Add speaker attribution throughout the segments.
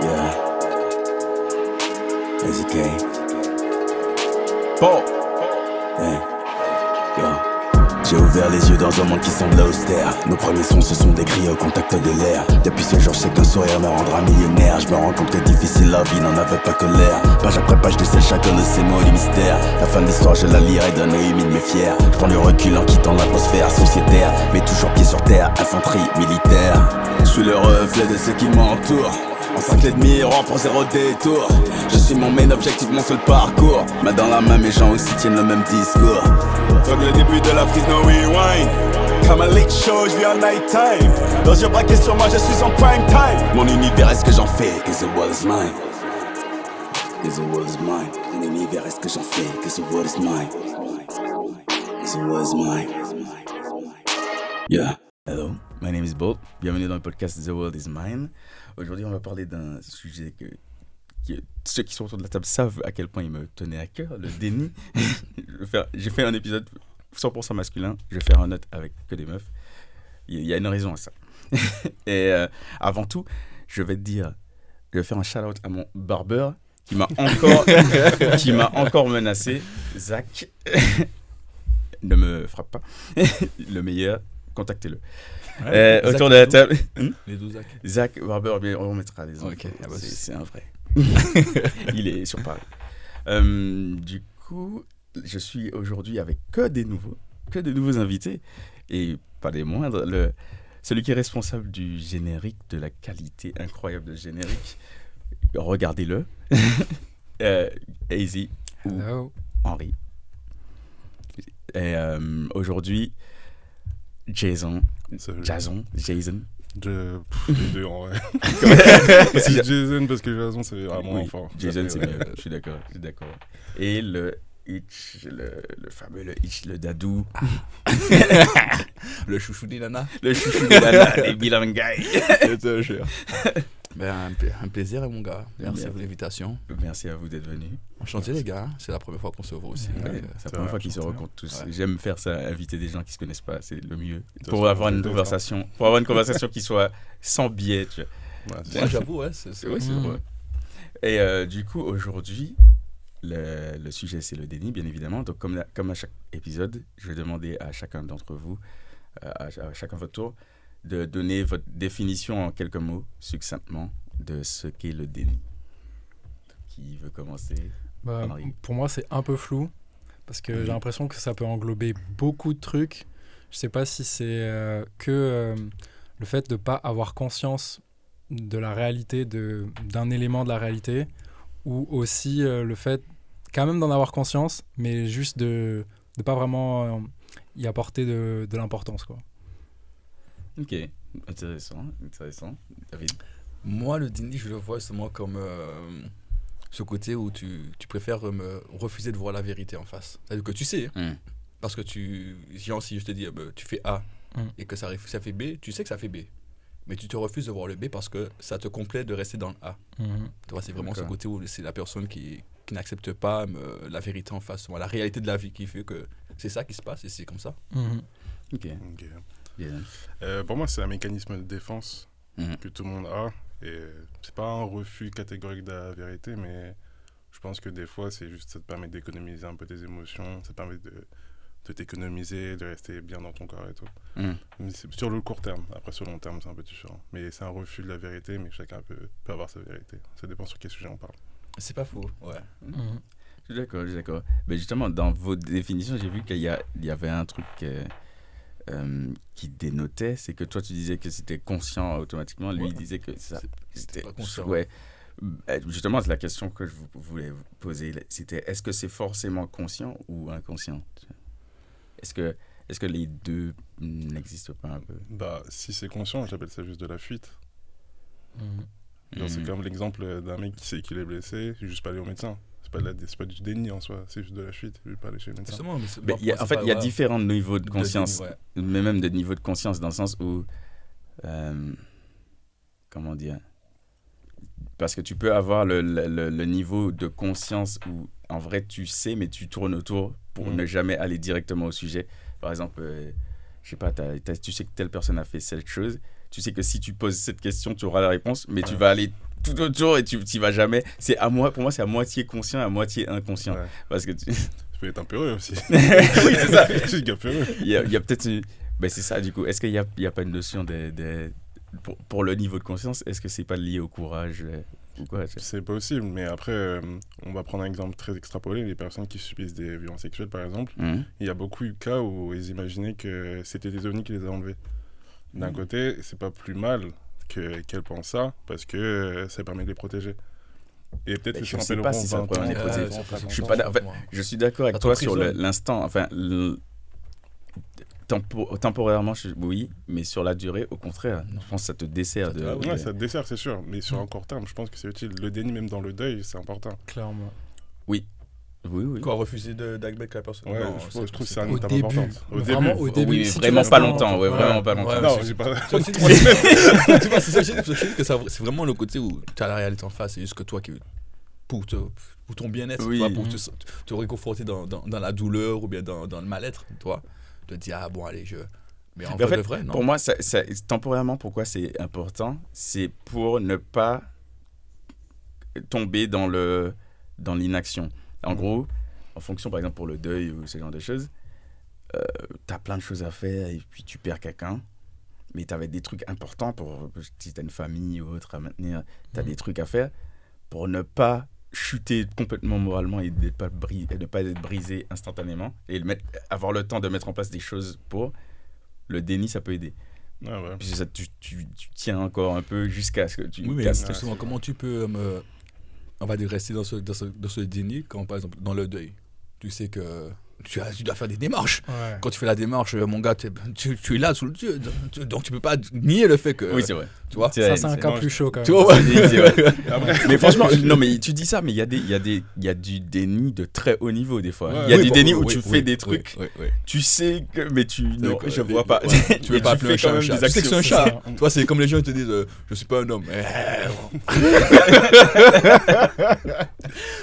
Speaker 1: Yeah. Ezekiel. Bon. Hey. Yo. J'ai ouvert les yeux dans un monde qui semble austère. Nos premiers sons se sont décrits au contact de l'air. Depuis ce jour, je sais qu'un sourire me rendra millionnaire. Je me rends compte que difficile la vie n'en avait pas que l'air. Page après page, je décèle chacun de ces mots, les mystères. La fin de l'histoire, je la lirai d'un œil humide mais fier. Je prends du recul en quittant l'atmosphère sociétaire. Mais toujours pied sur terre, infanterie militaire. Je suis le reflet de ceux qui m'entourent. Encerclé de miroirs pour zéro détour. Je suis mon main objectif, mon seul parcours. Main dans la main, mes gens aussi tiennent le même discours. Fuck le début de la frise, no rewind. Comme un late show, je vis en night time. Dans yeux braqués sur moi, je suis en prime time. Mon univers est ce que j'en fais, cause the world is mine. Cause the world is mine. Mon univers est ce que j'en fais, cause the world is mine. Cause the world is mine. Yeah. Hello, my name is Bolt. Bienvenue dans le podcast The World is Mine. Aujourd'hui, on va parler d'un sujet que ceux qui sont autour de la table savent à quel point il me tenait à cœur, le déni. J'ai fait un épisode 100% masculin, je vais faire un autre avec que des meufs. Il y a une raison à ça. Et avant tout, je vais faire un shout-out à mon barbeur qui m'a encore menacé. Zach, ne me frappe pas. Le meilleur, contactez-le. Ouais, autour de la table.
Speaker 2: Les 12 Zach.
Speaker 1: Zach, barbeur, on mettra les autres.
Speaker 2: Okay.
Speaker 1: C'est un vrai. Il est sur Paris. Du coup, je suis aujourd'hui avec que de nouveaux invités. Et pas des moindres. Celui qui est responsable du générique, de la qualité incroyable de générique. Regardez-le. AZ ou Henri. Et aujourd'hui, Jason.
Speaker 3: Les deux en vrai. C'est Jason parce que Jason c'est vraiment fort.
Speaker 1: Jason c'est mieux, je suis d'accord. Et le Hitch, le fameux Hitch, le Dadou.
Speaker 2: Le chouchou des nanas.
Speaker 1: Les Bilangai.
Speaker 2: Un plaisir mon gars. Merci pour l'invitation.
Speaker 1: Merci à vous d'être venus.
Speaker 2: Enchanté les gars, c'est la première fois qu'on se voit aussi.
Speaker 1: C'est la première fois qu'ils se rencontrent tous. Ouais. J'aime faire ça, inviter des gens qui se connaissent pas, c'est le mieux. Pour avoir une conversation qui soit sans biais. Tu vois.
Speaker 2: Ouais, j'avoue, c'est
Speaker 1: vrai. Et du coup, aujourd'hui, le sujet c'est le déni, bien évidemment. Donc comme à chaque épisode, je vais demander à chacun d'entre vous, à chacun votre tour, de donner votre définition en quelques mots, succinctement, de ce qu'est le déni. Qui veut commencer?
Speaker 4: Pour moi, c'est un peu flou, parce que j'ai l'impression que ça peut englober beaucoup de trucs. Je ne sais pas si c'est que le fait de ne pas avoir conscience de la réalité, d'un élément de la réalité, ou aussi le fait quand même d'en avoir conscience, mais juste de ne pas vraiment y apporter de l'importance, quoi.
Speaker 1: Ok, intéressant. David?
Speaker 2: Moi, le déni, je le vois justement comme ce côté où tu préfères refuser de voir la vérité en face. C'est-à-dire que tu sais, parce que genre si je te dis tu fais A et que ça fait B, tu sais que ça fait B. Mais tu te refuses de voir le B parce que ça te complaît de rester dans le A. Tu vois, c'est vraiment ce côté où c'est la personne qui n'accepte pas la vérité en face, la réalité de la vie qui fait que c'est ça qui se passe et c'est comme ça.
Speaker 1: Ok.
Speaker 3: Yeah. Pour moi, c'est un mécanisme de défense que tout le monde a. Et c'est pas un refus catégorique de la vérité, mais je pense que des fois, ça te permet d'économiser un peu tes émotions, ça te permet de t'économiser, de rester bien dans ton corps et tout. Mais c'est sur le court terme. Après, sur le long terme, c'est un peu différent. Mais c'est un refus de la vérité, mais chacun peut avoir sa vérité. Ça dépend sur quel sujet on parle.
Speaker 2: C'est pas faux, ouais.
Speaker 1: Je suis d'accord. Mais justement, dans vos définitions, j'ai vu qu'il y avait un truc qui dénotait, c'est que toi tu disais que c'était conscient automatiquement, lui il disait que c'était
Speaker 2: pas conscient.
Speaker 1: Ouais. Justement, c'est la question que je voulais vous poser, c'était est-ce que c'est forcément conscient ou inconscient? Est-ce que les deux n'existent pas un peu?
Speaker 3: Si c'est conscient, j'appelle ça juste de la fuite. C'est comme l'exemple d'un mec qui sait qu'il est blessé, il juste pas aller au médecin. C'est pas du déni en soi, c'est juste de la fuite, je vais pas aller chez le médecin.
Speaker 1: Il y a différents niveaux de conscience, mais même des niveaux de conscience dans le sens où, comment dire, parce que tu peux avoir le niveau de conscience où en vrai tu sais mais tu tournes autour pour ne jamais aller directement au sujet. Par exemple, je sais pas, tu sais que telle personne a fait cette chose, tu sais que si tu poses cette question tu auras la réponse, mais tu vas aller
Speaker 5: tout autour et tu n'y vas jamais. Pour moi, c'est à moitié conscient, à moitié inconscient.
Speaker 3: Ouais.
Speaker 5: Parce que
Speaker 3: Tu peux être un peu heureux aussi.
Speaker 5: oui, c'est ça.
Speaker 3: Je suis un peu heureux.
Speaker 5: Il y a peut-être c'est ça, du coup. Est-ce qu'il n'y a pas une notion pour le niveau de conscience, est-ce que c'est pas lié au courage ou quoi?
Speaker 3: C'est possible, mais après, on va prendre un exemple très extrapolé, les personnes qui subissent des violences sexuelles, par exemple. Il y a beaucoup de cas où ils imaginaient que c'était des ovnis qui les avaient enlevés. D'un côté, c'est pas plus mal qu'elles pensent ça, parce que ça permet de les protéger. Et peut-être que
Speaker 5: je sais pas si ça permet de les protéger. Je suis pas en fait, je suis d'accord avec toi sur l'instant, enfin temporairement, oui, mais sur la durée, au contraire, je pense que ça te dessert.
Speaker 3: Ouais, ça te dessert, c'est sûr, mais sur un court terme, je pense que c'est utile. Le déni, même dans le deuil, c'est important.
Speaker 4: Clairement.
Speaker 5: Oui.
Speaker 2: Quoi, refuser d'admettre la personne?
Speaker 3: Ouais,
Speaker 2: non,
Speaker 3: je trouve que c'est un
Speaker 4: au
Speaker 3: étape
Speaker 4: début.
Speaker 3: importante.
Speaker 4: Vraiment au début.
Speaker 5: Oui,
Speaker 4: si
Speaker 5: vraiment pas longtemps. Ouais, vraiment pas longtemps.
Speaker 3: Non, j'ai pas.
Speaker 2: Tu vois, c'est ça, que c'est vraiment le côté où tu as la réalité en face, c'est juste que toi, pour ton bien-être,
Speaker 5: oui.
Speaker 2: toi, pour te réconforter dans la douleur ou bien dans le mal-être, toi, te dire, ah bon, allez, Mais en fait, vrai, non.
Speaker 5: Pour moi, temporairement, pourquoi c'est important? C'est pour ne pas tomber dans l'inaction. En gros, en fonction, par exemple, pour le deuil ou ce genre de choses, tu as plein de choses à faire et puis tu perds quelqu'un, mais tu avais des trucs importants si tu as une famille ou autre à maintenir, tu as des trucs à faire pour ne pas chuter complètement moralement et ne pas être brisé instantanément et avoir le temps de mettre en place des choses pour... Le déni, ça peut aider.
Speaker 3: Ah ouais.
Speaker 5: Puis ça, tu tiens encore un peu jusqu'à ce que tu
Speaker 2: casses. Justement, comment tu peux, on va dire, rester dans ce déni quand, par exemple, dans le deuil, tu sais que tu dois faire des démarches.
Speaker 4: Ouais.
Speaker 2: Quand tu fais la démarche, mon gars, tu es là sous le Dieu. Donc tu peux pas nier le fait que...
Speaker 5: Oui, c'est vrai.
Speaker 2: Tu vois,
Speaker 4: ça, c'est un cas plus chaud quand même.
Speaker 2: Tu vois,
Speaker 5: mais franchement, non, mais tu dis ça, mais il y a du déni de très haut niveau des fois. Il y a du déni où tu fais des trucs, tu sais que, mais non, je vois pas.
Speaker 2: Tu veux pas appeler un chat un chat. Tu sais que c'est un chat. Tu vois, c'est comme les gens ils te disent, je suis pas un homme.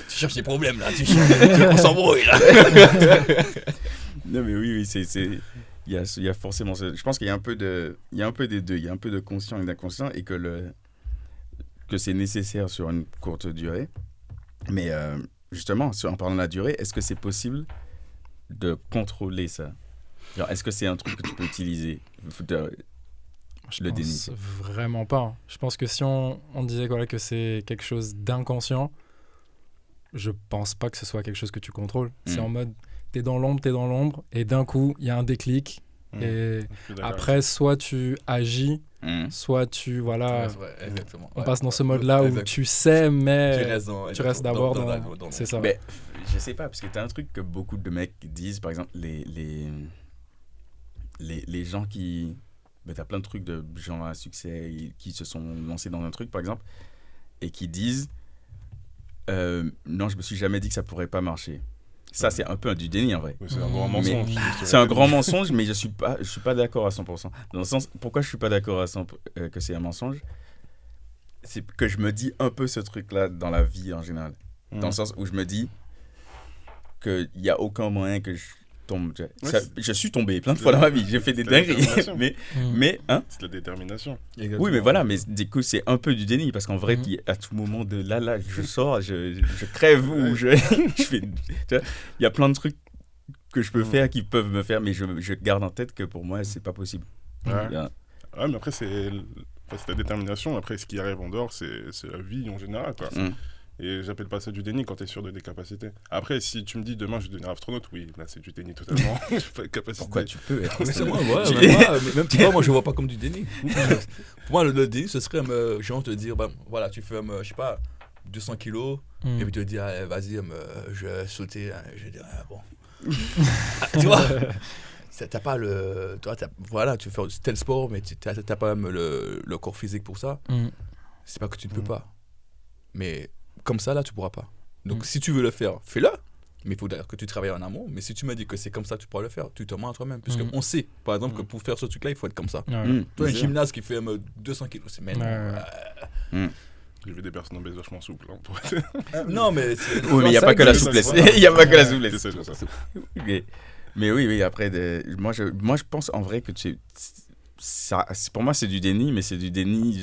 Speaker 2: Tu cherches des problèmes là, on s'embrouille là.
Speaker 5: Non mais oui, il y a forcément je pense qu'il y a un peu des deux, il y a un peu de conscient et d'inconscient et que c'est nécessaire sur une courte durée. Mais justement, en parlant de la durée, est-ce que c'est possible de contrôler ça? Genre, est-ce que c'est un truc que tu peux utiliser le déni?
Speaker 4: Je pense vraiment pas. Je pense que si on disait que c'est quelque chose d'inconscient, je pense pas que ce soit quelque chose que tu contrôles. C'est en mode, t'es dans l'ombre, et d'un coup, il y a un déclic. Et après, soit tu agis, soit tu, voilà,
Speaker 2: exactement.
Speaker 4: on passe dans ce mode-là où tu sais, mais tu restes d'abord
Speaker 2: dans
Speaker 4: c'est ça.
Speaker 5: Mais je sais pas, parce que t'as un truc que beaucoup de mecs disent, par exemple, les gens qui... Ben, t'as plein de trucs de gens à succès qui se sont lancés dans un truc, par exemple, et qui disent non, je me suis jamais dit que ça pourrait pas marcher. Ça, c'est un peu du déni, en vrai.
Speaker 3: Oui, c'est un grand mensonge.
Speaker 5: C'est un grand mensonge, mais je suis pas d'accord à 100%. Dans le sens, pourquoi je suis pas d'accord à 100% que c'est un mensonge? C'est que je me dis un peu ce truc-là dans la vie en général. Dans le sens où je me dis qu'il n'y a aucun moyen que je tombe. Je suis tombé plein de fois dans ma vie. J'ai fait des dingueries. mais hein?
Speaker 3: C'est de la détermination.
Speaker 5: Exactement. Oui, mais voilà, mais du coup, c'est un peu du déni parce qu'en vrai, à tout moment de là, je sors, je crève ou je fais. Il y a plein de trucs que je peux faire qui peuvent me faire, mais je garde en tête que pour moi, c'est pas possible.
Speaker 3: Ouais, mais après, c'est la détermination. Après, ce qui arrive en dehors, c'est la vie en général, quoi. Et j'appelle pas ça du déni quand tu es sûr de tes capacités. Après, si tu me dis demain je vais devenir astronaute, oui, là c'est du déni totalement. J'ai pas de capacité.
Speaker 5: Pourquoi tu peux être
Speaker 2: astronaute? Même tu vois, moi je vois pas comme du déni. Pour moi, le déni, ce serait genre te dire, voilà, tu fais, je sais pas, 200 kilos, et puis te dire, vas-y, je vais sauter. Je vais dire, bon. Tu vois, t'as pas le. Voilà, tu fais tel sport, mais t'as pas même le corps physique pour ça. C'est pas que tu ne peux pas. Mais. Comme ça, là, tu pourras pas. Donc, si tu veux le faire, fais-le. Mais il faut d'ailleurs que tu travailles en amont. Mais si tu me dis que c'est comme ça que tu pourras le faire, tu te mens à toi-même. Puisqu'on sait, par exemple, que pour faire ce truc-là, il faut être comme ça. Toi, un gymnaste qui fait 200 kilos, c'est même...
Speaker 3: J'ai vu des personnes obèses vachement souples.
Speaker 2: Non, mais...
Speaker 5: Oui, mais il n'y a pas que la souplesse. Il n'y a pas que la souplesse.
Speaker 3: C'est ça.
Speaker 5: Mais oui, après, moi, je pense en vrai que pour moi, c'est du déni, mais c'est du déni...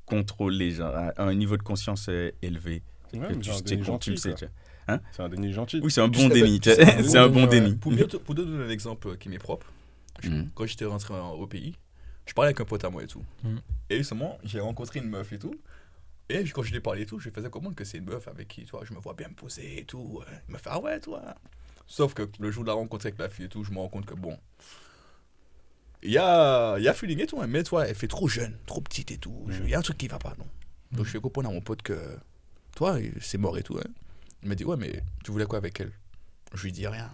Speaker 5: contrôle les gens à un niveau de conscience élevé.
Speaker 3: Ouais,
Speaker 5: Que
Speaker 3: mais
Speaker 5: tu
Speaker 3: c'est un
Speaker 5: sais
Speaker 3: déni
Speaker 5: quand tu le
Speaker 3: gentil,
Speaker 5: sais.
Speaker 3: quoi. C'est un déni gentil.
Speaker 5: Oui, c'est un bon déni.
Speaker 2: c'est
Speaker 5: C'est un bon déni.
Speaker 2: Pour te donner un exemple qui m'est propre, quand j'étais rentré au pays, je parlais avec un pote à moi et tout. Et justement, j'ai rencontré une meuf et tout. Et quand je lui ai parlé et tout, je lui faisais comprendre que c'est une meuf avec qui, toi, je me vois bien me poser et tout. Il m'a fait, ah ouais, toi. Sauf que le jour de la rencontre avec la fille et tout, je me rends compte que bon, il y a feeling et tout, hein, mais toi, elle fait trop jeune, trop petite et tout. Il y a un truc qui va pas, non. Donc je fais comprendre à mon pote que, toi, c'est mort et tout. Hein. Il m'a dit, ouais, mais tu voulais quoi avec elle? Je lui dis rien.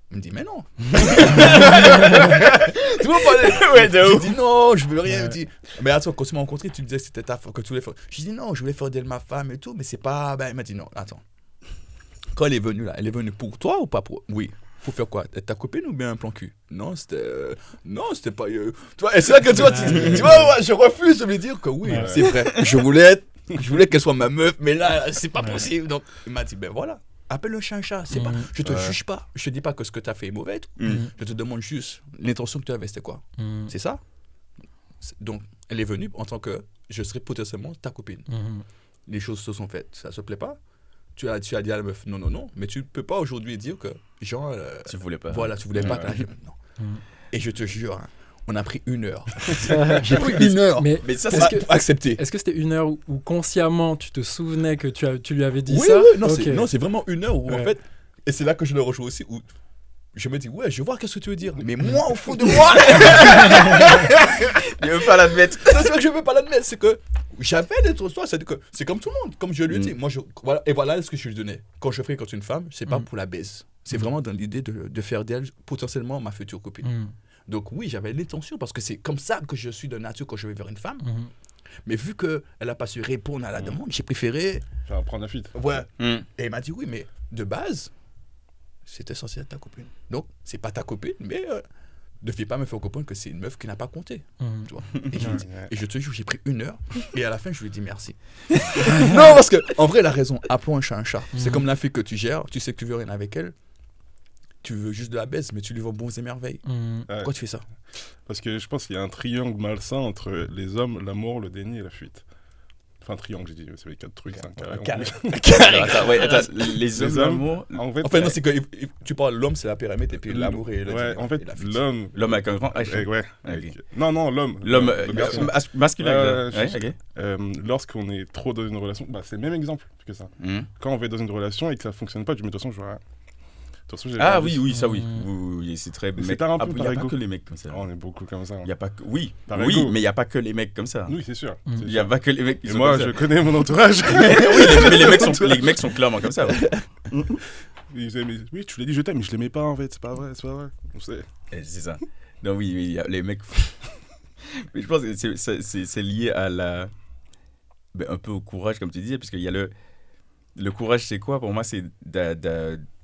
Speaker 2: Il me dit, mais non. Tu vois pas ouais, je dis non, je veux rien. Il me dit, mais attends, quand tu m'as rencontré, tu me disais que c'était ta femme, que tu voulais faire. Je dis non, je voulais faire d'elle ma femme et tout, mais c'est pas. Ben, il m'a dit non, attends. Quand elle est venue là, elle est venue pour toi ou pas pour. Oui. Pour faire quoi? Être ta copine ou bien un plan cul? Non, c'était pas. Tu vois, et c'est là que tu vois, tu vois, je refuse de lui dire que oui, c'est vrai. Je voulais qu'elle soit ma meuf, mais là, c'est pas possible. Donc, il m'a dit, ben voilà. Appelle le chien un chat, c'est pas, je te juge pas, je te dis pas que ce que tu as fait est mauvais, je te demande juste l'intention que tu avais, c'était quoi? C'est ça? Donc, elle est venue en tant que je serai potentiellement ta copine. Les choses se sont faites, ça se plaît pas? Tu as dit à la meuf non, mais tu peux pas aujourd'hui dire que genre.
Speaker 5: Tu voulais pas.
Speaker 2: Voilà, tu voulais pas. Non. Et je te jure, hein, on a pris 1 heure. J'ai pris 1 heure.
Speaker 4: Mais
Speaker 2: ça, c'est accepté.
Speaker 4: Est-ce que c'était 1 heure où consciemment tu te souvenais que tu lui avais dit
Speaker 2: oui,
Speaker 4: ça?
Speaker 2: Oui, non, c'est vraiment 1 heure où en fait, et c'est là que je le rejoue aussi, où je me dis, ouais, je vois qu'est-ce que tu veux dire, mais moi, au fond de moi,
Speaker 5: je veux pas l'admettre.
Speaker 2: Non, c'est vrai que je veux pas l'admettre, c'est que j'avais des histoires, c'est que c'est comme tout le monde, comme je lui ai dit, moi, voilà ce que je lui donnais. Quand je fréquente une femme, c'est pas pour la baise, c'est vraiment dans l'idée de faire d'elle potentiellement ma future copine. Donc oui, j'avais l'intention, parce que c'est comme ça que je suis de nature quand je vais vers une femme. Mais vu qu'elle n'a pas su répondre à la demande, j'ai préféré...
Speaker 3: Faire prendre la fuite.
Speaker 2: Ouais. Et elle m'a dit oui, mais de base, c'était censé être ta copine. Donc, c'est pas ta copine, mais ne fais pas me faire comprendre que c'est une meuf qui n'a pas compté. Tu vois. Et je te jure, j'ai pris 1 heure, et à la fin, je lui ai dit merci. Non, parce qu'en vrai, elle a raison. Appelons un chat un chat. C'est comme la fille que tu gères, tu sais que tu veux rien avec elle. Tu veux juste de la baisse, mais tu lui vends bons et merveilles. Pourquoi tu fais ça?
Speaker 3: Parce que je pense qu'il y a un triangle malsain entre les hommes, l'amour, le déni et la fuite. Enfin, triangle, j'ai dit, c'est les 4 trucs, c'est un carré.
Speaker 5: Attends, les hommes, l'amour...
Speaker 3: En fait,
Speaker 2: non, c'est que tu parles l'homme, c'est la pyramide, et puis l'amour et le
Speaker 3: ouais, en fait,
Speaker 2: la fuite.
Speaker 5: L'homme avec un grand H.
Speaker 3: Ouais.
Speaker 5: Okay.
Speaker 3: Non, l'homme.
Speaker 5: Le garçon. Masculin.
Speaker 3: Lorsqu'on est trop dans une relation, c'est le même exemple que ça. Quand on va dans une relation et que ça fonctionne pas, du coup, de toute façon, je vois...
Speaker 5: Ah oui, ça oui. Oui, c'est très...
Speaker 3: C'est un peu
Speaker 5: il n'y a pas que les mecs comme ça.
Speaker 3: On est beaucoup comme ça.
Speaker 5: Il y a pas que... Oui, mais il n'y a pas que les mecs comme ça.
Speaker 3: Oui, c'est sûr.
Speaker 5: Il n'y a pas que les mecs qui sont
Speaker 3: moi,
Speaker 5: comme ça.
Speaker 3: je connais mon entourage.
Speaker 5: Oui, mais les mecs sont clairement comme ça.
Speaker 3: Ils disaient, oui, tu l'as dit, je t'aime, mais je l'aimais pas en fait, c'est pas vrai. On sait.
Speaker 5: C'est ça. Non, oui, les mecs... Mais je pense que c'est lié à la... un peu au courage, comme tu disais, parce qu'il y a le courage, c'est quoi? Pour moi, c'est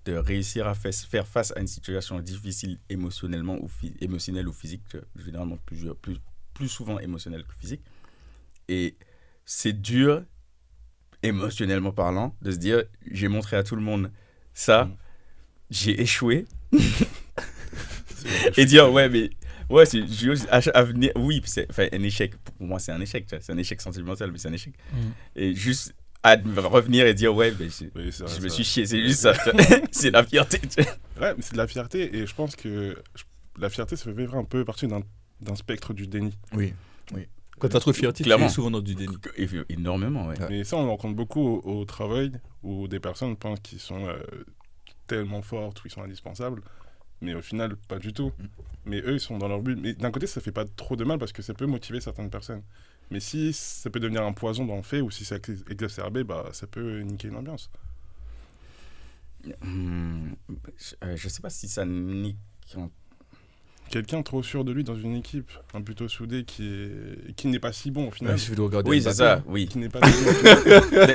Speaker 5: de réussir à faire face à une situation difficile émotionnellement émotionnelle ou physique, généralement plus souvent émotionnelle que physique. Et c'est dur, émotionnellement parlant, de se dire, j'ai montré à tout le monde ça, j'ai échoué. Et dire, c'est juste à venir, oui, c'est un échec. Pour moi, c'est un échec, c'est un échec sentimental, mais c'est un échec. Et juste à revenir et dire je me suis chié, c'est juste ça. C'est la fierté.
Speaker 3: Ouais, mais c'est de la fierté, et je pense que la fierté, ça fait vivre un peu partie d'un spectre du déni.
Speaker 2: Oui. Quand t'as trop de fierté, tu es souvent dans du déni.
Speaker 5: Énormément, ouais.
Speaker 3: Mais ça, on le rencontre beaucoup au travail, où des personnes pensent qu'ils sont tellement fortes, ou ils sont indispensables, mais au final, pas du tout. Mais eux, ils sont dans leur but. Mais d'un côté, ça fait pas trop de mal, parce que ça peut motiver certaines personnes. Mais si ça peut devenir un poison dans le fait, ou si c'est exacerbé, ça peut niquer une ambiance.
Speaker 5: Je sais pas si ça nique...
Speaker 3: Quelqu'un trop sûr de lui dans une équipe, un plutôt soudé qui n'est pas si bon au final.
Speaker 2: Il suffit de regarder
Speaker 5: oui,
Speaker 2: Mbappé.
Speaker 5: C'est ça, oui.
Speaker 3: Qui n'est pas si bon.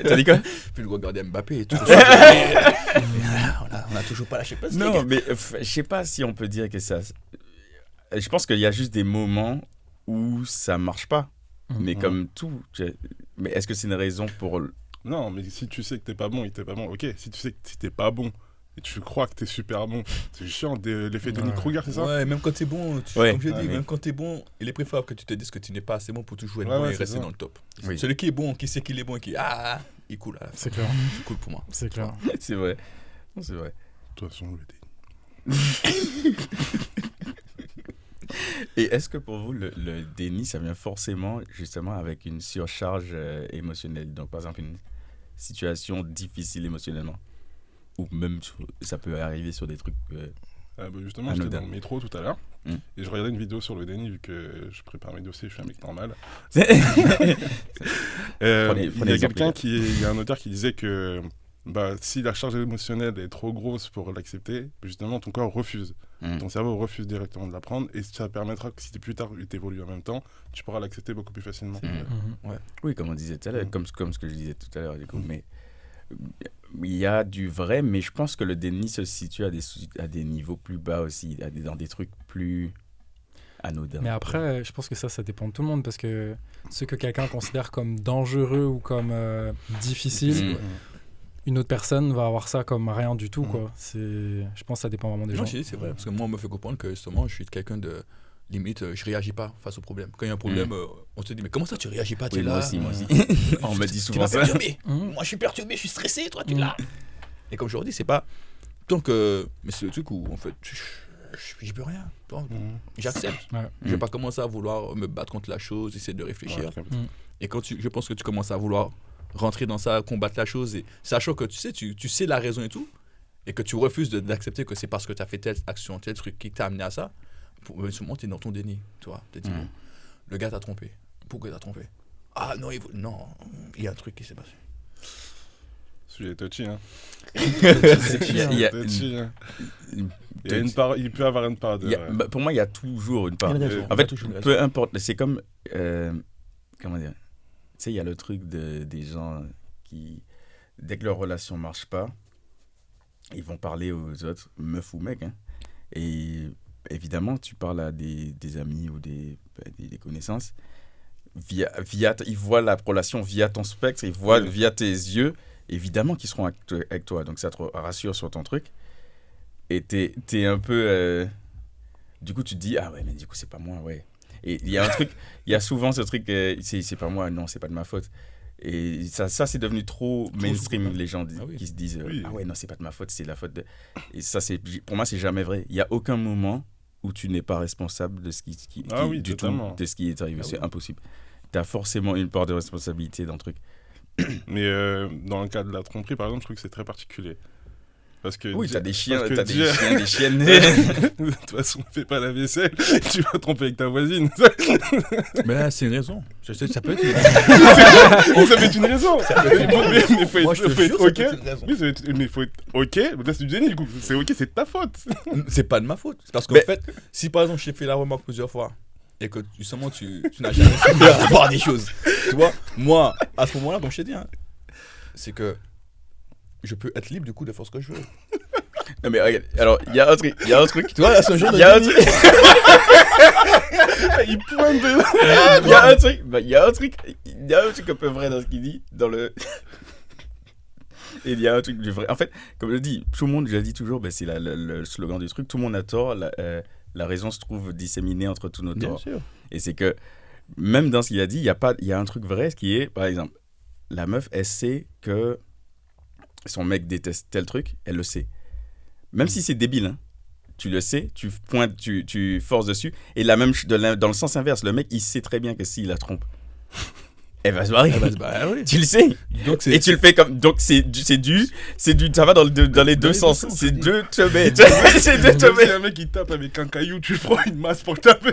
Speaker 5: T'as dit quoi?
Speaker 2: Il suffit de regarder Mbappé et tout. On a toujours pas lâché place.
Speaker 5: Non, mais je sais pas si on peut dire que ça... Je pense qu'il y a juste des moments où ça marche pas. Mais comme tout, mais est-ce que c'est une raison pour...
Speaker 3: Non, mais si tu sais que t'es pas bon, ok. Si tu sais que si t'es pas bon et tu crois que t'es super bon. C'est chiant, l'effet Denis Kruger, c'est ça?
Speaker 2: Ouais, même quand t'es bon, comme je dis, même quand t'es bon, il est préférable que tu te dises que tu n'es pas assez bon pour toujours être bon et rester dans le top. Oui. Celui qui est bon, qui sait qu'il est bon et qui il coule à la fin.
Speaker 4: C'est clair.
Speaker 2: C'est cool pour moi.
Speaker 4: C'est clair.
Speaker 5: C'est vrai. C'est vrai.
Speaker 3: De toute façon, le déni.
Speaker 5: Et est-ce que pour vous, le déni, ça vient forcément justement avec une surcharge émotionnelle? Donc, par exemple, une situation difficile émotionnellement? Ou même, ça peut arriver sur des trucs...
Speaker 3: justement, j'étais dans le métro tout à l'heure et je regardais une vidéo sur le déni vu que je prépare mes dossiers, je suis un mec normal. Il y a un auteur qui disait que si la charge émotionnelle est trop grosse pour l'accepter, justement ton corps refuse. Ton cerveau refuse directement de la prendre et ça permettra que si plus tard il t'évolue en même temps, tu pourras l'accepter beaucoup plus facilement.
Speaker 5: Ouais. Oui, comme on disait tout à l'heure, comme ce que je disais tout à l'heure du coup, mais il y a du vrai, mais je pense que le déni se situe à des niveaux plus bas aussi, dans des trucs plus anodins.
Speaker 4: Mais après, je pense que ça dépend de tout le monde, parce que ce que quelqu'un considère comme dangereux ou comme difficile, une autre personne va avoir ça comme rien du tout, quoi. Je pense que ça dépend vraiment des gens.
Speaker 2: C'est vrai, parce que moi, on me fait comprendre que justement, je suis quelqu'un de... Limite, je réagis pas face au problème. Quand il y a un problème, on se dit, mais comment ça tu réagis pas?
Speaker 5: Moi aussi. On me dit souvent ça.
Speaker 2: Moi, je suis perturbé, je suis stressé, toi, tu l'as. Et comme je leur dis, c'est pas... Donc, mais c'est le truc où, en fait, j'y peux rien. J'accepte. Je vais pas commencer à vouloir me battre contre la chose, essayer de réfléchir. Et quand je pense que tu commences à vouloir rentrer dans ça, combattre la chose, et sachant que tu sais la raison et tout, et que tu refuses d'accepter que c'est parce que tu as fait telle action, tel truc qui t'a amené à ça, pour ce moment, tu es dans ton déni. Tu vois, tu te dis, bon, le gars t'a trompé. Pourquoi il t'a trompé? Ah non, il y a un truc qui s'est passé.
Speaker 3: Sujet touchy, hein. Il peut avoir une part de...
Speaker 5: pour moi, il y a toujours une part. En fait, peu importe. C'est comme... comment dire? Tu sais, il y a le truc des gens qui, dès que leur relation ne marche pas, ils vont parler aux autres, meufs ou mecs. Hein. Et évidemment, tu parles à des amis ou des connaissances. Ils voient la relation via ton spectre, ils voient via tes yeux. Évidemment qu'ils seront avec toi. Donc, ça te rassure sur ton truc. Et t'es un peu... du coup, tu te dis, ah ouais, mais du coup, c'est pas moi, ouais. Et il y a un truc, il y a souvent ce truc, c'est pas moi, non, c'est pas de ma faute. Et ça c'est devenu trop mainstream, les gens qui se disent, ah ouais, non, c'est pas de ma faute, c'est la faute de... Et ça, pour moi, c'est jamais vrai. Il y a aucun moment où tu n'es pas responsable de ce qui de ce qui est arrivé. C'est impossible. Tu as forcément une part de responsabilité dans le truc.
Speaker 3: Mais dans le cas de la tromperie, par exemple, je trouve que c'est très particulier. Parce que
Speaker 5: t'as des chiens, des chiennes.
Speaker 3: De toute façon, fais pas la vaisselle, tu vas tromper avec ta voisine.
Speaker 2: Mais là, c'est une raison. Ça peut être
Speaker 3: ça peut être une raison. Mais il faut être OK. Mais il faut être OK. Là, c'est du génie, du coup. C'est OK, c'est de ta faute.
Speaker 2: C'est pas de ma faute. Parce qu'en fait, si par exemple, je t'ai fait la remarque plusieurs fois et que justement, tu n'as jamais su avoir des choses, tu vois, moi, à ce moment-là, comme je t'ai dit, c'est que je peux être libre du coup de faire ce que je veux.
Speaker 5: Non mais regarde, alors il y a un truc.
Speaker 2: Tu vois, là c'est un genre de...
Speaker 5: Il y a un truc.
Speaker 3: Il pointe dedans.
Speaker 5: Il y a un truc un peu vrai dans ce qu'il dit, et il y a un truc du vrai. En fait, comme je dis, tout le monde, je le dis toujours, c'est le slogan du truc, tout le monde a tort, la raison se trouve disséminée entre tous nos torts.
Speaker 2: Bien sûr.
Speaker 5: Et c'est que même dans ce qu'il a dit, il y a un truc vrai, ce qui est, par exemple, la meuf, elle sait que son mec déteste tel truc, elle le sait. Même si c'est débile, hein, tu le sais, tu pointes, tu forces dessus. Et dans le sens inverse, le mec, il sait très bien que s'il la trompe, elle va se barrer.
Speaker 2: Oui.
Speaker 5: Tu le sais. Et tu le fais comme... Donc, c'est du... Ça va dans les deux sens. C'est deux teubés. C'est deux teubés.
Speaker 3: Si un mec qui tape avec un caillou, tu prends une masse pour taper.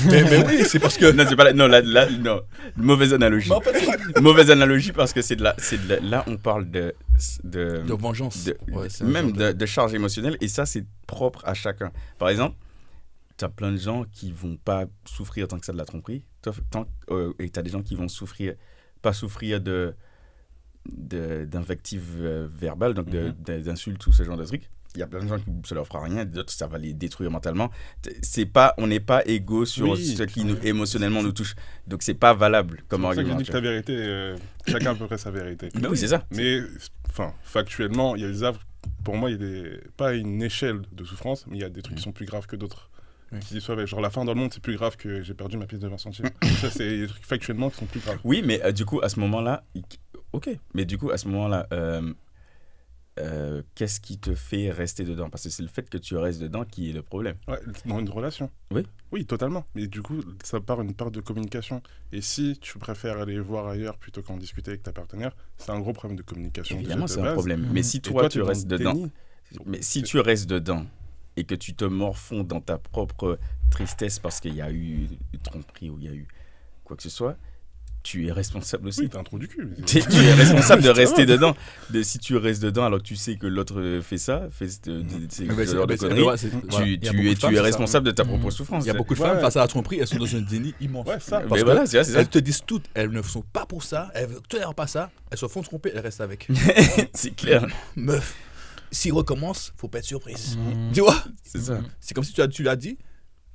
Speaker 2: mais oui, c'est parce que...
Speaker 5: Non, c'est pas... Non. Mauvaise analogie.
Speaker 2: En fait,
Speaker 5: mauvaise analogie parce que là, on parle de
Speaker 2: vengeance.
Speaker 5: Même de charge émotionnelle. Et ça, c'est propre à chacun. Par exemple, t'as plein de gens qui vont pas souffrir tant que ça de la tromperie. Et t'as des gens qui vont pas souffrir d'invectives verbales, donc d'insultes ou ce genre de trucs. Il y a plein de gens qui ça leur fera rien, d'autres ça va les détruire mentalement. On n'est pas égaux sur ce qui émotionnellement nous touche. Donc c'est pas valable comme argument.
Speaker 3: C'est pour ça que je dis que la vérité, chacun a à peu près sa vérité.
Speaker 5: Oui, c'est ça.
Speaker 3: Mais factuellement, il y a des œuvres pour moi, il y a pas une échelle de souffrance, mais il y a des trucs qui sont plus graves que d'autres. Qui soient, genre la faim dans le monde, c'est plus grave que j'ai perdu ma pièce de 20 centimes. Ça, c'est des trucs factuellement qui sont plus graves.
Speaker 5: Oui, mais du coup, à ce moment-là, qu'est-ce qui te fait rester dedans? Parce que c'est le fait que tu restes dedans qui est le problème.
Speaker 3: Ouais, dans une relation.
Speaker 5: Oui.
Speaker 3: Oui, totalement. Mais du coup, ça part une part de communication. Et si tu préfères aller voir ailleurs plutôt qu'en discuter avec ta partenaire, c'est un gros problème de communication.
Speaker 5: Évidemment,
Speaker 3: déjà
Speaker 5: c'est
Speaker 3: de
Speaker 5: un
Speaker 3: base.
Speaker 5: problème. Mais si toi, tu restes dedans, mais si tu restes dedans et que tu te morfonds dans ta propre tristesse parce qu'il y a eu une tromperie ou il y a eu quoi que ce soit, tu es responsable aussi.
Speaker 3: Oui, t'es un trou du cul.
Speaker 5: Tu es responsable de rester dedans. Si tu restes dedans alors que tu sais que l'autre fait ça, fait ce genre de conneries, tu es responsable de ta propre souffrance.
Speaker 2: Il y a beaucoup de femmes face à la tromperie, elles sont dans un déni immense.
Speaker 3: Ouais, ça.
Speaker 5: Mais voilà, c'est ça.
Speaker 2: Elles te disent toutes, elles ne sont pas pour ça, elles veulent tout pas ça, elles se font tromper, elles restent avec.
Speaker 5: C'est clair.
Speaker 2: Meuf, s'il recommence, faut pas être surprise. Tu vois?
Speaker 5: C'est ça.
Speaker 2: C'est comme si tu l'as dit,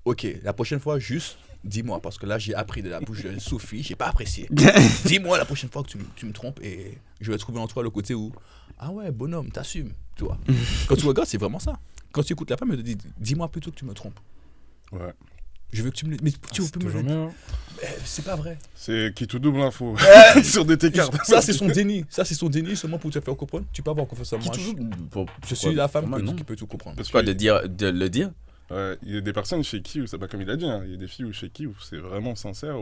Speaker 2: ok, la prochaine fois, juste dis-moi, parce que là, j'ai appris de la bouche de Sophie, j'ai pas apprécié. Dis-moi la prochaine fois que tu me trompes et je vais trouver en toi le côté où, ah ouais, bonhomme, t'assumes, tu vois. Quand tu regardes, c'est vraiment ça. Quand tu écoutes la femme, elle te dit, dis-moi plutôt que tu me trompes.
Speaker 3: Ouais.
Speaker 2: Je veux que tu me... Mais tu peux me le... C'est pas vrai.
Speaker 3: C'est qui te double l'info sur des cartes.
Speaker 2: Ça, c'est son déni. Ça, c'est son déni seulement pour te faire comprendre. Tu peux avoir confiance en moi. Je suis la femme qui peut tout comprendre.
Speaker 5: Parce quoi, de le dire?
Speaker 3: Il y a des personnes chez qui, c'est pas comme il a dit, il y a des filles chez qui c'est vraiment sincère.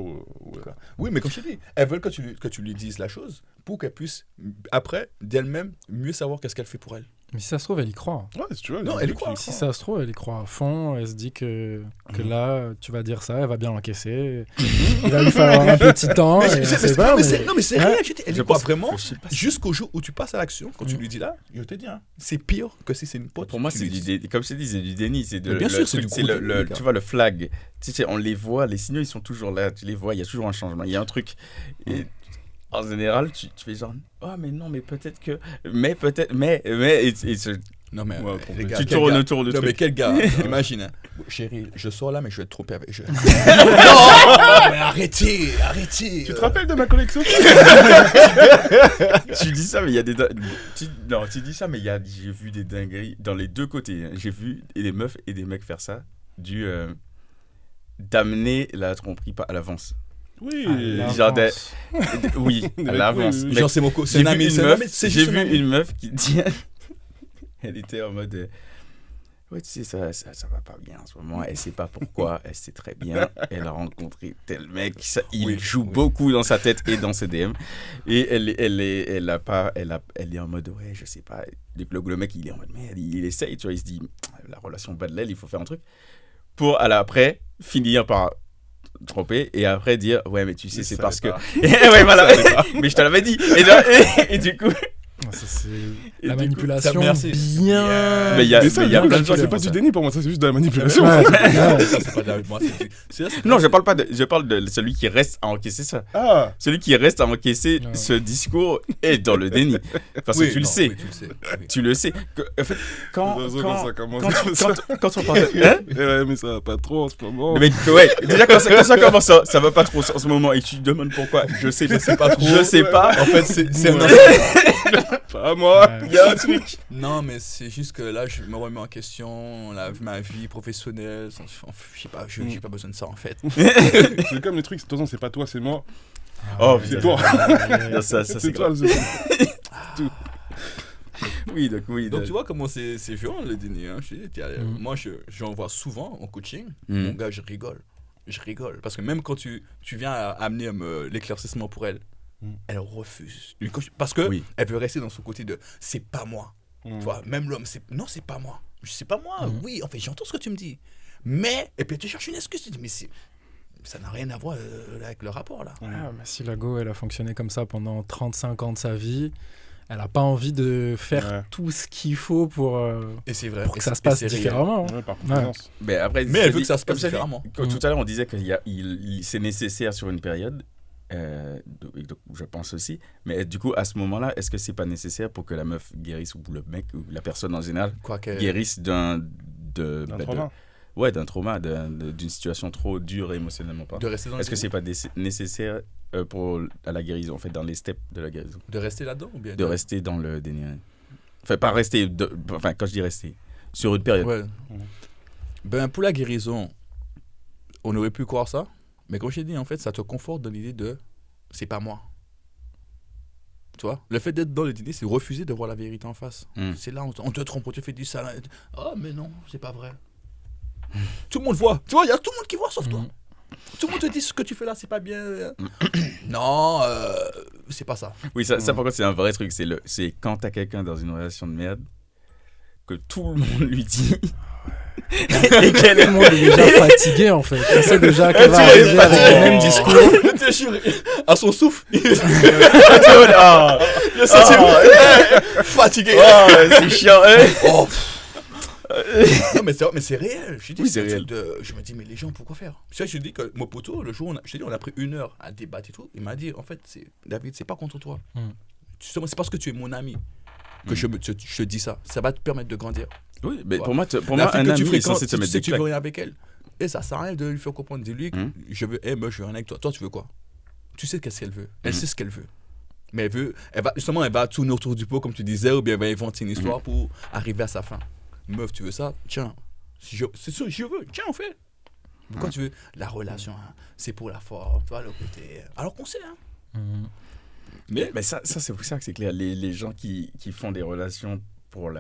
Speaker 2: Oui, mais comme je t'ai dit, elles veulent que tu lui dises la chose pour qu'elle puisse, après, d'elle-même, mieux savoir qu'est-ce qu'elle fait pour elle.
Speaker 4: Mais si ça se trouve, elle y croit.
Speaker 3: Ouais, si tu vois.
Speaker 2: Non, elle y croit.
Speaker 4: Si ça se trouve, elle y croit à fond. Elle se dit que là, tu vas dire ça, elle va bien l'encaisser. Il va lui falloir un petit temps.
Speaker 2: Non, mais c'est rien. Elle y croit vraiment jusqu'au jour où tu passes à l'action. Quand tu lui dis là, je te dis, c'est pire que si c'est une pote.
Speaker 5: Pour moi, c'est comme je te dis, c'est du déni.
Speaker 2: Bien sûr, c'est du déni.
Speaker 5: Tu vois, le flag. Tu sais, on les voit, les signaux, ils sont toujours là. Tu les vois, il y a toujours un changement. Il y a un truc. Et en général, tu fais genre, oh, mais non, mais peut-être que. Mais peut-être.
Speaker 2: Non, mais
Speaker 3: les
Speaker 2: gars,
Speaker 5: tu tournes autour de
Speaker 2: truc.
Speaker 5: truc.
Speaker 2: Mais quel gars, imagine, hein. Chérie, je sors là, mais je vais te tromper avec. Non, mais arrêtez.
Speaker 3: Tu te rappelles de ma collection?
Speaker 5: Tu dis ça, mais il y a des. Non, tu dis ça, mais j'ai vu des dingueries dans les deux côtés. Hein. J'ai vu des meufs et des mecs faire ça, d'amener la tromperie à l'avance.
Speaker 3: Oui,
Speaker 5: oui, à l'avance.
Speaker 2: Genre, c'est un ami.
Speaker 5: J'ai vu une meuf qui dit. Elle était en mode. Ouais, tu sais, ça va pas bien en ce moment. Elle sait pas pourquoi. Elle sait très bien. Elle a rencontré tel mec. Il joue beaucoup dans sa tête et dans ses DM. Et elle est en mode, ouais, je sais pas. Le mec, il est en mode, merde, il essaye, tu vois. Il se dit, la relation bat de l'aile, il faut faire un truc. Pour, après, finir par tromper et après dire, ouais, mais tu sais, c'est parce que. Ouais, voilà. Mais je te l'avais dit. Et du coup.
Speaker 4: Ça, c'est la manipulation bien.
Speaker 5: Mais il y a plein de gens.
Speaker 3: C'est pas du déni pour moi, ça c'est juste de la manipulation.
Speaker 2: Ça, c'est pas de la... Moi,
Speaker 5: non, je parle de celui qui reste à encaisser ça.
Speaker 3: Ah.
Speaker 5: Celui qui reste à encaisser ce discours est dans le déni. Parce que tu le sais. Tu le sais. En fait, quand on parle de...
Speaker 3: Ouais, mais ça va pas trop en ce moment.
Speaker 5: Mais ouais, déjà quand ça commence, ça va pas trop en ce moment et tu te demandes pourquoi. Je sais pas trop. Je sais pas.
Speaker 2: En fait, c'est un
Speaker 3: pas moi.
Speaker 2: Il y a un truc. Non, mais c'est juste que là, je me remets en question ma vie professionnelle. Je sais pas, j'ai pas besoin de ça en fait.
Speaker 3: C'est comme les trucs, de toute façon, c'est pas toi, c'est moi.
Speaker 5: Oh,
Speaker 3: c'est toi.
Speaker 5: C'est
Speaker 3: toi, c'est tout.
Speaker 5: Oui, donc
Speaker 2: tu vois comment c'est violent le déni. Hein. Moi, j'en vois souvent en coaching. Mon gars, je rigole. Parce que même quand tu viens à amener l'éclaircissement pour elle, elle refuse. Parce que elle veut rester dans son côté de c'est pas moi. Tu vois, même l'homme, non, c'est pas moi. C'est pas moi. Oui, en fait, j'entends ce que tu me dis. Mais, et puis tu cherches une excuse. Tu dis, mais ça n'a rien à voir avec le rapport là.
Speaker 4: Mais si la go, elle a fonctionné comme ça pendant 35 ans de sa vie, elle n'a pas envie de faire tout ce qu'il faut pour,
Speaker 2: et c'est vrai,
Speaker 4: pour que ça se passe différemment.
Speaker 5: Mais
Speaker 2: elle veut que ça se passe différemment.
Speaker 5: Tout à l'heure, on disait que c'est nécessaire sur une période. Je pense aussi. Mais du coup, à ce moment-là, est-ce que c'est pas nécessaire pour que la meuf guérisse ou le mec ou la personne en général guérisse d'un
Speaker 3: trauma?
Speaker 5: Ouais, d'un trauma, d'une situation trop dure émotionnellement pas. Est-ce que c'est pas nécessaire à la guérison, en fait, dans les steps de la guérison?
Speaker 2: De rester là-dedans ou bien
Speaker 5: de rester dans le déni? Enfin, pas rester, enfin, quand je dis rester, sur une période.
Speaker 2: Ouais. Ben, pour la guérison, on aurait pu croire ça, mais comme je t'ai dit, en fait, ça te conforte dans l'idée de c'est pas moi. Tu vois, le fait d'être dans le dîner, c'est refuser de voir la vérité en face. C'est là, on te trompe, on te fait du sale. Oh, mais non, c'est pas vrai. Tout le monde voit. Tu vois, il y a tout le monde qui voit sauf toi. Tout le monde te dit ce que tu fais là, c'est pas bien. Non, c'est pas ça.
Speaker 5: Oui, ça par contre, c'est un vrai truc. C'est quand t'as quelqu'un dans une relation de merde, que tout le monde lui dit.
Speaker 4: Et tout le monde est déjà fatigué en fait. On sait déjà qu'elle va arriver avec le même discours.
Speaker 2: Je te jure, à son souffle. Fatigué.
Speaker 5: C'est chiant.
Speaker 2: Oh. Non, mais c'est réel. Je dis,
Speaker 5: oui, c'est réel.
Speaker 2: Je me dis, mais les gens, pourquoi faire? Je te dis que mon poteau, le jour où on a pris 1 heure à débattre et tout, il m'a dit, en fait, David, c'est pas contre toi. C'est parce que tu es mon ami que je te dis ça. Ça va te permettre de grandir.
Speaker 5: Oui, mais pour moi,
Speaker 2: un
Speaker 5: ami
Speaker 2: ami
Speaker 5: est censé te mettre des
Speaker 2: tu veux
Speaker 5: claques.
Speaker 2: rien avec elle. Et ça sert à rien de lui faire comprendre. Dis-lui, je veux rien avec toi. Toi, tu veux quoi? Tu sais qu'est-ce qu'elle veut. Elle sait ce qu'elle veut. Mais elle va tourner autour du pot, comme tu disais, ou bien elle va inventer une histoire pour arriver à sa fin. Meuf, tu veux ça? Tiens. C'est sûr, je veux. Tiens, on fait. Pourquoi tu veux? La relation, c'est pour la forme. Tu vois, le côté. Alors qu'on sait,
Speaker 5: Mais ça c'est pour ça que c'est clair. Les gens qui font des relations pour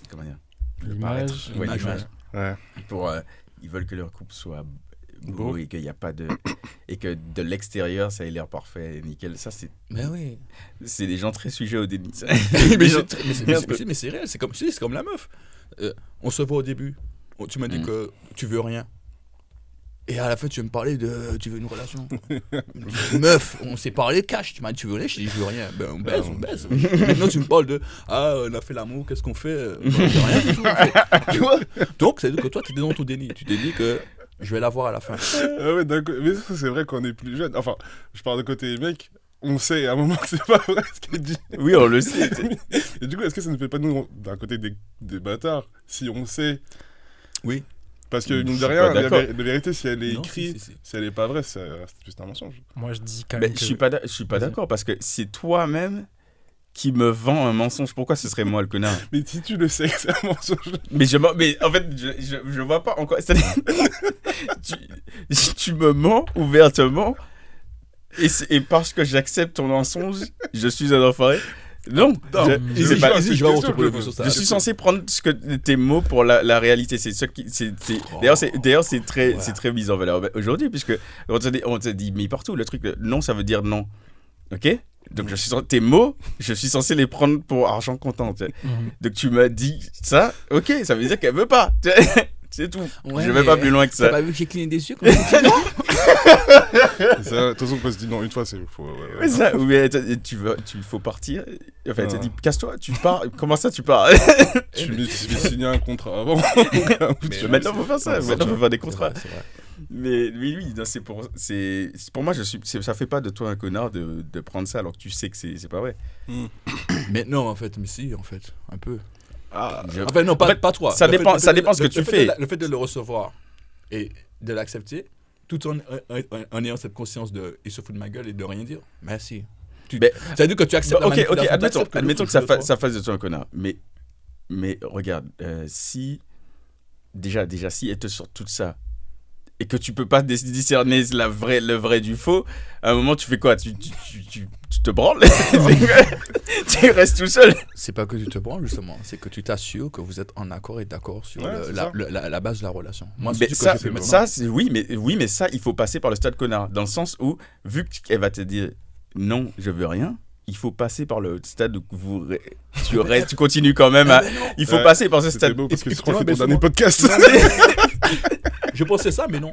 Speaker 5: comment dire?
Speaker 4: L'image.
Speaker 5: Ouais, l'image.
Speaker 3: Ouais.
Speaker 5: Ils veulent que leur couple soit beau et qu'il n'y a pas de... et que de l'extérieur, ça ait l'air parfait et nickel. Ça, c'est...
Speaker 2: Mais oui.
Speaker 5: C'est des gens très sujets au déni.
Speaker 2: mais c'est réel. C'est comme la meuf. On se voit au début. Tu m'as dit que tu veux rien. Et à la fin, tu veux me parler de... Tu veux une relation. Meuf, on s'est parlé cash. Tu m'as dit, tu veux rien? Je t'ai dit, je veux rien. Ben, on baise. Maintenant, tu me parles de... Ah, on a fait l'amour, qu'est-ce qu'on fait? On fait rien du tout. Tu vois? Donc, c'est-à-dire que toi, tu étais dans ton déni. Tu t'es dit que je vais l'avoir à la fin.
Speaker 3: Ouais, d'accord. Mais ça, c'est vrai qu'on est plus jeune. Enfin, je parle de côté mec. On sait à un moment que c'est pas vrai ce qu'elle dit.
Speaker 5: Oui, on le sait.
Speaker 3: Et du coup, est-ce que ça ne fait pas nous, d'un côté, des bâtards, si on sait?
Speaker 2: Oui.
Speaker 3: Parce que, mine de rien, la vérité, si elle est écrite, si elle est pas vraie, c'est juste un mensonge.
Speaker 4: Moi, je dis quand même.
Speaker 5: Je suis pas d'accord parce que c'est toi-même qui me vend un mensonge. Pourquoi ce serait moi le connard?
Speaker 3: Mais si tu le sais que c'est un mensonge.
Speaker 5: Mais en fait, je vois pas encore. Tu me mens ouvertement et parce que j'accepte ton mensonge, je suis un enfoiré. Non, je suis censé prendre tes mots pour la réalité. C'est ce qui, d'ailleurs, c'est très mis en valeur aujourd'hui, puisque on te dit, mais partout, le truc, non, ça veut dire non. Ok? Donc, tes mots, je suis censé les prendre pour argent comptant. Donc, tu m'as dit ça, ok, ça veut dire qu'elle veut pas. C'est tout. Ouais, je vais pas plus loin que ça.
Speaker 2: T'as pas vu que j'ai cligné des yeux quand tu dis non?
Speaker 3: De toute façon, quand je dis non une fois, c'est faux.
Speaker 5: Ouais. Ça, mais tu faut partir. Enfin, elle t'a dit, casse-toi, tu pars. Comment ça, tu pars?
Speaker 3: Tu m'as signé un contrat avant.
Speaker 5: Maintenant, faut faire ça. Maintenant, faut faire des contrats. C'est vrai. Mais oui, pour moi, ça fait pas de toi un connard de prendre ça alors que tu sais que c'est pas vrai.
Speaker 2: Mais non, en fait, mais si, en fait, un peu.
Speaker 5: Enfin,
Speaker 2: non, pas toi.
Speaker 5: Ça dépend ce que tu fais.
Speaker 2: Le fait de le recevoir et de l'accepter, tout en ayant cette conscience de il se fout de ma gueule et de rien dire. Merci. Ça veut dire que tu acceptes la manipulation.
Speaker 5: Admettons que ça fasse de toi un connard. Mais regarde, si elle te sort tout ça et que tu peux pas discerner le vrai du faux, à un moment tu fais quoi? Tu te branles? Tu restes tout seul?
Speaker 2: C'est pas que tu te branles justement, c'est que tu t'assures que vous êtes en accord et d'accord sur la base de la relation. Moi, mais
Speaker 5: mais ça, il faut passer par le stade connard, dans le sens où, vu qu'elle va te dire non, je veux rien, il faut passer par le stade où tu continues quand même à... Il faut passer par ce stade.
Speaker 3: C'est beau parce que je crois que c'est ton dernier podcast.
Speaker 2: Je pensais ça, mais non.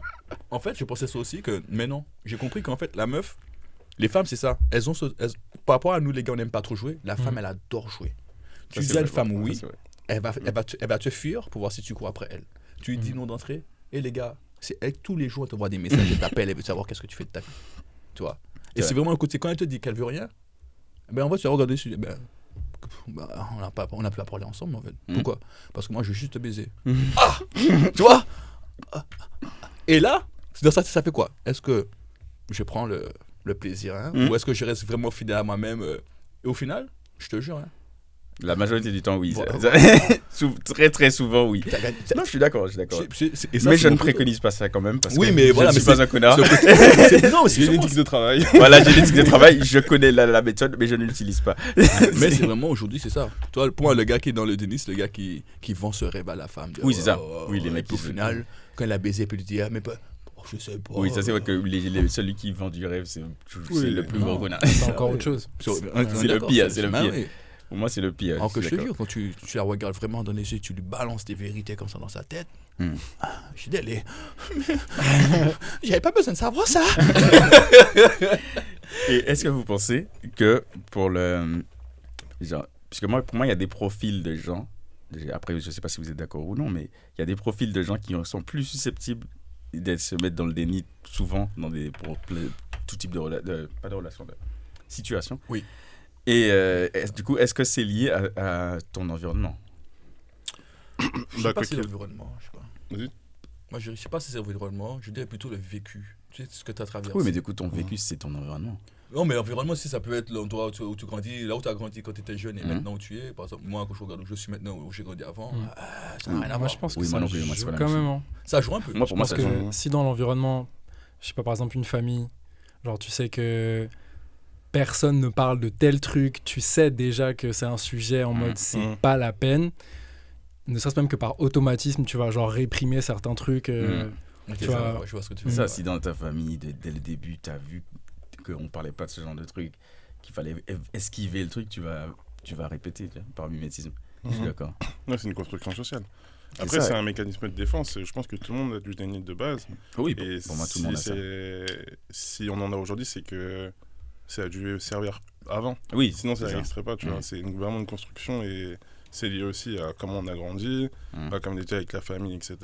Speaker 2: En fait, je pensais ça aussi mais non. J'ai compris qu'en fait, la meuf, les femmes, c'est ça. Par rapport à nous, les gars, on n'aime pas trop jouer. La femme, elle adore jouer. Tu dis à une femme oui, elle va te fuir pour voir si tu cours après elle. Tu lui dis non d'entrée. Et les gars, c'est elle, tous les jours, elle te voit des messages, elle t'appelle, elle veut savoir qu'est-ce que tu fais de ta vie. Tu vois. Et c'est vraiment le côté, quand elle te dit qu'elle veut rien, ben en fait, tu vas regarder dessus. On n'a plus à parler ensemble, en fait. Pourquoi? Parce que moi, je veux juste te baiser. Ah, tu vois. Et là, dans ça fait quoi? Est-ce que je prends le plaisir, ou est-ce que je reste vraiment fidèle à moi-même et au final, Je te jure. Hein.
Speaker 5: La majorité du temps, oui.
Speaker 2: Voilà.
Speaker 5: Très, très souvent, oui. Non, je suis d'accord. Mais je ne préconise pas ça quand même. Parce que
Speaker 2: mais voilà,
Speaker 5: je ne suis pas un connard.
Speaker 2: Non,
Speaker 3: J'ai l'éthique de travail.
Speaker 5: Voilà, j'ai l'éthique de travail. Je connais la méthode, mais je ne l'utilise pas.
Speaker 2: Mais c'est vraiment aujourd'hui, c'est ça. Toi, pour moi, le gars qui est dans le déni, c'est le gars qui vend ce rêve à la femme.
Speaker 5: Oui, c'est ça. Oui, les mecs
Speaker 2: au final, quand il a baisé, il peut lui dire, mais je sais pas.
Speaker 5: Oui, ça c'est vrai que celui qui vend du rêve, c'est le plus gros connard.
Speaker 4: C'est encore autre chose.
Speaker 5: C'est le pire, c'est le pire. Pour moi, c'est le pire.
Speaker 2: Alors que je te jure, quand tu la regardes vraiment dans les yeux, tu lui balances des vérités comme ça dans sa tête. Je suis délé. J'avais pas besoin de savoir ça.
Speaker 5: Et est-ce que vous pensez que pour le... Genre, puisque pour moi, il y a des profils de gens, après, je sais pas si vous êtes d'accord ou non, mais il y a des profils de gens qui sont plus susceptibles de se mettre dans le déni souvent dans tout type de situation.
Speaker 2: Oui.
Speaker 5: Et du coup, est-ce que c'est lié à ton environnement?
Speaker 2: Je sais pas si c'est l'environnement, je sais pas.
Speaker 3: Vas-y.
Speaker 2: Moi, je sais pas si c'est l'environnement, je dirais plutôt le vécu. Tu sais ce que tu as traversé.
Speaker 5: Oui, mais du coup, ton vécu, c'est ton environnement.
Speaker 2: Non, mais l'environnement aussi, ça peut être l'endroit où tu grandis, là où tu as grandi quand tu étais jeune et maintenant où tu es. Par exemple, moi, quand je regarde où je suis maintenant, où j'ai grandi avant, ça n'a rien à voir.
Speaker 4: Moi, je pense que ça joue
Speaker 5: c'est
Speaker 4: quand même. Hein.
Speaker 2: Ça joue un peu.
Speaker 5: Moi, pour moi,
Speaker 4: parce que si dans l'environnement, je sais pas, par exemple, une famille, genre, tu sais que personne ne parle de tel truc, tu sais déjà que c'est un sujet en mode c'est pas la peine, ne serait-ce même que par automatisme, tu vas genre réprimer certains trucs. Tu vois,
Speaker 2: je vois ce que tu veux dire.
Speaker 5: Ça, si dans ta famille, dès le début, tu as vu qu'on parlait pas de ce genre de truc, qu'il fallait esquiver le truc, tu vas répéter par mimétisme. Je suis d'accord.
Speaker 3: Ouais, c'est une construction sociale. Après, c'est un mécanisme de défense. Je pense que tout le monde a du déni de base.
Speaker 5: Oui, pour moi, tout le monde a ça.
Speaker 3: Si on en a aujourd'hui, c'est que ça a dû servir avant.
Speaker 5: Oui.
Speaker 3: Sinon, ça n'existerait pas. Tu vois. C'est vraiment une construction et c'est lié aussi à comment on a grandi, comme on était avec la famille, etc.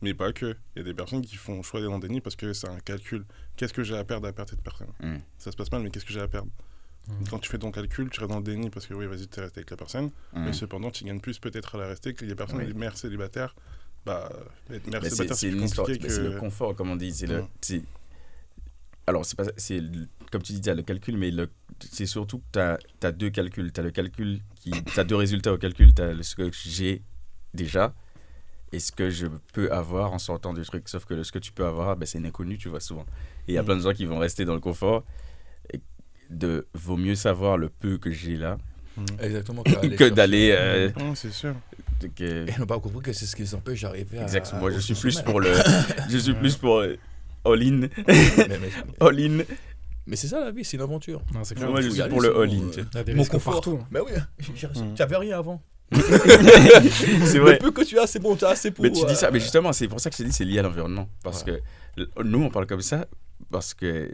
Speaker 3: Mais pas que. Il y a des personnes qui font choix d'être dans le déni parce que c'est un calcul. Qu'est-ce que j'ai à perdre cette personne Ça se passe mal, mais qu'est-ce que j'ai à perdre Quand tu fais ton calcul, tu restes dans le déni parce que oui, vas-y, tu es resté avec la personne. Mais cependant, tu gagnes plus peut-être à la rester que les personnes, les mères célibataires. Être mère célibataire, c'est une histoire.
Speaker 5: C'est le confort, comme on dit. Alors, comme tu dis, tu as le calcul, mais c'est surtout que tu as deux calculs. Tu as le calcul tu as deux résultats au calcul. Tu as ce que j'ai déjà et ce que je peux avoir en sortant du truc. Sauf que ce que tu peux avoir, c'est inconnu, tu vois, souvent. Et il y a plein de gens qui vont rester dans le confort. Vaut mieux savoir le peu que j'ai là.
Speaker 2: Exactement.
Speaker 5: Que d'aller.
Speaker 3: C'est sûr.
Speaker 2: Ils n'ont pas compris que c'est ce qui les empêche d'arriver à.
Speaker 5: Exactement. Moi, je suis plus pour all-in. All-in.
Speaker 2: Mais c'est ça la vie, c'est une aventure.
Speaker 4: Non, c'est
Speaker 5: moi, je suis pour le all-in.
Speaker 2: Mon confort partout. Mais oui, tu n'avais rien avant.
Speaker 5: C'est vrai.
Speaker 2: Le peu que tu as, c'est bon, tu as assez pour.
Speaker 5: Mais tu dis ça, mais justement, c'est pour ça que je te dis c'est lié à l'environnement. Parce que nous, on parle comme ça parce que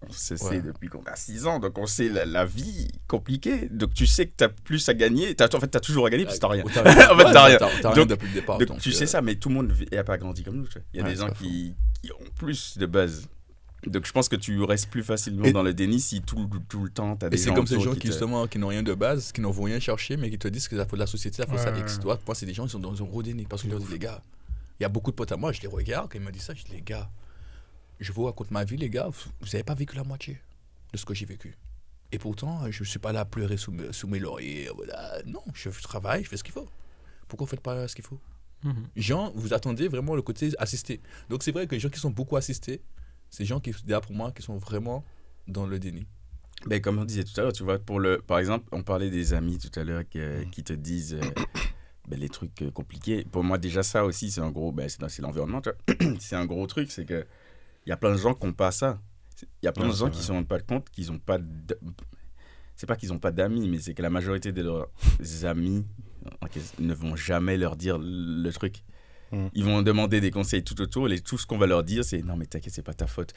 Speaker 5: on sait depuis qu'on a 6 ans, donc on sait la vie compliquée. Donc tu sais que tu as plus à gagner. En fait, tu as toujours à gagner parce que tu n'as rien. En fait, tu n'as rien.
Speaker 2: Donc, depuis le départ.
Speaker 5: Donc tu sais ça, mais tout le monde n'a pas grandi comme nous. Il y a des gens qui ont plus de base. Donc je pense que tu restes plus facilement dans le déni si tout le temps tu as des gens.
Speaker 2: Et c'est comme ces gens qui n'ont rien de base, qui n'ont rien cherché, mais qui te disent que ça faut de la société, ça faut ça X. Toi, c'est des gens qui sont dans un gros déni. Parce que je leur dis, les gars, il y a beaucoup de potes à moi, je les regarde, quand ils me disent ça, je dis, les gars, je vous raconte ma vie, les gars, vous n'avez pas vécu la moitié de ce que j'ai vécu. Et pourtant, je ne suis pas là à pleurer sous mes lauriers. Voilà. Non, je travaille, je fais ce qu'il faut. Pourquoi vous ne faites pas ce qu'il faut Gens, vous attendez vraiment le côté assisté. Donc c'est vrai que les gens qui sont beaucoup assistés, c'est des gens qui, pour moi, qui sont vraiment dans le déni.
Speaker 5: Ben, comme on disait tout à l'heure, tu vois, par exemple, on parlait des amis tout à l'heure qui te disent les trucs compliqués. Pour moi, déjà, ça aussi, c'est un gros... c'est l'environnement, tu vois. C'est un gros truc, c'est qu'il y a plein de gens qui n'ont pas ça. Il y a plein de gens qui ne se rendent pas compte qu'ils n'ont pas... C'est pas qu'ils n'ont pas d'amis, mais c'est que la majorité de leurs amis ne vont jamais leur dire le truc. Ils vont demander des conseils tout autour et tout ce qu'on va leur dire c'est non mais t'inquiète c'est pas ta faute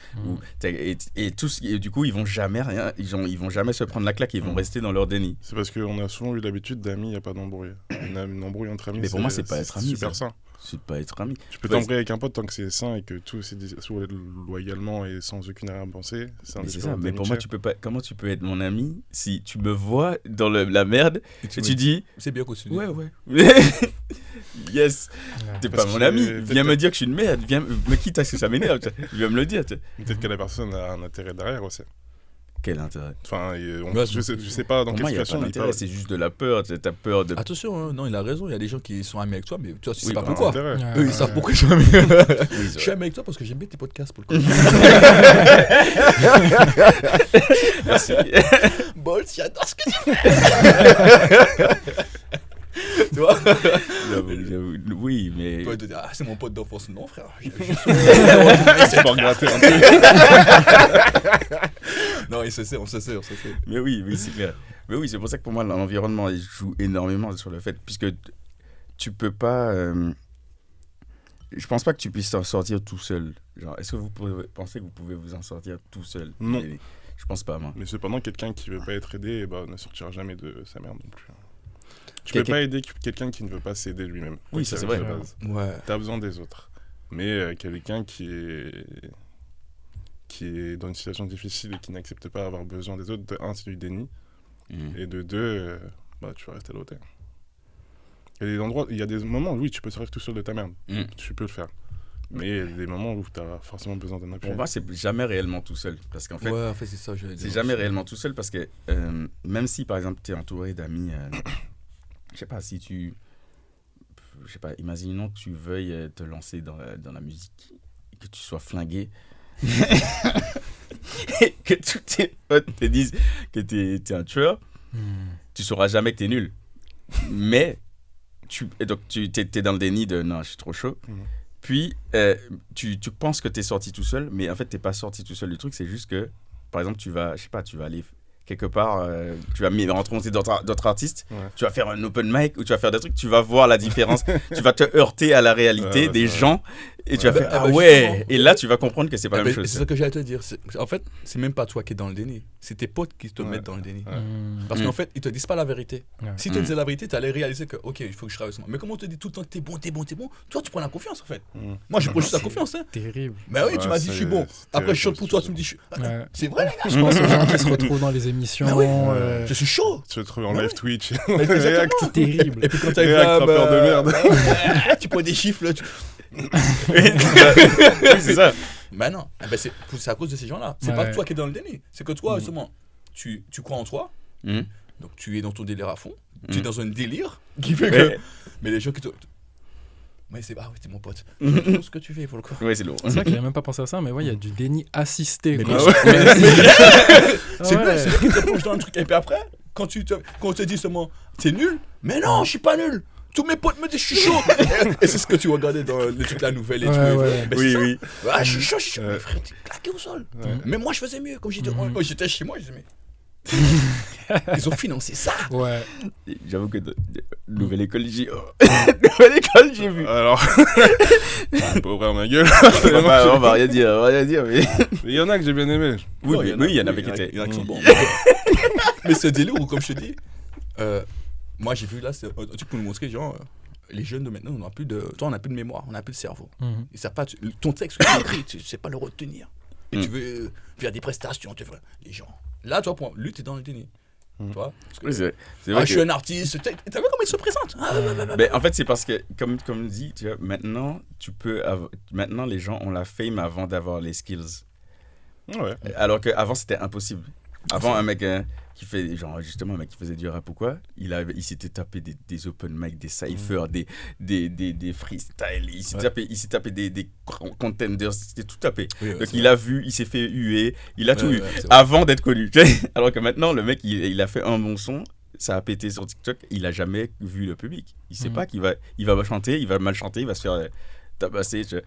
Speaker 5: et du coup ils vont jamais ils vont jamais se prendre la claque, ils vont rester dans leur déni.
Speaker 3: C'est parce qu'on a souvent eu l'habitude d'amis, il n'y a pas d'embrouille. Une embrouille entre amis,
Speaker 5: mais pour moi c'est pas être ami,
Speaker 3: super sain.
Speaker 5: C'est pas être ami.
Speaker 3: Tu peux t'embrouiller avec un pote tant que c'est sain et que tout c'est loyalement et sans aucune arrière-pensée.
Speaker 5: C'est ça, mais pour moi comment tu peux être mon ami si tu me vois dans la merde et tu dis
Speaker 2: c'est bien continué.
Speaker 5: Ouais. Yes, t'es pas mon ami, viens me dire que je suis une merde, viens me quitte parce que ça m'énerve, viens me le dire.
Speaker 3: Peut-être que la personne a un intérêt derrière aussi.
Speaker 5: Quel intérêt?
Speaker 3: Enfin, je sais pas dans quelle situation.
Speaker 5: L'intérêt, c'est juste de la peur. T'as peur de.
Speaker 2: Attention, hein, non, il a raison. Il y a des gens qui sont amis avec toi, mais tu vois, tu sais pas
Speaker 3: pas
Speaker 2: pourquoi.
Speaker 3: d'intérêt.
Speaker 2: Eux, ils savent pourquoi je suis ami. Je suis ami avec toi parce que j'aime bien tes podcasts pour le coup.
Speaker 5: Merci.
Speaker 2: Bolt, j'adore ce que tu fais. Tu vois?
Speaker 5: J'avoue. Oui, mais.
Speaker 2: Tu vas te dire, c'est mon pote d'enfance. Non, frère.
Speaker 3: C'est pas gratter un peu.
Speaker 2: Non, on se sait.
Speaker 5: Mais oui, c'est clair. Mais oui, c'est pour ça que pour moi, l'environnement il joue énormément sur le fait, puisque tu peux pas. Je pense pas que tu puisses t'en sortir tout seul. Genre, est-ce que vous pensez que vous pouvez vous en sortir tout seul?
Speaker 3: Non.
Speaker 5: Je pense pas, moi.
Speaker 3: Mais cependant, quelqu'un qui veut pas être aidé, ne sortira jamais de sa merde non plus. Tu peux pas aider quelqu'un qui ne veut pas s'aider lui-même.
Speaker 5: Oui, ça c'est vrai.
Speaker 2: Ouais.
Speaker 3: T'as besoin des autres. Mais quelqu'un qui est dans une situation difficile et qui n'accepte pas avoir besoin des autres, de un, c'est du déni. Et de deux, tu vas rester à l'hôtel. Il y a des moments où oui, tu peux sortir tout seul de ta merde. Tu peux le faire. Mais il y a des moments où tu as forcément besoin d'un appui.
Speaker 5: Pour moi, c'est jamais réellement tout seul. Parce qu'en fait,
Speaker 2: c'est ça, je veux dire.
Speaker 5: C'est jamais réellement tout seul parce que même si, par exemple, tu es entouré d'amis, je sais pas, imaginons que tu veuilles te lancer dans la musique et que tu sois flingué et que tous tes potes te disent que t'es un tueur, tu sauras jamais que t'es nul. Mais, donc tu t'es dans le déni de « non, je suis trop chaud ». Puis, tu penses que t'es sorti tout seul, mais en fait, t'es pas sorti tout seul du truc. C'est juste que, par exemple, tu vas aller quelque part, tu vas rencontrer d'autres artistes, tu vas faire un open mic ou tu vas faire des trucs, tu vas voir la différence, tu vas te heurter à la réalité des gens et tu vas faire et là tu vas comprendre que c'est pas la même chose.
Speaker 2: C'est ça que j'allais te dire. En fait, c'est même pas toi qui es dans le déni, c'est tes potes qui te mettent dans le déni. Parce qu'en fait, ils te disent pas la vérité. Si ils te disaient la vérité, tu allais réaliser que ok, il faut que je travaille sur moi. Mais comme on te dit tout le temps que t'es bon, toi tu prends la confiance en fait. Moi je prends juste la confiance.
Speaker 4: Terrible.
Speaker 2: Mais oui, tu m'as dit je suis bon. Après je chante pour toi, tu me dis c'est vrai.
Speaker 4: Je pense aux gens qui se retrouvent dans les émissions.
Speaker 2: Je suis chaud.
Speaker 3: Tu te retrouves en live Twitch.
Speaker 2: C'est
Speaker 4: terrible.
Speaker 2: Et puis quand t'as
Speaker 3: peur de merde.
Speaker 2: Tu prends des chiffres là.
Speaker 5: C'est ça.
Speaker 2: Ben non, c'est à cause de ces gens-là. C'est pas toi qui es dans le déni. C'est que toi, justement, tu crois en toi. Donc tu es dans ton délire à fond. Tu es dans un délire qui fait que. Mais les gens qui te. Mais c'est mon pote. C'est ce que tu fais pour le coup.
Speaker 5: Ouais, c'est lourd.
Speaker 4: C'est vrai que j'ai même pas pensé à ça, mais il y a du déni assisté.
Speaker 2: C'est bien, c'est qui te plonge dans le truc. Et puis après, quand on te dit seulement t'es nul, mais non, je suis pas nul. Tous mes potes me disent je suis chaud. Et c'est ce que tu regardais dans les trucs la nouvelle et tout.
Speaker 5: Oui.
Speaker 2: Ah, je suis chaud. Mais frère, t'es claqué au sol. Mais moi, je faisais mieux. Comme j'ai dit, quand j'étais chez moi, je disais, mais. Ils ont financé ça.
Speaker 4: Ouais.
Speaker 5: J'avoue que nouvelle école, j'ai vu.
Speaker 3: Alors, je peux ouvrir ma gueule.
Speaker 5: On va rien dire, mais
Speaker 3: il y en a que j'ai bien aimé.
Speaker 5: Oui, il y en avait qui étaient.
Speaker 2: Il y en a qui sont bons. Mais ce délire où, comme je te dis, moi j'ai vu là, c'est un truc pour nous montrer, genre, les jeunes de maintenant, on n'a plus de mémoire, on n'a plus de cerveau. Ils savent pas, ton texte que tu écris, tu sais pas le retenir. Et tu veux faire des prestations, tu vois, les gens. Là, tu vois, lui, t'es dans le déni. Tu vois
Speaker 5: c'est vrai
Speaker 2: je suis un artiste. T'as vu comment il se présente
Speaker 5: Mais en fait, c'est parce que, comme dit, tu vois, maintenant, maintenant, les gens ont la fame avant d'avoir les skills.
Speaker 3: Ouais.
Speaker 5: Alors qu'avant, c'était impossible. Avant, un mec qui fait, genre, justement, un mec qui faisait du rap ou quoi, il s'était tapé des open mic, des cyphers, des freestyles, il s'est tapé des contenders, c'était tout tapé. Oui, donc il a vu, il s'est fait huer, il a tout eu avant d'être connu. Alors que maintenant, le mec, il a fait un bon son, ça a pété sur TikTok, il a jamais vu le public. Il sait pas qu'il va chanter, il va mal chanter, il va se faire tabasser, tu vois.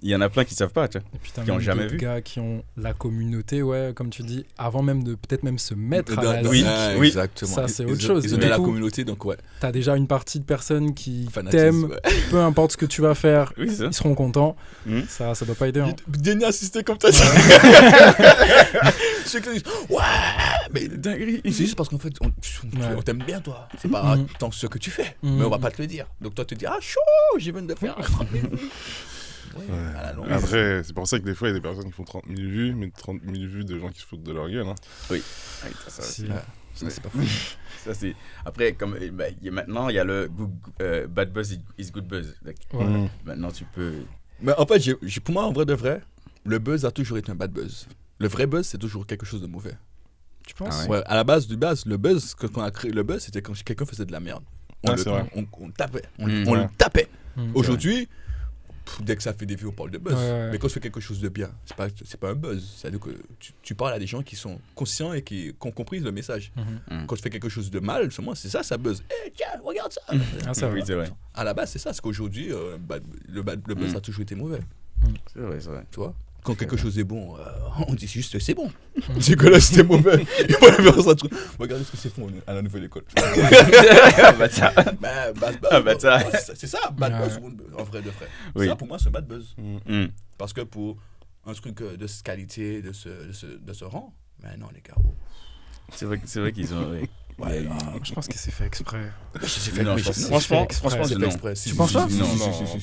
Speaker 5: Il y en a plein qui savent pas, tu vois,
Speaker 4: et puis
Speaker 5: qui n'ont jamais vu.
Speaker 4: Gars qui ont la communauté, comme tu dis, avant même de peut-être même se mettre à la
Speaker 5: oui,
Speaker 2: exactement.
Speaker 4: Ça, c'est autre chose.
Speaker 2: Ils ont la communauté, donc
Speaker 4: t'as déjà une partie de personnes qui t'aiment, peu importe ce que tu vas faire, ils seront contents. Ça doit pas aider.
Speaker 2: Déni assisté comme t'as dit. Ceux qui disent, mais dinguerie. C'est juste parce qu'en fait, on t'aime bien, toi. C'est pas tant ce que tu fais, mais on va pas te le dire. Donc toi, tu te dis, chaud, j'ai viens de faire 30 000 vues.
Speaker 3: Après, c'est pour ça que des fois, il y a des personnes qui font 30 000 vues, mais 30 000 vues de gens qui se foutent de leur gueule. Hein.
Speaker 5: Oui. Ça, c'est pas fou. Ça, c'est... Après, comme maintenant, il y a le bad buzz is good buzz. Maintenant, tu peux...
Speaker 2: Mais en fait, pour moi, en vrai de vrai, le buzz a toujours été un bad buzz. Le vrai buzz, c'est toujours quelque chose de mauvais.
Speaker 4: Tu penses?
Speaker 5: Ah ouais.
Speaker 2: Ouais, à la base, le buzz, quand on a créé le buzz, c'était quand quelqu'un faisait de la merde. On
Speaker 3: c'est vrai.
Speaker 2: on tapait. On
Speaker 3: Ouais.
Speaker 2: le tapait.
Speaker 4: Mm.
Speaker 2: Aujourd'hui, dès que ça fait des vues, on parle de buzz.
Speaker 4: Ouais.
Speaker 2: Mais quand tu fais quelque chose de bien, c'est pas un buzz. C'est-à-dire que tu parles à des gens qui sont conscients et qui ont compris le message.
Speaker 4: Mhm.
Speaker 2: Quand tu fais quelque chose de mal, c'est ça buzz. Tiens, regarde ça.
Speaker 4: Ah, c'est vrai.
Speaker 5: Oui, c'est vrai.
Speaker 2: À la base, c'est ça. C'est qu'aujourd'hui, le buzz a toujours été mauvais.
Speaker 5: C'est vrai, c'est vrai.
Speaker 2: Tu vois, quand quelque chose est bon, on dit juste c'est bon. C'est que là c'était mauvais. Et on avait un truc. Regardez ce que c'est font à la nouvelle école. C'est ça, bad buzz en vrai de vrai.
Speaker 5: Oui.
Speaker 2: Ça pour moi c'est bad buzz.
Speaker 5: Parce
Speaker 2: Parce que pour un truc de cette qualité, de ce rang, mais non les gars.
Speaker 5: c'est vrai qu'ils ont.
Speaker 2: Ouais,
Speaker 4: Je pense que c'est fait exprès.
Speaker 5: Non, je pense- franchement,
Speaker 2: c'est
Speaker 5: non.
Speaker 2: exprès.
Speaker 4: Tu penses pas?
Speaker 5: Non,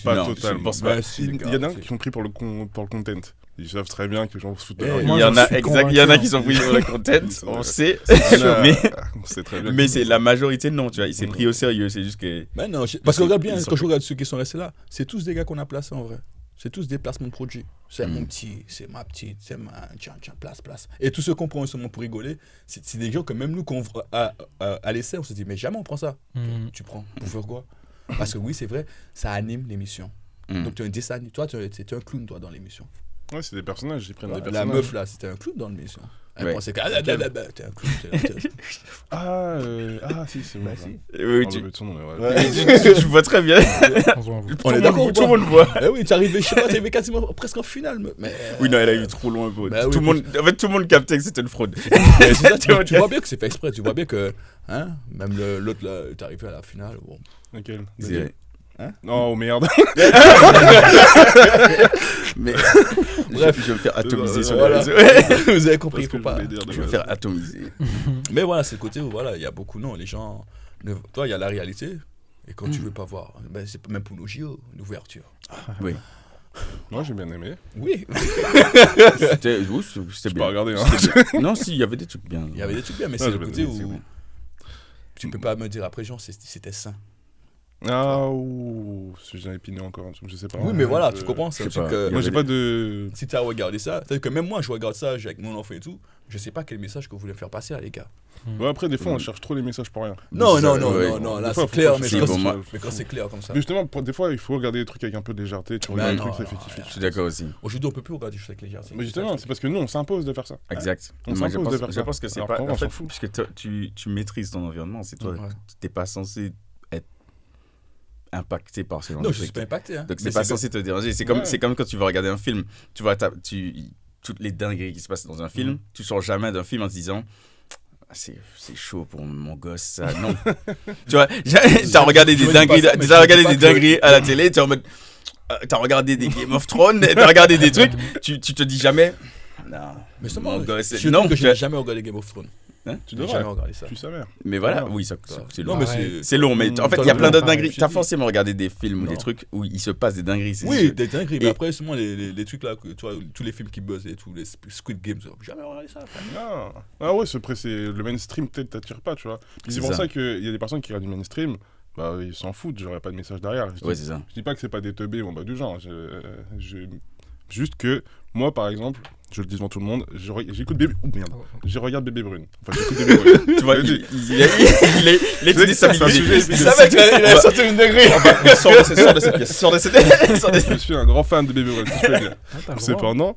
Speaker 3: pas
Speaker 5: non,
Speaker 3: totalement.
Speaker 5: je pense
Speaker 2: Bah,
Speaker 5: pas.
Speaker 2: si,
Speaker 3: Il
Speaker 2: les
Speaker 3: y en
Speaker 2: gars,
Speaker 3: a qui ont pris pour le content. Ils savent très bien que les gens se foutent de
Speaker 2: Eh,
Speaker 3: leur
Speaker 5: Il
Speaker 4: Moi,
Speaker 5: y en
Speaker 4: j'en
Speaker 5: a
Speaker 4: suis
Speaker 5: exact, il y en a
Speaker 4: convaincu,
Speaker 5: qui sont pris pour le content, on sait,
Speaker 3: gueule.
Speaker 5: mais
Speaker 3: On sait très bien.
Speaker 5: mais c'est la majorité non, tu vois, il s'est pris au sérieux, c'est juste que
Speaker 2: Mais non, parce que regarde bien,
Speaker 5: Ils sont-
Speaker 2: quand je regarde ceux qui sont restés là, c'est tous des gars qu'on a placés en vrai. C'est tous des placements de produits. C'est mon petit, c'est ma petite, c'est ma. Tiens, place. Et tous ceux qu'on prend en ce moment pour rigoler, c'est des gens que même nous, à l'essai, on se dit, mais jamais on prend ça.
Speaker 4: Mhm.
Speaker 2: Tu prends pour faire quoi? Parce que oui, c'est vrai, ça anime l'émission. Donc tu es un dessin, toi, tu es un clown, toi, dans l'émission.
Speaker 3: Ouais, c'est des personnages. Ils prennent des
Speaker 2: La
Speaker 3: personnages.
Speaker 2: meuf là, c'était un clown dans l'émission. Elle
Speaker 5: Ouais.
Speaker 2: pensait que t'es un clown.
Speaker 3: Si, c'est bon.
Speaker 2: si.
Speaker 5: oui,
Speaker 3: Tu
Speaker 5: tu,
Speaker 3: son nom, mais ouais.
Speaker 5: tu vois très bien.
Speaker 4: On se voit un peu.
Speaker 2: On est d'accord,
Speaker 5: Tout le monde voit.
Speaker 2: Eh oui, tu arrivais, je sais pas, tu arrivais quasiment presque en finale. Mais,
Speaker 5: Oui, non, elle a eu trop loin, gros.
Speaker 2: Bah oui,
Speaker 5: Tout le monde, en fait, tout le monde captait que c'était une fraude.
Speaker 2: mais c'est ça, tu vois bien que c'est fait exprès. Tu vois bien que, hein, même l'autre là, est arrivé à la finale. Bon.
Speaker 3: Lequel
Speaker 5: C'est-
Speaker 3: Non, merde.
Speaker 5: Mais
Speaker 2: Bref.
Speaker 5: je vais me faire atomiser sur
Speaker 2: Voilà.
Speaker 5: le réseau.
Speaker 2: Vous avez compris, il faut
Speaker 3: Je
Speaker 2: pas.
Speaker 3: voulais dire de
Speaker 5: Je vais me
Speaker 3: base.
Speaker 5: faire atomiser.
Speaker 2: Mais voilà, c'est le côté où voilà, il y a beaucoup non, les gens. Toi, il y a la réalité. Et quand tu veux pas voir, ben, c'est même pour nos JO, une ouverture.
Speaker 5: Oui.
Speaker 3: Moi, j'ai bien aimé.
Speaker 2: Oui,
Speaker 5: C'était
Speaker 3: J'ai
Speaker 5: bien.
Speaker 3: pas regardé. Hein.
Speaker 5: Non, si, il y avait des trucs bien.
Speaker 2: il y avait des trucs bien, mais
Speaker 3: Ouais,
Speaker 2: c'est
Speaker 3: j'ai
Speaker 2: le
Speaker 3: bien
Speaker 2: côté
Speaker 3: aimé,
Speaker 2: où
Speaker 3: c'est bien.
Speaker 2: tu peux pas me dire après, genre, c'était sain.
Speaker 3: Ah, ouh, j'ai épiné encore. Je sais pas.
Speaker 2: Oui, mais voilà,
Speaker 3: Je-
Speaker 2: tu comprends, c'est un
Speaker 5: je sais
Speaker 2: truc.
Speaker 5: pas.
Speaker 3: Moi, j'ai pas de.
Speaker 2: Si tu as regardé ça, c'est-à-dire que même moi, je regarde ça avec mon enfant et tout, je sais pas quel message que vous voulez faire passer à les gars.
Speaker 3: Ouais, après, des fois, on cherche trop les messages pour rien.
Speaker 2: Non,
Speaker 5: c'est
Speaker 2: non,
Speaker 5: ça,
Speaker 2: non,
Speaker 5: ouais.
Speaker 2: non, non, là
Speaker 3: Des fois,
Speaker 2: c'est
Speaker 3: faut
Speaker 2: clair,
Speaker 3: pas
Speaker 2: mais
Speaker 5: chercher
Speaker 2: quand
Speaker 5: bon,
Speaker 2: c'est-
Speaker 5: moi-
Speaker 2: mais quand c'est clair comme ça.
Speaker 3: Mais justement, des fois, il faut regarder des trucs avec un peu de légèreté. Tu regardes
Speaker 2: Mais
Speaker 3: des trucs,
Speaker 2: non,
Speaker 3: ça fait kiffer.
Speaker 5: Je suis d'accord aussi.
Speaker 2: Aujourd'hui, on peut plus regarder juste avec les gens.
Speaker 3: Mais justement, c'est parce que nous, on s'impose de faire ça.
Speaker 5: Exact.
Speaker 3: On
Speaker 5: Moi, je
Speaker 3: s'impose de
Speaker 5: pense,
Speaker 3: faire
Speaker 5: je
Speaker 3: ça.
Speaker 5: pense que c'est
Speaker 3: Alors
Speaker 5: pas.
Speaker 3: qu'en vrai,
Speaker 5: En
Speaker 3: on s'en
Speaker 5: fait,
Speaker 3: fout.
Speaker 5: puisque tu maîtrises ton environnement, c'est toi.
Speaker 2: Ouais.
Speaker 5: T'es pas censé être impacté par ce genre
Speaker 2: Non,
Speaker 5: de
Speaker 2: je suis
Speaker 5: trucs.
Speaker 2: pas impacté. Hein.
Speaker 5: Donc
Speaker 2: Mais
Speaker 5: c'est pas censé te déranger. C'est
Speaker 3: Ouais.
Speaker 5: comme quand tu vas regarder un film. Tu vois toutes les dingueries qui se passent dans un film. Tu sors jamais d'un film en te disant ah, c'est chaud pour mon gosse ça. Non. Tu vois, t'as regardé
Speaker 2: je
Speaker 5: des
Speaker 2: me dis pas
Speaker 5: dingueries,
Speaker 2: ça, mais
Speaker 5: t'as
Speaker 2: je
Speaker 5: regardé
Speaker 2: dis pas
Speaker 5: des
Speaker 2: que-
Speaker 5: dingueries à la télé. T'es en mode t'as regardé des Game of Thrones, t'as regardé des trucs. Tu te dis jamais non.
Speaker 2: Mais c'est
Speaker 5: Mon gosse,
Speaker 2: je
Speaker 5: non,
Speaker 2: non, que
Speaker 5: tu
Speaker 2: je
Speaker 5: n'as
Speaker 2: n'ai jamais regardé Game of Thrones.
Speaker 3: Tu
Speaker 2: J'ai
Speaker 3: devrais.
Speaker 2: jamais regardé ça.
Speaker 3: Tu savais.
Speaker 5: Mais voilà,
Speaker 3: Ouais.
Speaker 5: oui, c'est
Speaker 2: Non,
Speaker 5: long.
Speaker 2: mais
Speaker 4: Pareil.
Speaker 5: C'est long, mais en fait,
Speaker 2: T'as
Speaker 5: il y a
Speaker 2: le
Speaker 5: plein
Speaker 2: temps,
Speaker 5: d'autres dingueries.
Speaker 2: je
Speaker 5: T'as
Speaker 2: dis.
Speaker 5: forcément regardé des films ou des
Speaker 2: Non.
Speaker 5: trucs où il se passe des dingueries. c'est
Speaker 2: Oui,
Speaker 5: sûr.
Speaker 2: des dingueries.
Speaker 5: Et-
Speaker 2: Mais après, seulement les trucs là, que, tu vois, tous les films qui buzzent et tous les Squid Games, j'ai jamais regardé ça. frère.
Speaker 3: Ah, ah ouais, c'est le mainstream peut-être t'attire pas, tu vois. Puis c'est
Speaker 5: C'est
Speaker 3: pour
Speaker 5: ça.
Speaker 3: ça qu'il y a des personnes qui regardent du mainstream, bah ils s'en foutent, j'aurais pas de message derrière.
Speaker 5: Ouais, c'est ça.
Speaker 3: Je dis pas que c'est pas des teubés ou en bas du genre. Juste que moi, par exemple, je le dis devant tout le monde, j'écoute Bébé. Oh merde, je regarde Bébé Brune. Enfin, j'écoute Bébé Brune.
Speaker 5: Tu vois, il est
Speaker 3: Ça, c'est un sujet.
Speaker 5: déstabilisé. Il savait qu'il allait sortir une dinguerie. Sors de cette pièce. Sors de cette pièce.
Speaker 3: Je suis un grand fan de Bébé Brune, si je peux dire.
Speaker 4: Ah, t'as le droit.
Speaker 3: Cependant,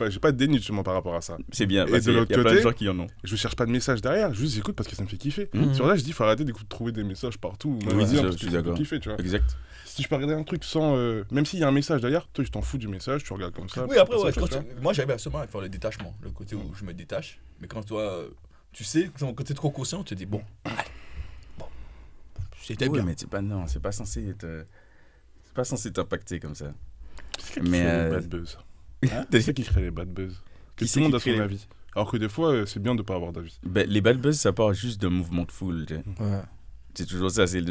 Speaker 3: j'ai pas de déni justement par rapport à ça.
Speaker 5: C'est bien.
Speaker 3: Et
Speaker 5: Parce
Speaker 3: de
Speaker 5: qu'il y a
Speaker 3: l'autre
Speaker 5: plein de
Speaker 3: côté-
Speaker 5: gens qui en ont.
Speaker 3: Je cherche pas de message derrière, juste j'écoute parce que ça me fait kiffer.
Speaker 5: Mhm.
Speaker 3: Sur là, je dis, faut arrêter de trouver des messages partout.
Speaker 5: Oui,
Speaker 3: Vas-y,
Speaker 5: c'est ça,
Speaker 3: parce
Speaker 5: je suis
Speaker 3: que ça me fait
Speaker 5: d'accord.
Speaker 3: kiffer, tu vois.
Speaker 5: Exact.
Speaker 3: Si je peux regarder un truc sans. Même s'il y a un message derrière, toi, tu t'en fous du message, tu regardes comme ça.
Speaker 2: Oui, après,
Speaker 3: c'est
Speaker 2: ouais,
Speaker 3: autre chose, tu vois.
Speaker 2: moi j'arrive absolument à faire le détachement, le côté où je me détache. Mais quand toi, tu sais, quand t'es trop conscient, tu te dis, bon, allez, bon, c'était
Speaker 5: Oui,
Speaker 2: bien.
Speaker 5: mais c'est pas censé être. C'est pas censé t'impacter comme ça.
Speaker 3: C'est qui
Speaker 5: Mais,
Speaker 3: crée les bad buzz
Speaker 5: Hein
Speaker 3: C'est qui crée les bad buzz Que
Speaker 5: Qui
Speaker 3: tout
Speaker 5: c'est
Speaker 3: le monde
Speaker 5: qui
Speaker 3: a
Speaker 5: crée
Speaker 3: son
Speaker 5: les-
Speaker 3: avis. Alors que des fois, c'est bien de pas avoir d'avis.
Speaker 5: Ben, les bad buzz, ça part juste d'un mouvement de foule. Tu sais.
Speaker 4: Ouais.
Speaker 5: C'est toujours ça. C'est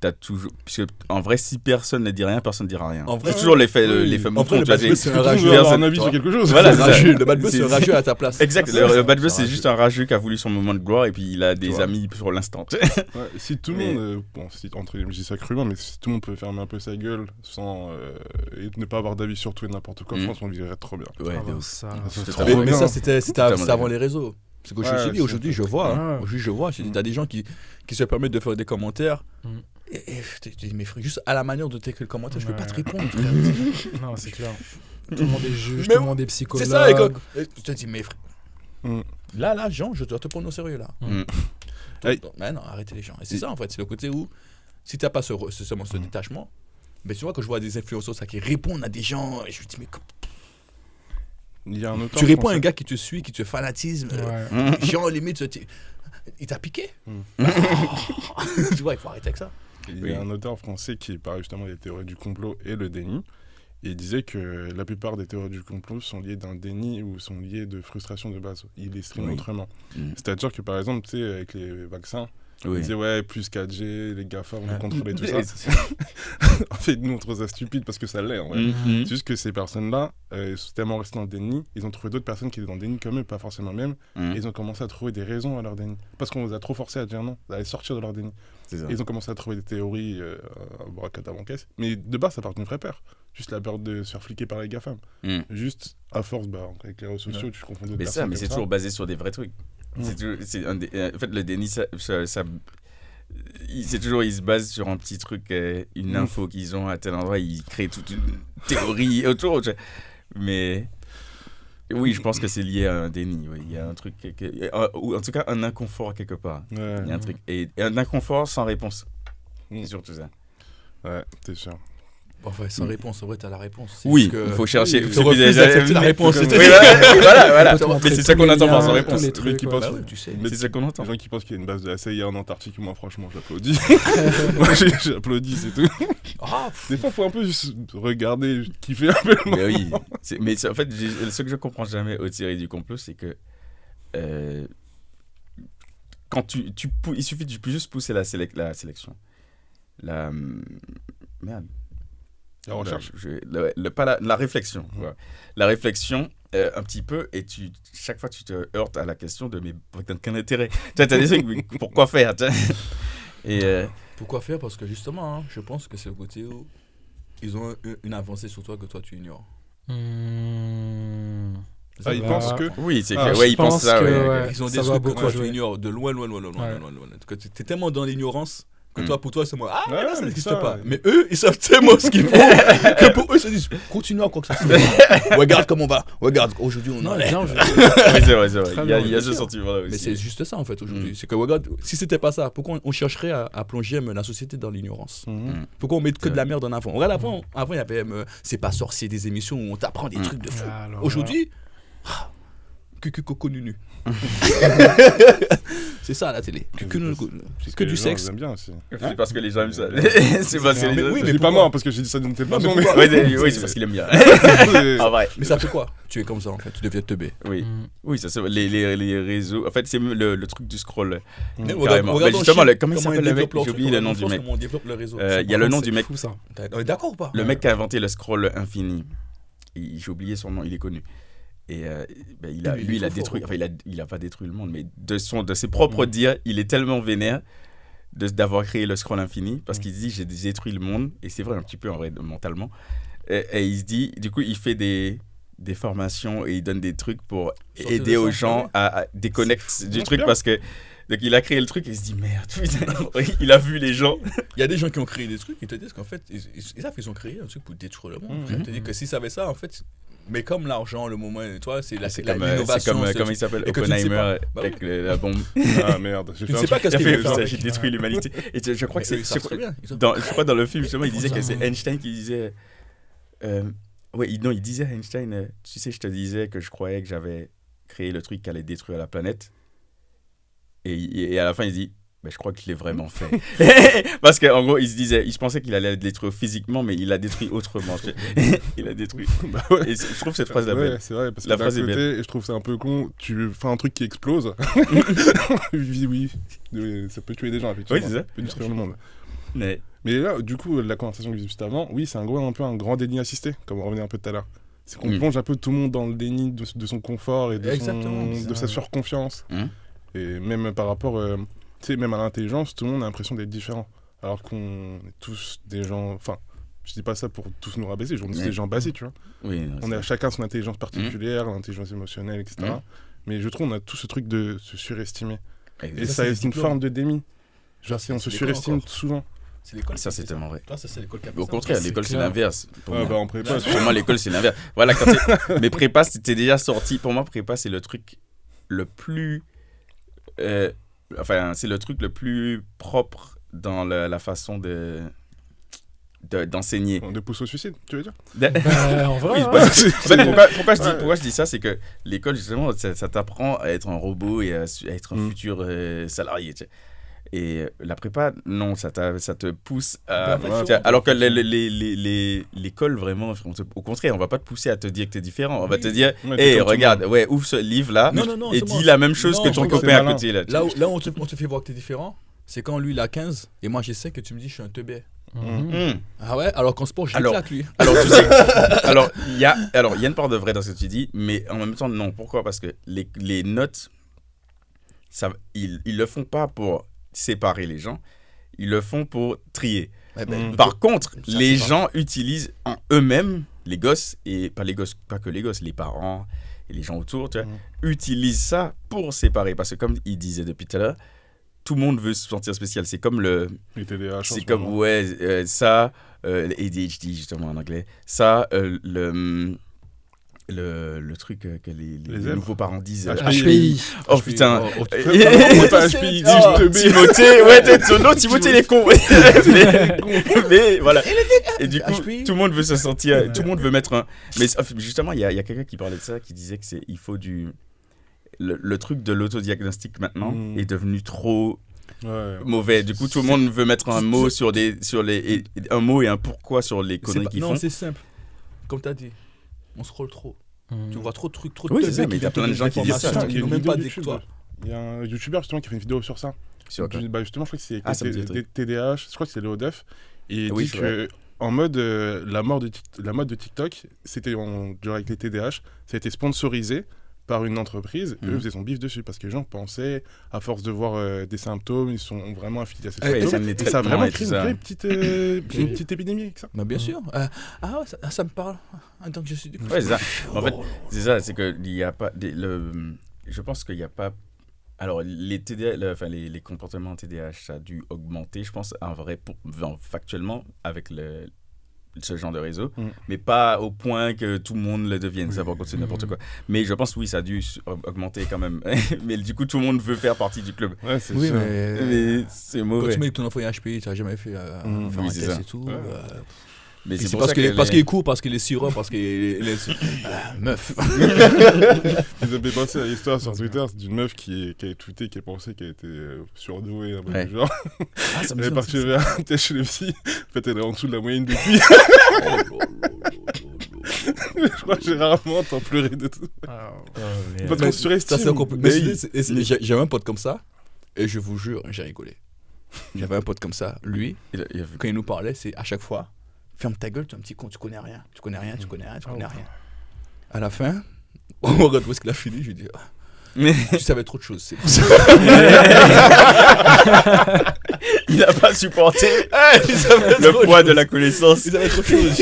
Speaker 5: t'as toujours. Puisque, en vrai, si personne ne dit rien, personne ne dira rien.
Speaker 2: En vrai,
Speaker 5: c'est toujours l'effet
Speaker 2: en vrai, le bad buzz, c'est un rageux.
Speaker 3: Tu avoir un avis sur quelque chose.
Speaker 5: Voilà, c'est ça.
Speaker 2: Le bad buzz, c'est un rageux à ta place.
Speaker 5: Exact. Le bad buzz, c'est juste un rageux qui a voulu son moment de gloire et puis il a des amis sur l'instant.
Speaker 3: Ouais, si tout le monde, entre je dis ça crûment, mais si tout le monde peut fermer un peu sa gueule sans et ne pas avoir d'avis sur tout et n'importe quoi, je pense qu'on le vivrait trop bien.
Speaker 5: Ouais,
Speaker 4: ça.
Speaker 3: C'est
Speaker 5: trop
Speaker 3: trop
Speaker 2: Mais
Speaker 3: bien.
Speaker 2: ça, c'était avant les réseaux. C'est que je
Speaker 3: Ouais,
Speaker 2: me dis, aujourd'hui, je vois.
Speaker 4: Ouais.
Speaker 2: Aujourd'hui, je vois. T'as des gens qui se permettent de faire des commentaires. Et je te dis, mais frère, juste à la manière de t'écrire le commentaire, je peux pas te répondre, frère.
Speaker 4: Non, c'est clair. Tout le monde est juge,
Speaker 2: Mais
Speaker 4: tout le monde est psychologue.
Speaker 2: C'est ça, et je te dis, mais frère. Là, Jean, je dois te prendre au sérieux, là. Mais non, arrêtez les gens. Et c'est ça, en fait. C'est le côté où, si t'as pas ce détachement, mais tu vois, quand je vois des influenceurs ça, qui répondent à des gens, et je me dis, mais
Speaker 3: Il y a un auteur
Speaker 2: tu réponds à
Speaker 3: français.
Speaker 2: un gars qui te suit, qui te fanatisme.
Speaker 4: Ouais.
Speaker 2: Jean, limite, il t'a piqué. Tu vois, il faut arrêter avec ça.
Speaker 3: Il y a un auteur français qui parle justement des théories du complot et le déni. Et il disait que la plupart des théories du complot sont liées d'un déni ou sont liées de frustration de base. Il l'exprime autrement. C'est-à-dire que par exemple, tu sais, avec les vaccins, il disait ouais, plus 4G, les GAFA vont contrôler tout ça. En fait, nous on trouve ça stupide parce que ça l'est en vrai. C'est juste que ces personnes-là, sont tellement restées dans le déni, ils ont trouvé d'autres personnes qui étaient dans le déni comme eux, pas forcément même, et ils ont commencé à trouver des raisons à leur déni. Parce qu'on les a trop forcés à dire non, à sortir de leur déni. Et ils ont commencé à trouver des théories à bracadabancaise. Mais de base, ça part d'une vraie peur. Juste la peur de se faire fliquer par les GAFAM. Juste à force, avec les réseaux sociaux, tu confonds d'autres personnes.
Speaker 5: Mais c'est toujours basé sur des vrais trucs. En fait, le déni, c'est toujours, ils se basent sur un petit truc, une info qu'ils ont à tel endroit, ils créent toute une théorie autour. Mais oui, je pense que c'est lié à un déni. Oui. Il y a un truc, ou en tout cas un inconfort quelque part. Il y a un truc, et un inconfort sans réponse. C'est surtout ça.
Speaker 3: Ouais, t'es sûr.
Speaker 2: Enfin, sans réponse, en vrai, t'as la réponse.
Speaker 5: Oui, il faut chercher.
Speaker 2: Tu refuses d'accepter la réponse.
Speaker 5: Voilà. Mais c'est ça qu'on entend par sans réponse.
Speaker 3: C'est
Speaker 5: ça qu'on entend.
Speaker 3: Les gens qui pensent qu'il y a une base de la CIA en Antarctique, moi, franchement, j'applaudis. Moi, j'applaudis, c'est tout. Des fois, il faut un peu juste regarder, kiffer un peu.
Speaker 5: Mais oui. Mais en fait, ce que je comprends jamais aux théories du complot, c'est que quand il suffit de juste pousser la sélection. Merde.
Speaker 3: La recherche.
Speaker 5: La réflexion. Ouais. La réflexion, un petit peu, et chaque fois tu te heurtes à la question de mais quel intérêt. Tu as des trucs, mais pourquoi faire
Speaker 2: Pourquoi faire? Parce que justement, je pense que c'est le côté où ils ont une avancée sur toi que toi tu ignores.
Speaker 3: Ils pensent que.
Speaker 5: Oui, c'est que. Ils pensent ça.
Speaker 2: Ils ont des trucs que toi tu ignores de loin. Que tu es tellement dans l'ignorance. Que toi, pour toi, c'est moi. Ça n'existe pas. Mais eux, ils savent tellement ce qu'ils font que pour eux, ils se disent continue encore que ça se fait. Regarde comment on va. Regarde, aujourd'hui, on en est.
Speaker 5: Oui, c'est vrai. Il y a ce sentiment-là aussi.
Speaker 2: Mais c'est juste ça, en fait, aujourd'hui. C'est que, regarde, si c'était pas ça, pourquoi on chercherait à plonger la société dans l'ignorance? Pourquoi on met que de la merde en avant? Regarde, avant, il y avait C'est pas sorcier, des émissions où on t'apprend des trucs de fou. Aujourd'hui, Cucu-coco-nunu. C'est ça à la télé. Que du sexe.
Speaker 3: J'aime bien aussi.
Speaker 5: C'est parce que les gens aiment ça. C'est parce que les gens.
Speaker 3: Oui, mais pas moi, parce que j'ai dit ça d'une telle façon.
Speaker 5: Oui, c'est parce qu'il aime bien.
Speaker 2: Ah ouais. Mais ça fait quoi? Tu es comme ça en fait, tu deviens teubé.
Speaker 5: Oui, ça c'est les réseaux. En fait, c'est le truc du scroll.
Speaker 2: Carrément.
Speaker 5: Justement, comment il s'appelle le mec? J'ai oublié le nom du mec. Il y a le nom du mec.
Speaker 2: D'accord ou pas?
Speaker 5: Le mec qui a inventé le scroll infini. J'ai oublié son nom, il est connu. Et il a détruit, enfin il a pas détruit le monde, mais de ses propres dires, il est tellement vénère d'avoir créé le scroll infini, parce qu'il se dit j'ai détruit le monde, et c'est vrai un petit peu en vrai mentalement, et il se dit, du coup il fait des formations et il donne des trucs pour aider aux gens à déconnecter du truc, parce que donc il a créé le truc et il se dit merde, putain, il a vu les gens.
Speaker 2: Il y a des gens qui ont créé des trucs, ils te disent qu'en fait ils ont créé un truc pour détruire le monde. Ils te disent que s'ils savaient ça en fait. Mais comme l'argent, le moment, toi, c'est l'innovation.
Speaker 5: C'est comme il s'appelle Oppenheimer avec la bombe.
Speaker 3: Ah merde,
Speaker 2: je ne sais pas qu'est-ce qu'il veut faire.
Speaker 5: J'ai détruit l'humanité. Et je crois que c'est. Je crois dans le film, justement, il disait que c'est Einstein qui disait. Il disait à Einstein, tu sais, je te disais que je croyais que j'avais créé le truc qui allait détruire la planète. Et à la fin, il dit, je crois que je l'ai vraiment fait. Parce qu'en gros, il se pensait qu'il allait le détruire physiquement, mais il l'a détruit autrement. Il a détruit. Et je trouve cette phrase belle.
Speaker 3: C'est vrai, parce que
Speaker 5: la phrase est belle.
Speaker 3: Et je trouve ça un peu con. Tu fais un truc qui explose. oui, ça peut tuer des gens, effectivement.
Speaker 5: Oui, c'est ça.
Speaker 3: Ça peut détruire le monde.
Speaker 5: Mais
Speaker 3: là, du coup, la conversation que j'ai juste avant, oui, c'est un peu un grand déni assisté, comme on revenait un peu tout à l'heure. C'est qu'on plonge un peu tout le monde dans le déni de son confort et de sa surconfiance. Et même par rapport, même à l'intelligence, tout le monde a l'impression d'être différent. Alors qu'on est tous des gens... Enfin, je dis pas ça pour tous nous rabaisser, on est tous des gens basés, tu vois.
Speaker 5: Oui,
Speaker 3: on a chacun son intelligence particulière, l'intelligence émotionnelle, etc. Mais je trouve qu'on a tout ce truc de se surestimer. Et ça, c'est une forme de déni. Genre, on se surestime souvent.
Speaker 2: C'est l'école.
Speaker 5: Ça, c'est tellement vrai.
Speaker 2: Là, ça, c'est l'école qui a fait
Speaker 5: Au
Speaker 2: ça.
Speaker 5: contraire, l'école, c'est l'inverse.
Speaker 3: En prépa,
Speaker 5: pour moi, l'école, c'est l'inverse. Voilà, mais prépa, c'était déjà sorti. Pour moi, prépa, c'est le truc le plus... c'est le truc le plus propre dans la façon d'enseigner.
Speaker 3: De pousser au suicide, tu veux dire?
Speaker 4: En vrai,
Speaker 5: oui, pourquoi je dis ça, c'est que l'école, justement, ça t'apprend à être un robot et à être un futur salarié. Tu sais. Et la prépa, non, ça te pousse à... alors que l'école, vraiment, au contraire, on va pas te pousser à te dire que tu es différent. On va te dire, regarde, ouvre ce livre-là et dis la même chose que ton copain à côté.
Speaker 2: Là où on te fait voir que tu es différent, c'est quand lui, il a 15 et moi, je sais que tu me dis, je suis un teubé. Ah ouais, alors qu'en sport, je claque lui.
Speaker 5: Alors, tu sais, il y a une part de vrai dans ce que tu dis, mais en même temps, non. Pourquoi? Parce que les notes, ils le font pas pour séparer les gens, ils le font pour trier. Par contre, les gens utilisent en eux-mêmes, les gosses, et pas que les gosses, les parents et les gens autour, tu vois, utilisent ça pour séparer. Parce que comme il disait depuis tout à l'heure, tout le monde veut se sentir spécial. C'est comme
Speaker 3: les TDAH.
Speaker 5: C'est comme, ça, ADHD justement en anglais, ça, le truc que les nouveaux parents disent.
Speaker 4: HPI.
Speaker 5: Oh putain.
Speaker 3: HPI.
Speaker 5: Timothée il est con. Mais voilà. Et du coup, tout le monde veut se sentir, tout le monde veut mettre un... Mais justement, il y a quelqu'un qui parlait de ça, qui disait qu'il faut le truc de l'autodiagnostic maintenant est devenu trop mauvais. Du coup, tout le monde veut mettre un mot un mot et un pourquoi sur les conneries qu'ils font.
Speaker 2: Non, c'est simple. Comme tu as dit, on scrolle trop. Tu vois trop de trucs, trop de
Speaker 5: oui, c'est ça, mais il y a plein de gens qui disent ça.
Speaker 3: Ils n'ont même pas d'écoute. Il y a un youtubeur justement qui a fait une vidéo sur ça. Justement, je crois que c'est TDAH, je crois que c'est Léo Duff. Et il dit que en mode la mode de TikTok, c'était avec les TDAH, ça a été sponsorisé par une entreprise, eux faisaient son bif dessus parce que les gens pensaient, à force de voir des symptômes, ils sont vraiment affiliés à ces symptômes. Et ça a vraiment créé une vraie petite épidémie avec ça.
Speaker 2: Bah, bien sûr. Ça me parle. Donc je suis.
Speaker 5: Ouais, c'est ça. En fait, c'est ça, c'est que il y a pas je pense qu'il n'y a pas. Alors les comportements TDAH, ça a dû augmenter, je pense, factuellement avec ce genre de réseau, mais pas au point que tout le monde le devienne, ça va continuer n'importe quoi. Mais je pense, oui, ça a dû augmenter quand même. Mais du coup, tout le monde veut faire partie du club.
Speaker 3: Ouais, c'est
Speaker 2: oui,
Speaker 3: sûr.
Speaker 2: Mais
Speaker 5: c'est mauvais.
Speaker 2: Quand tu mets que ton enfant est HPI, tu n'as jamais fait un test et tout.
Speaker 5: Mais
Speaker 2: c'est parce qu'il est court, parce qu'il est sirop, parce qu'il est meuf.
Speaker 3: Vous avez pensé à l'histoire sur Twitter d'une meuf qui a tweeté, qui a pensé qu'elle était surdouée, un peu du genre. Elle est partie vers un test chez les psy. En fait, elle est en dessous de la moyenne depuis. Je crois que j'ai rarement entendu pleurer de tout. Parce qu'on surestime.
Speaker 2: J'avais un pote comme ça, et je vous jure, j'ai rigolé. J'avais un pote comme ça, lui, quand il nous parlait, c'est à chaque fois. Ferme ta gueule, tu es un petit con, tu connais rien. À la fin, on regarde où est-ce qu'il a fini, je lui dis, tu savais trop de choses, c'est pour ça.
Speaker 5: Il n'a pas supporté le poids de la connaissance.
Speaker 2: Il savait trop de choses.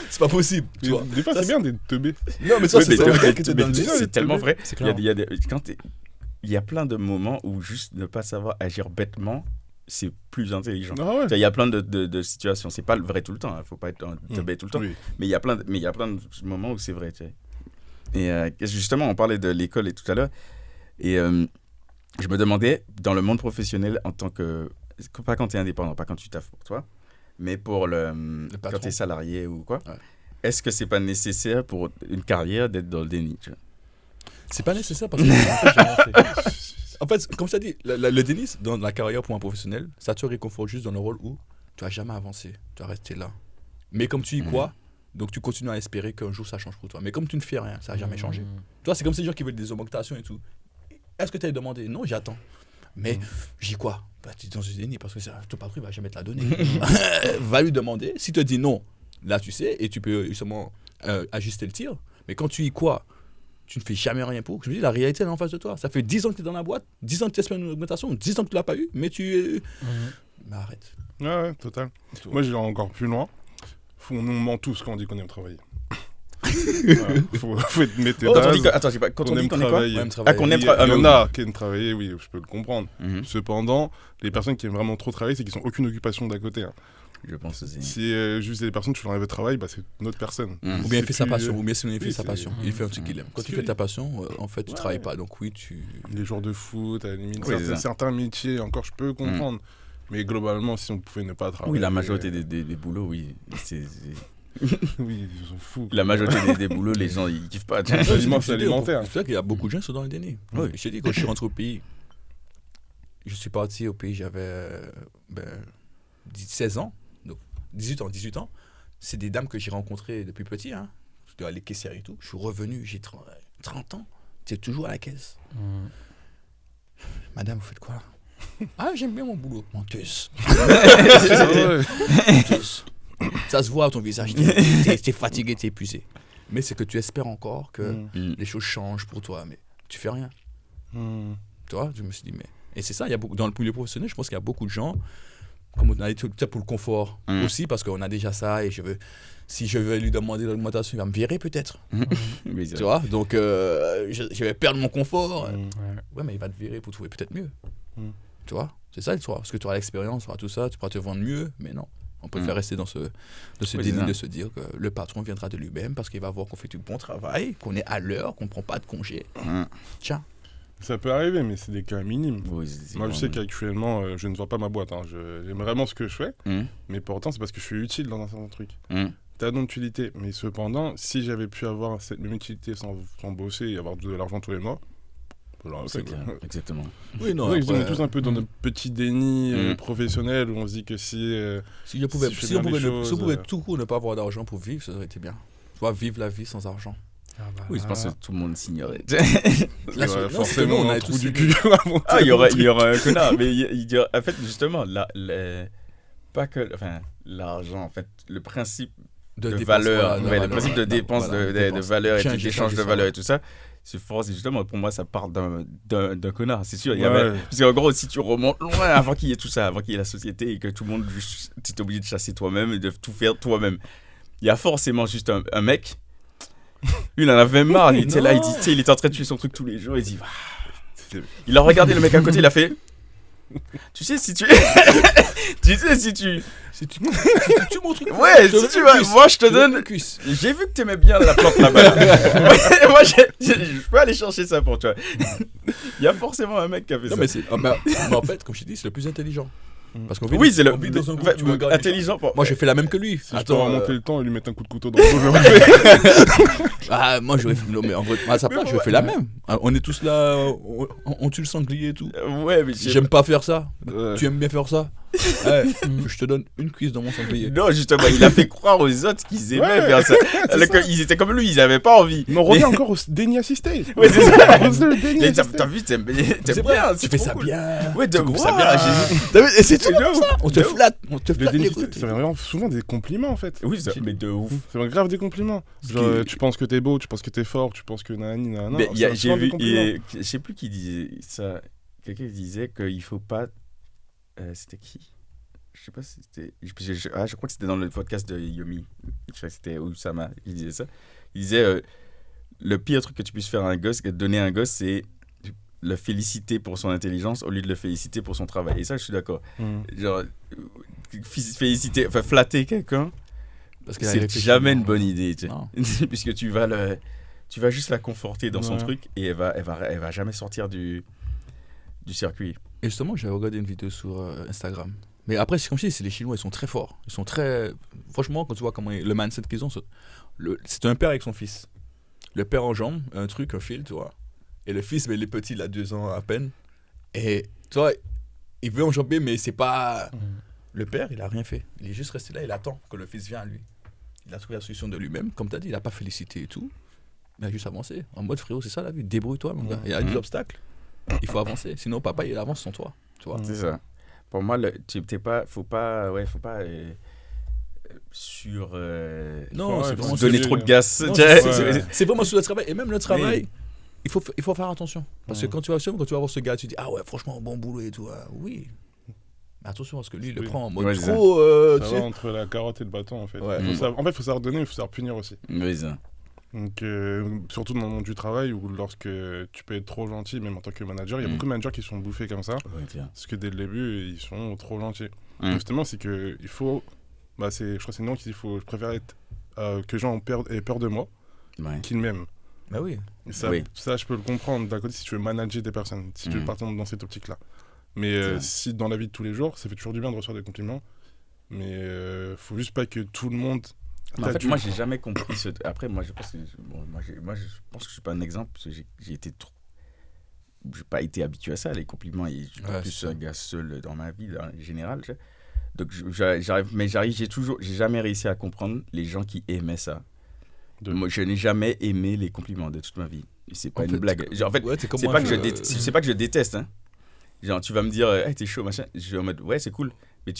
Speaker 2: C'est pas possible. Tu vois.
Speaker 3: Des fois, c'est bien d'être teubé.
Speaker 2: Non, mais ça, c'est
Speaker 5: tellement vrai. Il y a plein de moments où juste ne pas savoir agir bêtement, c'est plus intelligent. Il y a plein de situations. C'est pas vrai tout le temps. Faut pas être teubé tout le temps. Oui. Mais il y a plein de moments où c'est vrai. Tu sais. Et justement, on parlait de l'école et tout à l'heure. Et je me demandais, dans le monde professionnel, en tant que... Pas quand tu es indépendant, pas quand tu taffes pour toi, mais pour quand tu es salarié ou quoi, est-ce que c'est pas nécessaire pour une carrière d'être dans le déni, tu vois?
Speaker 2: C'est pas nécessaire parce que... En fait, comme je t'ai dit, le déni dans la carrière pour un professionnel, ça te réconforte juste dans le rôle où tu vas jamais avancer, tu vas rester là. Mais comme tu y crois, donc tu continues à espérer qu'un jour ça change pour toi. Mais comme tu ne fais rien, ça n'a jamais changé. Toi, c'est comme ces gens qui veulent des augmentations et tout. Est-ce que tu as demandé? Non, j'attends. Mais j'y crois. Bah, tu es dans ce déni parce que ton patron il va jamais te la donner. Va lui demander. Si te dit non, là tu sais, et tu peux justement ajuster le tir. Mais quand tu y crois, tu ne fais jamais rien pour. Je me dis, la réalité elle est en face de toi. Ça fait 10 ans que tu es dans la boîte, 10 ans que tu espères une augmentation, 10 ans que tu ne l'as pas eu, mais tu. Mais arrête.
Speaker 3: Ouais, total. Moi, j'irai encore plus loin. On nous ment tous quand on dit qu'on aime travailler. Faut être méthode.
Speaker 5: Attends, quand on dit qu'on aime travailler.
Speaker 3: Il y en a qui aiment travailler, oui, je peux le comprendre. Cependant, les personnes qui aiment vraiment trop travailler, c'est qu'ils n'ont aucune occupation d'à côté.
Speaker 5: Je pense aussi.
Speaker 3: Si juste des personnes, tu leur enlèves le travail, bah, c'est une autre personne.
Speaker 2: Ou bien il fait sa passion, ou bien sinon il fait sa passion. Il fait un truc qu'il aime. Quand tu fais ta passion, en fait, tu ne travailles pas. Donc oui, tu.
Speaker 3: Les joueurs de foot, à la limite, certains métiers, encore, je peux comprendre. Mais globalement, si on pouvait ne pas travailler.
Speaker 5: Oui, la majorité des boulots, oui.
Speaker 3: Oui, ils sont fous.
Speaker 5: La majorité des boulots, les gens, ils kiffent pas.
Speaker 3: C'est alimentaire.
Speaker 2: C'est vrai qu'il y a beaucoup de gens qui sont dans le déni. Oui. Je t'ai dit, quand je suis rentré au pays, je suis parti au pays, j'avais 16 ans, donc 18 ans. C'est des dames que j'ai rencontrées depuis petit, hein. Je dois aller caissière et tout. Je suis revenu, j'ai 30 ans. Tu es toujours à la caisse. Madame, vous faites quoi? Ah, j'aime bien mon boulot. Menteuse. Menteuse. Ça se voit à ton visage. T'es fatigué, t'es épuisé. Mais c'est que tu espères encore que les choses changent pour toi. Mais tu fais rien. Tu vois, je me suis dit, mais. Et c'est ça, il y a beaucoup, dans le milieu professionnel, je pense qu'il y a beaucoup de gens, comme on a dit, peut-être pour le confort aussi, parce qu'on a déjà ça. Et si je veux lui demander l'augmentation, il va me virer peut-être. Tu vois, donc je vais perdre mon confort. Ouais, mais il va te virer pour trouver peut-être mieux. Tu vois, c'est ça l'histoire. Parce que tu auras l'expérience, tu auras tout ça, tu pourras te vendre mieux, mais non. On préfère rester dans ce déni de se dire que le patron viendra de lui-même parce qu'il va voir qu'on fait du bon travail, qu'on est à l'heure, qu'on ne prend pas de congé. Tiens.
Speaker 3: Ça peut arriver, mais c'est des cas minimes.
Speaker 5: Oui,
Speaker 3: moi, je sais qu'actuellement, je ne vends pas ma boîte. Hein. J'aime vraiment ce que je fais, mais pourtant, c'est parce que je suis utile dans un certain truc. T'as une utilité, mais cependant, si j'avais pu avoir cette même utilité sans bosser et avoir de l'argent tous les mois,
Speaker 5: c'est clair, exactement.
Speaker 3: Oui, non, après, on est tous un peu dans notre petit déni professionnel où on se dit que si
Speaker 2: on pouvait tout court ne pas avoir d'argent pour vivre, ça aurait été bien. Tu vois, vivre la vie sans argent.
Speaker 5: Oui, je pense que tout le monde signerait.
Speaker 3: Forcément, on a un trou du cul.
Speaker 5: Il y aurait un connard, mais en fait, justement, pas que, l'argent, en fait, le principe de valeur, le principe de dépense, de valeur et d'échange de valeur et tout ça. C'est fort, justement, pour moi, ça part d'un connard, c'est sûr. Parce qu'en gros, si tu remontes loin avant qu'il y ait tout ça, avant qu'il y ait la société et que tout le monde, tu es obligé de chasser toi-même et de tout faire toi-même, il y a forcément juste un mec, lui, il en avait marre, il était là, il était en train de tuer son truc tous les jours, il dit, il a regardé le mec à côté, il a fait, tu sais, si tu
Speaker 2: mon truc.
Speaker 5: Ouais, si tu vas, moi je te donne. J'ai vu que t'aimais bien la plante là-bas. Moi, je peux aller chercher ça pour toi. Il y a forcément un mec qui a fait ça.
Speaker 2: Mais en fait, comme je te dis, c'est le plus intelligent. Parce qu'on
Speaker 5: vit dans
Speaker 2: un groupe
Speaker 5: intelligent.
Speaker 2: Moi, j'ai fait la même que lui.
Speaker 3: Si je peux remonter le temps et lui mettre un coup de couteau dans le dos,
Speaker 2: moi, j'aurais fait. Mais en vrai, à sa place, j'aurais fait la même. On est tous là, on tue le sanglier et tout.
Speaker 5: Ouais, mais
Speaker 2: j'aime pas faire ça. Tu aimes bien faire ça. Je te donne une cuisse dans mon sanglier.
Speaker 5: Non, justement, il a fait croire aux autres qu'ils aimaient faire ça. Ils étaient comme lui, ils avaient pas envie.
Speaker 3: Mais on revient encore au déni assisté.
Speaker 5: Ouais, c'est ça. T'as vu, t'aimes bien.
Speaker 2: Tu fais ça bien.
Speaker 5: Ouais, de
Speaker 2: ça bien. Et c'est tout ça. On te flatte.
Speaker 3: Le déni assisté, ça vient souvent des compliments en fait.
Speaker 5: Oui, mais de ouf.
Speaker 3: Ça vient grave des compliments. Genre, tu penses que t'es beau, tu penses que t'es fort, tu penses que nanani, nanana.
Speaker 5: J'ai vu, je sais plus qui disait ça. Quelqu'un disait qu'il faut pas. C'était qui? Je sais pas si c'était. Je crois que c'était dans le podcast de Yomi. Je crois que c'était Oussama qui disait ça. Il disait le pire truc que tu puisses faire à un gosse, donner à un gosse, c'est le féliciter pour son intelligence au lieu de le féliciter pour son travail. Et ça, je suis d'accord. Genre, féliciter, flatter quelqu'un, c'est jamais une bonne idée. Tu sais. Puisque tu vas juste la conforter dans son truc et elle va jamais sortir du circuit.
Speaker 2: Et justement, j'avais regardé une vidéo sur Instagram. Mais après, c'est comme je dis, c'est les Chinois, ils sont très forts. Ils sont très. Franchement, quand tu vois comment le mindset qu'ils ont, c'est un père avec son fils. Le père en jambe, un fil, tu vois. Et le fils, mais il est petit, il a 2 ans à peine. Et toi, il veut enjamber, mais c'est pas... Le père, il a rien fait. Il est juste resté là, il attend que le fils vienne à lui. Il a trouvé la solution de lui-même. Comme tu as dit, il n'a pas félicité et tout. Il a juste avancé. En mode, frérot, c'est ça la vie. Débrouille-toi, mon gars. Il y a des obstacles. Il faut avancer. Sinon, papa, il avance sans toi. Tu vois.
Speaker 5: C'est ça. Pour moi, faut pas
Speaker 2: non, c'est vraiment
Speaker 5: donner trop de gaz.
Speaker 2: Non, c'est vraiment sur le travail. Et même le travail, il faut faire attention. Parce que quand tu vas voir ce gars, tu dis, ah ouais, franchement, bon boulot et tout. Oui. Mais attention, parce que lui, il le prend en mode trop...
Speaker 3: ça va entre la carotte et le bâton, en fait.
Speaker 2: Ouais.
Speaker 3: Il faut savoir donner, mais il faut savoir punir aussi.
Speaker 5: Oui, ça.
Speaker 3: Donc, surtout dans le monde du travail, où lorsque tu peux être trop gentil, même en tant que manager, il y a beaucoup de managers qui sont bouffés comme ça. Parce que dès le début, ils sont trop gentils. Justement, c'est que il faut... je crois que c'est non qu'il faut... Je préfère que les gens aient peur de moi qu'ils m'aiment.
Speaker 2: Bah oui.
Speaker 3: Et ça, je peux le comprendre d'un côté si tu veux manager des personnes, si tu veux partir dans cette optique-là. Mais si dans la vie de tous les jours, ça fait toujours du bien de recevoir des compliments. Mais faut juste pas que tout le monde...
Speaker 5: En fait, moi, j'ai jamais compris ce... Après, moi, je pense que je suis pas un exemple, parce que j'ai été trop... J'ai pas été habitué à ça, les compliments, et je suis plus un gars seul dans ma vie, en général. Donc, j'ai jamais réussi à comprendre les gens qui aimaient ça. Moi, je n'ai jamais aimé les compliments de toute ma vie. C'est pas une blague. En fait, c'est pas que je déteste, hein. Genre, tu vas me dire, hey, t'es chaud, machin. Je suis en mode, ouais, c'est cool. Mais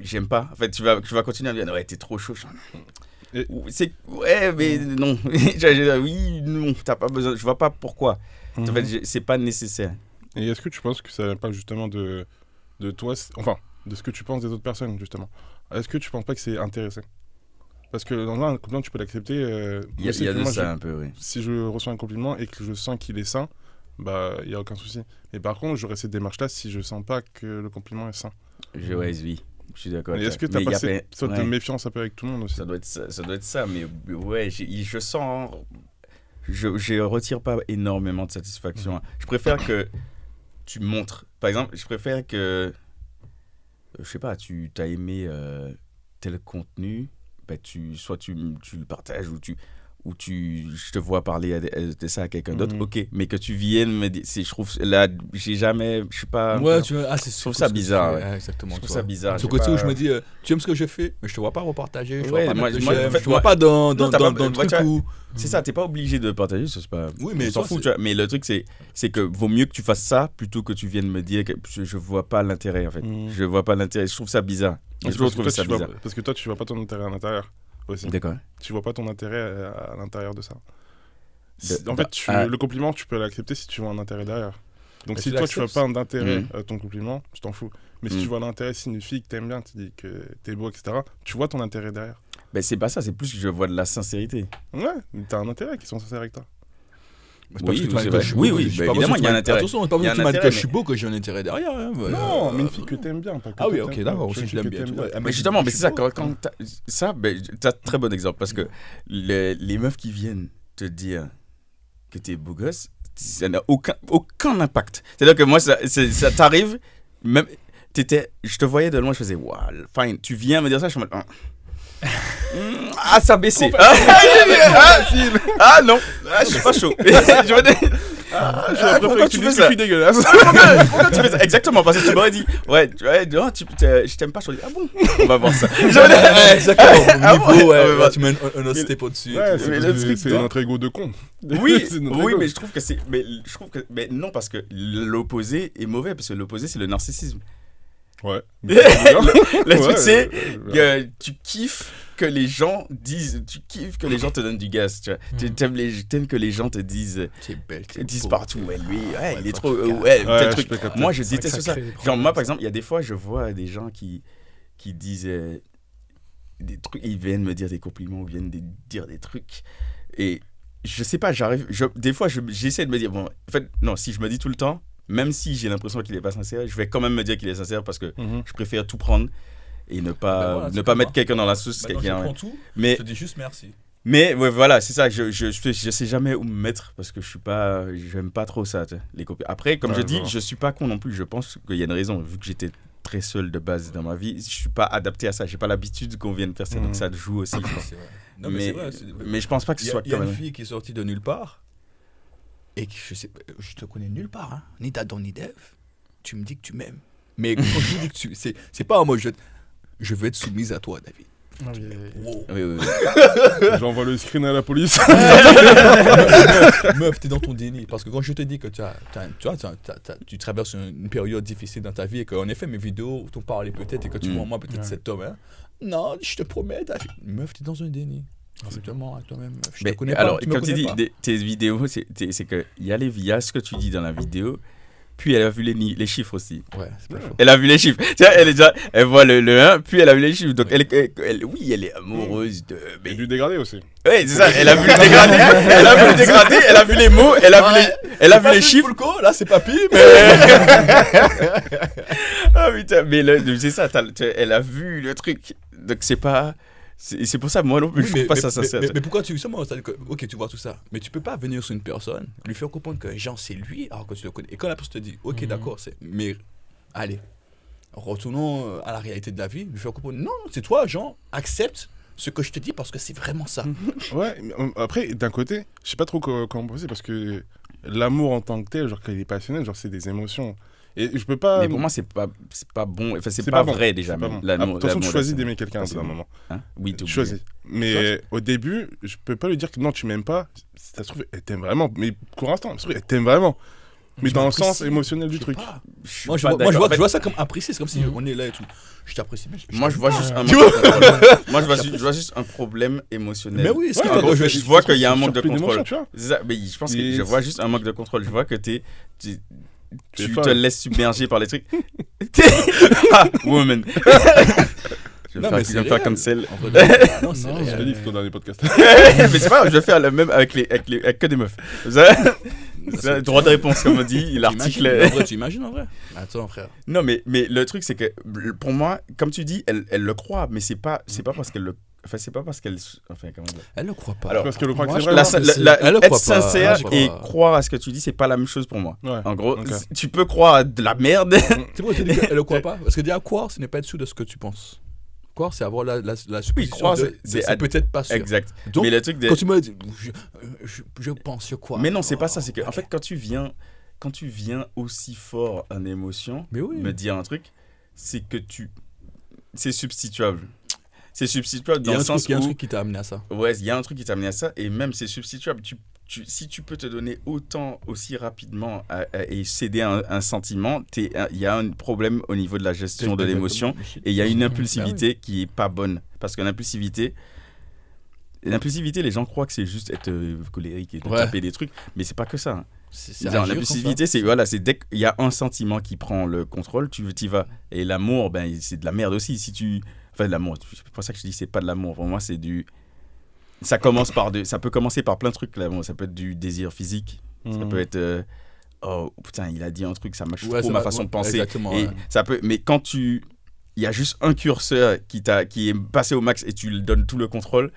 Speaker 5: j'aime pas. En fait, tu vas continuer à me dire, ouais, t'es trop chaud. Ouais, mais non. Oui, non, t'as pas besoin. Je vois pas pourquoi. En fait, c'est pas nécessaire.
Speaker 3: Et est-ce que tu penses que ça vient pas justement de toi, enfin, de ce que tu penses des autres personnes, justement? Est-ce que tu penses pas que c'est intéressé? Parce que dans un compliment, tu peux l'accepter.
Speaker 5: Il y a de ça un peu, oui.
Speaker 3: Si je reçois un compliment et que je sens qu'il est sain, il n'y a aucun souci. Et par contre, j'aurais cette démarche-là si je sens pas que le compliment est sain.
Speaker 5: Oui, je suis d'accord.
Speaker 3: Mais est-ce que tu as pas cette sorte de méfiance un peu avec tout le monde aussi?
Speaker 5: Ça doit être ça, mais ouais, je sens... Je retire pas énormément de satisfaction. Je préfère que tu montres. Par exemple, je préfère que... Je sais pas, tu as aimé tel contenu, soit tu le partages ou je te vois parler de ça à quelqu'un d'autre, ok, mais que tu viennes me dire, je trouve, là, je suis pas...
Speaker 2: Ouais, tu vois, je
Speaker 5: trouve ça bizarre.
Speaker 2: Ouais, exactement.
Speaker 5: Je trouve ça bizarre.
Speaker 2: Ce côté où je me dis, tu aimes ce que je fais, mais je te vois pas repartager, je
Speaker 5: te
Speaker 2: vois pas dans le truc où...
Speaker 5: C'est ça, t'es pas obligé de partager, c'est pas...
Speaker 2: Oui, mais
Speaker 5: on s'en fout, tu vois. Mais le truc, c'est que vaut mieux que tu fasses ça plutôt que tu viennes me dire que je vois pas l'intérêt, en fait. Je vois pas l'intérêt, je trouve ça bizarre.
Speaker 3: Parce que toi, tu vois pas ton intérêt à l'intérieur aussi.
Speaker 5: D'accord.
Speaker 3: Tu vois pas ton intérêt à l'intérieur de ça. En fait, le compliment, tu peux l'accepter si tu vois un intérêt derrière. Donc si toi, tu vois pas d'intérêt à ton compliment, tu t'en fous. Mais si tu vois l'intérêt, si une fille que t'aimes bien, tu dis que t'es beau, etc., tu vois ton intérêt derrière.
Speaker 5: C'est pas ça, c'est plus que je vois de la sincérité.
Speaker 3: Ouais, t'as un intérêt qui sont sincères avec toi.
Speaker 5: Oui, évidemment, il y a un intérêt.
Speaker 2: Attention, c'est pas parce que tu m'as dit que je suis beau que j'ai un intérêt derrière.
Speaker 3: Non, mais une fille que t'aimes bien.
Speaker 2: Ah oui, ok, d'accord, aussi je l'aime bien.
Speaker 5: Mais justement, c'est ça, quand t'as un très bon exemple, parce que les meufs qui viennent te dire que t'es beau gosse, ça n'a aucun impact. C'est-à-dire que moi, ça t'arrive, même, je te voyais de loin, je faisais, wow, fine, tu viens me dire ça, je suis en mode... ça a baissé. Non, je suis pas chaud.
Speaker 3: Pourquoi tu fais ça? Je suis dégueulasse.
Speaker 5: Pourquoi tu fais ça? Exactement, parce que tu m'aurais dit, je t'aime pas. Je te dis, ah bon, on va voir ça.
Speaker 2: Exactement. Tu mets un autre step au-dessus.
Speaker 3: C'est notre ego de con.
Speaker 5: Oui, mais je trouve que c'est. Mais non, parce que l'opposé est mauvais, parce que l'opposé, c'est le narcissisme.
Speaker 3: Ouais.
Speaker 5: Le truc, c'est que tu kiffes que les gens disent, tu kiffes que les gens te donnent du gaz, tu vois. T'aimes que les gens te disent, partout, il est trop, tel truc. Moi, je déteste ça. Genre, moi, par exemple, il y a des fois, je vois des gens qui disent des trucs, ils viennent me dire des compliments, ou viennent dire des trucs, et je sais pas, des fois, j'essaie de me dire, bon, en fait, non, si je me dis tout le temps, même si j'ai l'impression qu'il n'est pas sincère, je vais quand même me dire qu'il est sincère parce que je préfère tout prendre et ne pas mettre quelqu'un dans la sauce.
Speaker 2: Je prends tout, je te dis juste merci.
Speaker 5: Mais ouais, voilà, c'est ça, je sais jamais où me mettre parce que j'aime pas trop ça, les copains. Après, comme je dis, je suis pas con non plus, je pense qu'il y a une raison, vu que j'étais très seul de base dans ma vie, je suis pas adapté à ça, j'ai pas l'habitude qu'on vienne faire ça, donc ça joue aussi.
Speaker 2: Non, mais
Speaker 5: je pense pas que ce soit
Speaker 2: quand même... Il y a une fille qui est sortie de nulle part. et que je te connais nulle part, hein, ni d'Adam ni d'Ève, tu me dis que tu m'aimes. Mais quand je dis que c'est pas en mode je veux être soumise à toi, David.
Speaker 5: Oui.
Speaker 3: J'envoie le screen à la police.
Speaker 2: Meuf, t'es dans ton déni. Parce que quand je te dis que tu traverses une période difficile dans ta vie et qu'en effet mes vidéos t'ont parlé peut-être et que tu vois en moi peut-être cet homme, hein, non, je te promets, David. Meuf, t'es dans un déni. Je te mens à toi-même, meuf. Je te connais pas.
Speaker 5: Alors, comme tu dis, tes vidéos, c'est que il y a ce que tu dis dans la vidéo. Puis elle a vu les chiffres aussi.
Speaker 2: Ouais, c'est pas faux.
Speaker 5: Elle a vu les chiffres. Tiens, elle voit le 1, puis elle a vu les chiffres. Donc elle est amoureuse de.
Speaker 3: Et du dégradé aussi.
Speaker 5: Oui, c'est ça. Elle a vu le dégradé. Elle a vu les mots. Elle a vu les chiffres.
Speaker 2: Là, c'est papy, mais.
Speaker 5: Ah putain, mais c'est ça. Elle a vu le truc. Donc c'est pas. C'est pour ça, moi non plus, je trouve pas ça sincère.
Speaker 2: Mais pourquoi tu sais, c'est-à-dire que, ok, tu vois tout ça, mais tu peux pas venir sur une personne, lui faire comprendre que Jean c'est lui, alors que tu le connais. Et quand la personne te dit, ok, d'accord, mais allez, retournons à la réalité de la vie, lui faire comprendre, non, c'est toi, Jean, accepte ce que je te dis parce que c'est vraiment ça.
Speaker 3: Ouais, mais après, d'un côté, je sais pas trop comment penser parce que l'amour en tant que tel, genre quand il est passionnel, genre c'est des émotions. Et je peux pas.
Speaker 5: Mais pour moi, c'est pas bon. Enfin, c'est pas vrai déjà.
Speaker 3: De toute façon, tu choisis d'aimer quelqu'un à un moment.
Speaker 5: Hein, oui, tu
Speaker 3: choisis. Mais au début, je peux pas lui dire que non, tu m'aimes pas. Si ça se trouve, elle t'aime vraiment. Mais pour l'instant, elle t'aime vraiment. Mais dans le sens émotionnel du truc.
Speaker 2: Moi, je vois ça comme apprécier. C'est comme si on est là et tout. Je t'apprécie.
Speaker 5: Moi, je vois juste un je vois juste un problème émotionnel.
Speaker 2: Mais oui,
Speaker 5: je vois qu'il y a un manque de contrôle. Mais je pense que je vois juste un manque de contrôle. Je vois que tu te laisses submerger par les trucs. Woman. Je vais faire cancel.
Speaker 2: Non, c'est
Speaker 3: je l'ai dit dans le dernier podcast.
Speaker 5: Mais c'est pas grave, je vais faire le même avec que des meufs. Droit de réponse, comme on dit, l'article.
Speaker 2: Tu imagines en vrai? Attends, frère.
Speaker 5: Non, mais le truc, c'est que pour moi, comme tu dis, elle le croit, mais c'est pas parce qu'elle le. Enfin, c'est pas parce qu'elle. Enfin, comment dire?
Speaker 2: Elle le croit pas.
Speaker 3: Alors, parce qu'elle le croit que c'est vrai.
Speaker 5: Être sincère et croire à ce que tu dis, c'est pas la même chose pour moi.
Speaker 3: Ouais.
Speaker 5: En gros, tu peux croire à de la merde.
Speaker 2: C'est pour te dire qu'elle le croit pas. Parce que déjà, croire, ce n'est pas être sûr de ce que tu penses. Croire, c'est avoir la supposition.
Speaker 5: Oui, croire,
Speaker 2: c'est peut-être pas sûr.
Speaker 5: Exact.
Speaker 2: Donc,
Speaker 5: mais le truc
Speaker 2: quand tu me dis, je pense, je crois.
Speaker 5: Mais non, c'est pas ça. C'est que, en fait, quand tu viens aussi fort en émotion, me dire un truc, c'est que c'est substituable. C'est substituable dans le sens où...
Speaker 2: Il y a un truc qui t'a amené à ça.
Speaker 5: Ouais, il y a un truc qui t'a amené à ça. Et même, c'est substituable. Si tu peux te donner autant, aussi rapidement et céder un sentiment, il y a un problème au niveau de la gestion de l'émotion. Et il y a une impulsivité qui n'est pas bonne. Parce que l'impulsivité, les gens croient que c'est juste être colérique et taper des trucs. Mais c'est pas que ça. L'impulsivité, c'est dès qu'il y a un sentiment qui prend le contrôle, tu y vas. Et l'amour, c'est de la merde aussi. Enfin, l'amour, c'est pour ça que je dis c'est pas de l'amour. Pour moi, c'est du... Ça peut commencer par plein de trucs, l'amour. Ça peut être du désir physique. Ça peut être... oh, putain, il a dit un truc, ça marche trop ma façon de penser. Et ça peut... Mais quand il y a juste un curseur qui est passé au max et tu lui donnes tout le contrôle,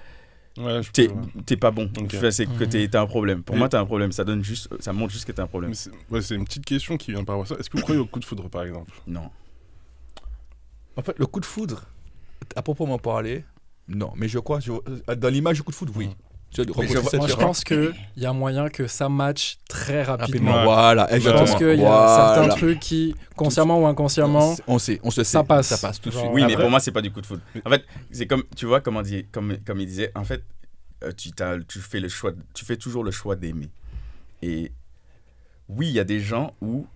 Speaker 5: t'es pas bon. Okay. C'est que t'as un problème. Pour moi, t'as un problème. Ça montre juste que t'as un problème.
Speaker 3: C'est une petite question qui vient par rapport à ça. Est-ce que vous croyez au coup de foudre, par exemple?
Speaker 5: Non.
Speaker 2: En fait, le coup de foudre, à proprement parler, non. Mais je crois, dans l'image du coup de foudre, oui.
Speaker 4: Moi, je pense qu'il y a moyen que ça matche très rapidement.
Speaker 2: Voilà,
Speaker 4: exactement. Je pense qu'il y a certains trucs qui, consciemment ou inconsciemment, ça passe
Speaker 2: tout de suite.
Speaker 5: Oui, mais pour moi, c'est pas du coup de foudre. En fait, c'est comme, tu vois, comme il disait, en fait, tu fais toujours le choix d'aimer. Et oui, il y a des gens où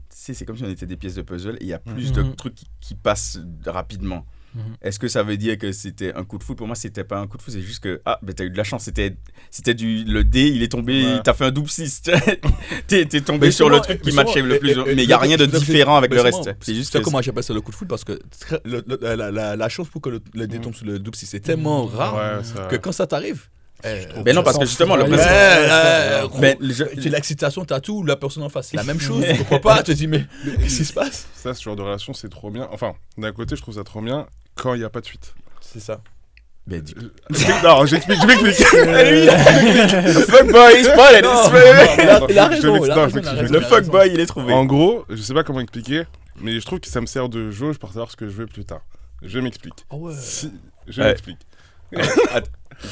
Speaker 5: c'est comme si on était des pièces de puzzle et il y a plus de trucs qui passent rapidement. Est-ce que ça veut dire que c'était un coup de foudre? Pour moi, c'était pas un coup de foudre, c'est juste que t'as eu de la chance. C'était le dé, il est tombé, t'as fait un double 6. T'es tombé sur le truc qui matchait le plus. Mais il n'y a rien de différent avec le reste. C'est juste
Speaker 2: comment j'appelle ça le coup de foudre parce que la chance pour que le dé tombe sur le double 6 c'est tellement rare que quand ça t'arrive.
Speaker 5: Mais non, parce que justement, le
Speaker 2: principe. C'est l'excitation, t'as tout, la personne en face, c'est la même chose. Tu comprends pas, tu te dis, mais qu'est-ce qui se passe?
Speaker 3: Ça, ce genre de relation, c'est trop bien. Enfin, d'un côté, je trouve ça trop bien quand il n'y a pas de suite.
Speaker 2: C'est ça.
Speaker 3: Non, j'explique.
Speaker 5: Le fuckboy, il a raison. Le fuckboy, il est trouvé.
Speaker 3: En gros, je sais pas comment expliquer, mais je trouve que ça me sert de jauge pour savoir ce que je veux plus tard. Je m'explique. Je m'explique.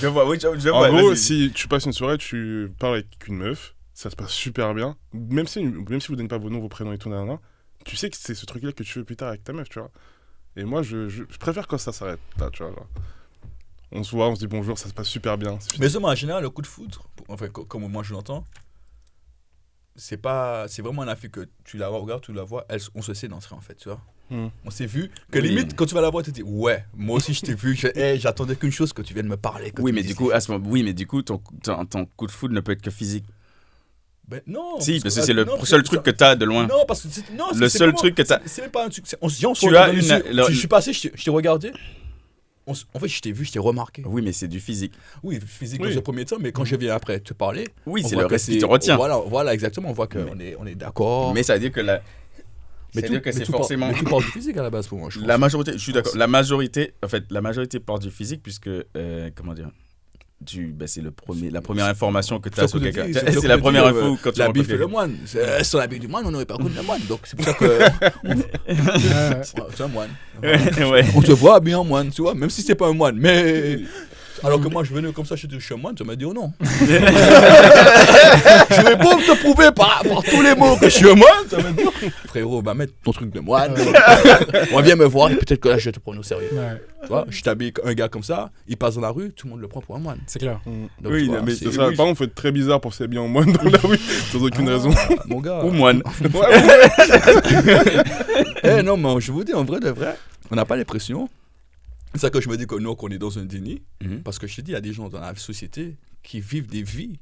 Speaker 5: Je vois.
Speaker 3: En gros, si tu passes une soirée, tu parles avec une meuf, ça se passe super bien. Même si vous donnez pas vos noms, vos prénoms et tout, tu sais que c'est ce truc-là que tu veux plus tard avec ta meuf, tu vois. Et moi, je préfère quand ça s'arrête là, tu vois. Genre. On se voit, on se dit bonjour, ça se passe super bien.
Speaker 2: Mais seulement en général, le coup de foudre, enfin, comme moi je l'entends, c'est vraiment un affaire que tu la regardes, tu la vois, on se sait d'entrer en fait, tu vois. On s'est vu, que limite, quand tu vas la voir, tu te dis, ouais, moi aussi je t'ai vu, j'attendais qu'une chose, que tu viennes me parler.
Speaker 5: Oui, mais du coup, ton coup de foudre ne peut être que physique.
Speaker 2: Ben non.
Speaker 5: Si, parce que c'est le seul truc que t'as de loin.
Speaker 2: Non, parce que
Speaker 5: le seul truc que t'as.
Speaker 2: C'est même pas un truc. Je suis passé, je t'ai regardé. En fait, je t'ai vu, je t'ai remarqué.
Speaker 5: Oui, mais c'est du physique.
Speaker 2: Oui, physique dans le premier temps, mais quand je viens après te parler.
Speaker 5: Oui, c'est le reste qui te retient.
Speaker 2: Voilà, exactement. On voit qu'on est d'accord.
Speaker 5: Mais ça veut dire que c'est forcément.
Speaker 2: Mais tout part du physique à la base pour moi.
Speaker 5: La majorité, je suis d'accord. La majorité part du physique puisque, comment dire. C'est la première information que tu as sur quelqu'un. C'est la première info quand tu
Speaker 2: l'habit fait le moine. Sur l'habit du moine, on n'aurait pas connu le moine. Donc c'est pour ça que. C'est un moine. On te voit habillé en moine, tu vois, même si c'est pas un moine. Mais. Alors que moi, je venais comme ça, je suis un moine, tu m'as dit oh non. Je vais pas te prouver par tous les mots que je suis un moine. Tu m'as dit frérot, va mettre ton truc de moine. On vient me voir et peut-être que là, je vais te prendre au sérieux. Ouais. Tu vois, je t'habille un gars comme ça, il passe dans la rue, tout le monde le prend pour un moine.
Speaker 4: C'est clair.
Speaker 3: Donc, oui, vois, mais par contre, il faut être très bizarre pour s'habiller en moine dans la rue, sans aucune raison.
Speaker 2: Mon gars.
Speaker 5: Ou moine.
Speaker 2: Non, mais je vous dis, en vrai de vrai, on n'a pas les pressions. C'est ça que je me dis que nous, qu'on est dans un déni. Parce que je te dis, il y a des gens dans la société qui vivent des vies.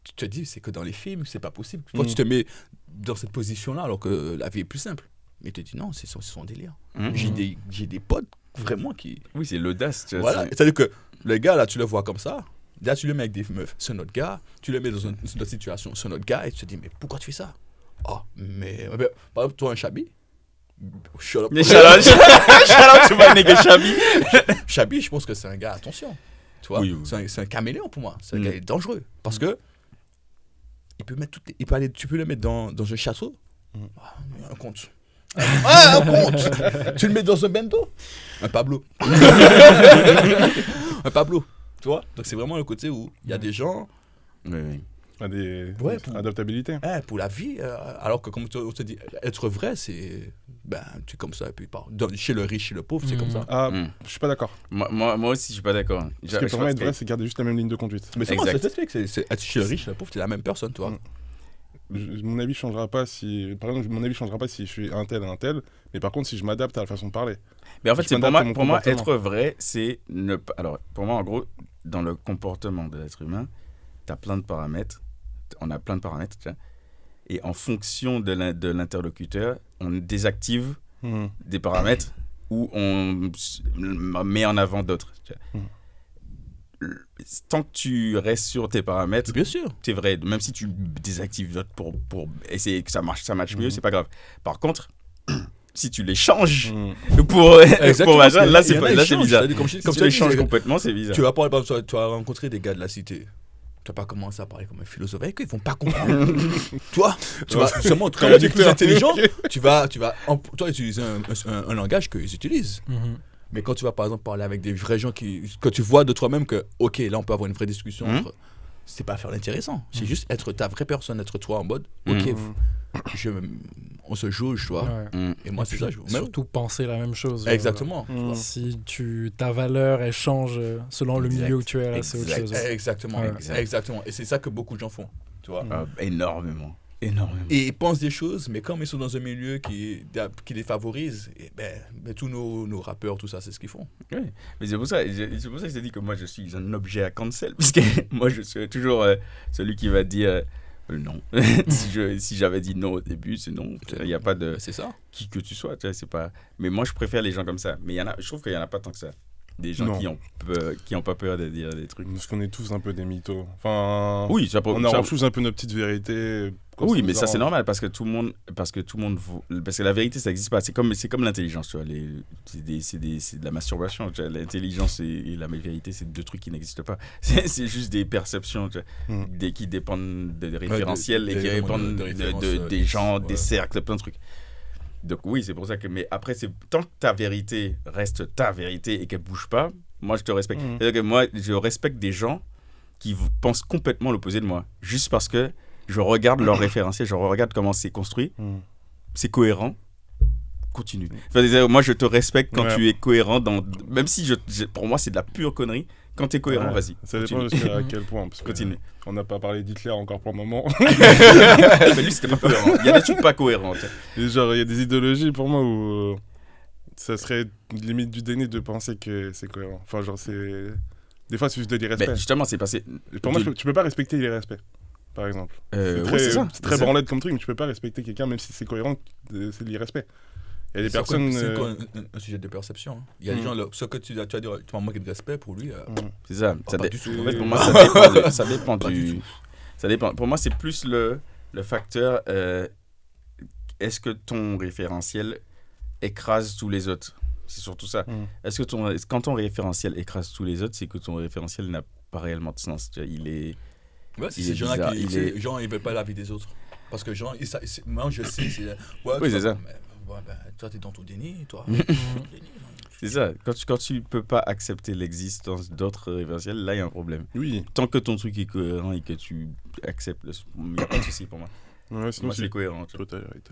Speaker 2: Tu te dis, c'est que dans les films, c'est pas possible. Toi, tu te mets dans cette position-là alors que la vie est plus simple. Mais tu te dis, non, c'est son délire. J'ai des potes vraiment qui.
Speaker 5: Oui, c'est l'audace.
Speaker 2: Voilà. C'est-à-dire que le gars, là, tu le vois comme ça. Là, tu le mets avec des meufs, c'est notre gars. Tu le mets dans une autre situation, c'est notre gars. Et tu te dis, mais pourquoi tu fais ça? Oh, mais par exemple, toi, un Chabi. Shut up.
Speaker 5: Shout out to my nigga Chabi.
Speaker 2: Chabi, je pense que c'est un gars, attention. Tu vois, c'est un caméléon pour moi. C'est un gars dangereux. Parce que tu peux le mettre dans un château. Un conte. Un conte. Tu le mets dans un bendo. Un Pablo. Un Pablo. Tu vois? Donc c'est vraiment le côté où il y a des gens.
Speaker 3: Adaptabilité.
Speaker 2: Pour la vie. Alors que comme on te dit, être vrai, c'est. Tu es comme ça. Et puis, chez le riche, chez le pauvre, c'est comme ça.
Speaker 3: Je suis pas d'accord.
Speaker 5: Moi aussi, je suis pas d'accord.
Speaker 3: Parce que pour moi, être vrai, c'est garder juste la même ligne de conduite.
Speaker 2: Mais c'est moi, ça t'explique. Être chez le riche, chez le pauvre, t'es la même personne, toi.
Speaker 3: Mon avis changera pas si. Par exemple, mon avis changera pas si je suis un tel. Mais par contre, si je m'adapte à la façon de parler.
Speaker 5: Mais en fait, pour moi, être vrai, c'est ne pas. Alors, pour moi, en gros, dans le comportement de l'être humain, t'as plein de paramètres. On a plein de paramètres, tu vois. Et en fonction de l'interlocuteur, on désactive des paramètres ou on met en avant d'autres. Tu vois. Tant que tu restes sur tes paramètres,
Speaker 2: bien sûr,
Speaker 5: c'est vrai. Même si tu désactives d'autres pour essayer que ça matche mieux, c'est pas grave. Par contre, si tu les changes pour machin, là c'est bizarre. Si tu les changes complètement, c'est bizarre.
Speaker 2: Tu vas rencontrer des gars de la cité. Tu vas pas commencer à parler comme un philosophe avec eux, ils vont pas comprendre. Toi, tu vas seulement, quand tu es plus intelligent, tu vas utiliser un langage qu'ils utilisent. Mais quand tu vas par exemple parler avec des vrais gens que tu vois de toi-même que, ok, là on peut avoir une vraie discussion, c'est pas faire l'intéressant, c'est juste être ta vraie personne, être toi en mode, ok, on se jauge, tu vois. Et moi, c'est ça.
Speaker 4: Surtout penser la même chose.
Speaker 2: Exactement.
Speaker 4: Si ta valeur, elle change selon le milieu où tu es, là, c'est autre chose.
Speaker 2: Exactement. Exactement. Et c'est ça que beaucoup de gens font, tu vois.
Speaker 5: Énormément.
Speaker 2: Et ils pensent des choses, mais comme ils sont dans un milieu qui les favorise, tous nos rappeurs, tout ça, c'est ce qu'ils font.
Speaker 5: Oui, mais c'est pour ça que je te dis que moi, je suis un objet à cancel, parce que moi, je suis toujours celui qui va dire... non. Si j'avais dit non au début, c'est non. Il n'y a pas de...
Speaker 2: C'est ça.
Speaker 5: Qui que tu sois, tu vois, c'est pas... Mais moi, je préfère les gens comme ça. Mais je trouve qu'il n'y en a pas tant que ça. Des gens qui ont pas peur de dire des trucs.
Speaker 3: Parce qu'on est tous un peu des mythos. Enfin...
Speaker 5: Oui,
Speaker 3: on a tous un peu nos petites vérités.
Speaker 5: Oui, mais ça, c'est normal parce que tout le monde... Parce que la vérité, ça n'existe pas. C'est comme l'intelligence, tu vois. C'est de la masturbation, tu vois. L'intelligence et la vérité, c'est deux trucs qui n'existent pas. C'est juste des perceptions, tu vois, qui dépendent de référentiels et qui dépendent des gens, des cercles, plein de trucs. Donc oui, c'est pour ça que... Mais après, tant que ta vérité reste ta vérité et qu'elle ne bouge pas, moi, je te respecte. C'est-à-dire que moi, je respecte des gens qui pensent complètement l'opposé de moi. Juste parce que je regarde leur référentiel, je regarde comment c'est construit, c'est cohérent, continue. Enfin, moi, je te respecte quand tu es cohérent, même si pour moi, c'est de la pure connerie. Quand tu es cohérent, vas-y.
Speaker 3: Ça dépend jusqu'à quel point. Parce que
Speaker 5: continue.
Speaker 3: On n'a pas parlé d'Hitler encore pour le moment.
Speaker 5: Mais lui, c'était pas cohérent. Il y a des trucs pas cohérents.
Speaker 3: Et genre, il y a des idéologies pour moi où ça serait limite du déni de penser que c'est cohérent. Enfin, genre, c'est. Des fois, c'est juste de l'irrespect.
Speaker 5: Justement, c'est passé.
Speaker 3: Pour moi, tu peux pas respecter l'irrespect, par exemple. C'est très branlette comme truc, mais tu peux pas respecter quelqu'un, même si c'est cohérent, c'est de l'irrespect. Il y a des personnes.
Speaker 2: C'est un sujet de perception. Hein. Il y a des gens, ce que tu vas dire, tu vas manquer de respect pour lui.
Speaker 5: C'est ça.
Speaker 2: Pas du tout.
Speaker 5: En fait, pour moi, ça dépend du. Ça dépend. Pour moi, c'est plus le facteur. Est-ce que ton référentiel écrase tous les autres? C'est surtout ça. Est-ce que quand ton référentiel écrase tous les autres, c'est que ton référentiel n'a pas réellement de sens. Il est.
Speaker 2: Ouais, c'est ces gens-là les gens, ils veulent pas la vie des autres. Parce que gens, moi, je sais,
Speaker 5: oui, c'est ça.
Speaker 2: Toi, t'es dans ton déni, toi.
Speaker 5: C'est ça. Quand tu peux pas accepter l'existence d'autres référentiels, là, il y a un problème.
Speaker 3: Oui.
Speaker 5: Tant que ton truc est cohérent et que tu acceptes, il n'y a pas de souci pour moi.
Speaker 3: Ouais, sinon,
Speaker 5: c'est cohérent.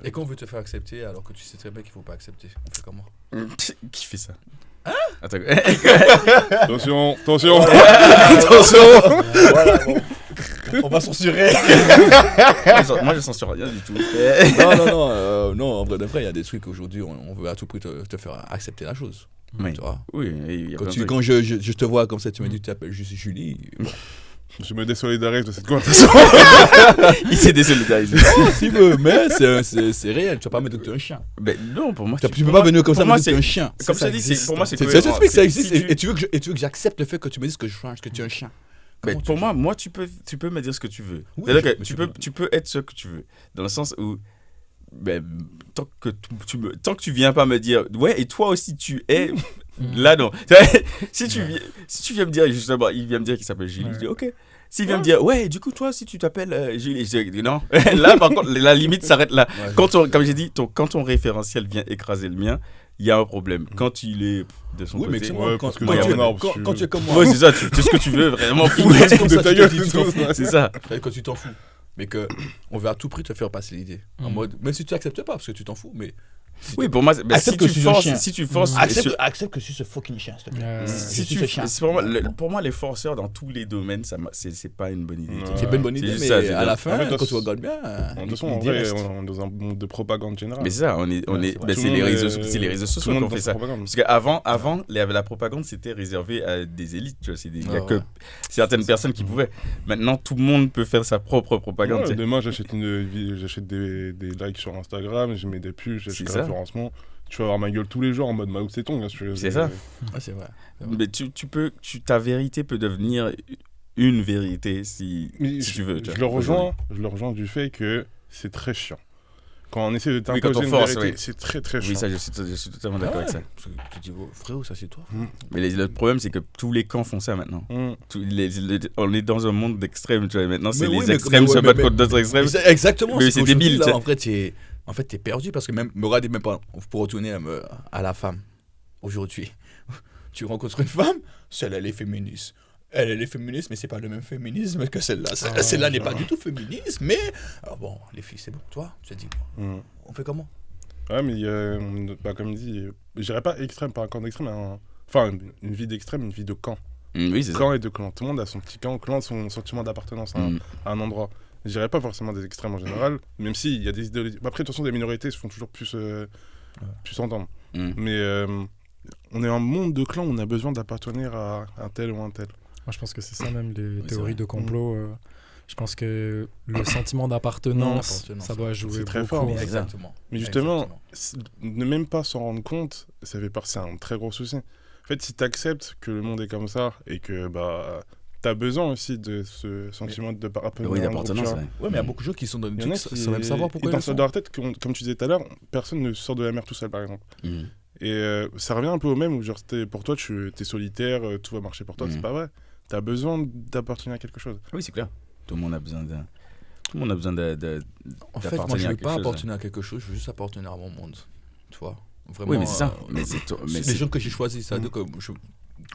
Speaker 2: Et quand on veut te faire accepter alors que tu sais très bien qu'il faut pas accepter, on fait comment?
Speaker 5: Qui fait ça?
Speaker 2: Hein?
Speaker 5: Attends.
Speaker 3: Attention.
Speaker 2: Voilà, bon. On va censurer.
Speaker 5: Moi, je censure rien du tout.
Speaker 2: Non, en vrai de vrai, il y a des trucs aujourd'hui, on veut à tout prix te faire accepter la chose.
Speaker 5: Oui.
Speaker 2: Tu vois?
Speaker 5: Oui.
Speaker 2: Quand je te vois comme ça, tu m'as dit tu t'appelles juste Julie. Bon.
Speaker 3: Je me désolidarise de cette conversation.
Speaker 5: Il s'est désolidarisé.
Speaker 2: Si veux, mais c'est réel. Tu vas pas me dire que tu es un chien.
Speaker 5: Mais non, pour moi,
Speaker 2: tu peux pas venir comme ça me dire que tu es un chien.
Speaker 5: Comme ça dit, pour moi, c'est
Speaker 2: cohérent. Ça s'explique, ça existe. Et tu veux que j'accepte le fait que tu me dises que tu es un chien.
Speaker 5: Mais pour moi, tu peux me dire ce que tu veux.
Speaker 2: Oui,
Speaker 5: c'est-à-dire que tu peux être ce que tu veux. Dans le sens où, tant que tu viens pas me dire, ouais, et toi aussi tu es, là non. Si tu viens me dire, justement, il vient me dire qu'il s'appelle Julie, je dis ok. S'il vient me dire, ouais, du coup, toi, si tu t'appelles Julie, je dis non. Là, par contre, la limite s'arrête là. Comme j'ai dit, quand ton référentiel vient écraser le mien, il y a un problème. Quand il est de son côté...
Speaker 2: quand tu es comme moi...
Speaker 5: Ouais, c'est ça, tu sais ce que tu veux, vraiment fou. C'est ça.
Speaker 2: Quand tu t'en fous. Mais qu'on veut à tout prix te faire passer l'idée. En mode, même si tu n'acceptes pas, parce que tu t'en fous, mais...
Speaker 5: Oui, pour moi, si tu forces...
Speaker 2: Accepte que je suis ce fucking chien, s'il te plaît.
Speaker 5: Pour moi, les forceurs dans tous les domaines, c'est pas une bonne idée.
Speaker 2: C'est pas une bonne idée, mais à la fin, quand tu regardes bien...
Speaker 3: De toute façon, en vrai, on est dans un monde de propagande générale.
Speaker 5: Mais c'est ça, c'est les réseaux sociaux qui ont fait ça. Parce qu'avant, la propagande, c'était réservé à des élites. Il n'y a que certaines personnes qui pouvaient. Maintenant, tout le monde peut faire sa propre propagande.
Speaker 3: Demain, j'achète des likes sur Instagram, je mets des pubs, j'achète des référencements. Tu vas avoir ma gueule tous les jours en mode Mao Tse-tung.
Speaker 5: C'est ça.
Speaker 2: C'est vrai.
Speaker 5: Mais ta vérité peut devenir une vérité si tu veux.
Speaker 3: Je le rejoins du fait que c'est très chiant. Quand on essaie de t'imposer une vérité, c'est très très chiant.
Speaker 5: Oui, ça, je suis totalement d'accord avec ça.
Speaker 2: Tu dis, frérot, ça c'est toi.
Speaker 5: Mais le problème, c'est que tous les camps font ça maintenant. On est dans un monde d'extrêmes, tu vois. Maintenant, c'est les extrêmes se battent contre d'autres extrêmes.
Speaker 2: Exactement.
Speaker 5: Mais c'est débile.
Speaker 2: En fait, t'es perdu parce que même pas pour retourner à la femme aujourd'hui. Tu rencontres une femme, celle-là, elle est féministe. Elle est féministe, mais c'est pas le même féminisme que celle-là. Celle-là n'est pas du tout féministe, mais bon, les filles, c'est bon. Toi, tu te dis, on fait comment?
Speaker 3: Ouais, mais comme il dit, je dirais pas extrême, pas un camp d'extrême, enfin une vie d'extrême, une vie de camp.
Speaker 5: Oui, c'est
Speaker 3: camp et de clan. Tout le monde a son petit camp, son sentiment d'appartenance à un endroit. Je dirais pas forcément des extrêmes en général, même s'il y a des idéologies. Après, de toute façon, des minorités se font toujours plus entendre. Mais on est un monde de clans où on a besoin d'appartenir à un tel ou un tel.
Speaker 4: Moi, je pense que c'est ça même les théories de complot. Je pense que le sentiment d'appartenance, ça doit jouer
Speaker 3: très
Speaker 4: beaucoup.
Speaker 3: Fort.
Speaker 2: Exactement.
Speaker 3: Mais justement, ne même pas s'en rendre compte, c'est un très gros souci. En fait, si tu acceptes que le monde est comme ça et que tu as besoin aussi de ce sentiment d'appartenance.
Speaker 2: Ouais, mais il y a beaucoup de gens qui sont dans le truc sans même savoir pourquoi
Speaker 3: ils sont. Dans leur tête, comme tu disais tout à l'heure, personne ne sort de la mer tout seul, par exemple. Et ça revient un peu au même où genre pour toi, tu es solitaire, tout va marcher pour toi. C'est pas vrai. Tu as besoin d'appartenir à quelque chose.
Speaker 5: Oui, c'est clair. Tout le monde a besoin de
Speaker 2: en fait, moi, je ne veux pas appartenir à quelque chose, je veux juste appartenir à mon monde. Tu vois? Vraiment,
Speaker 5: oui, mais c'est ça.
Speaker 2: les gens que j'ai choisis, ça veut dire que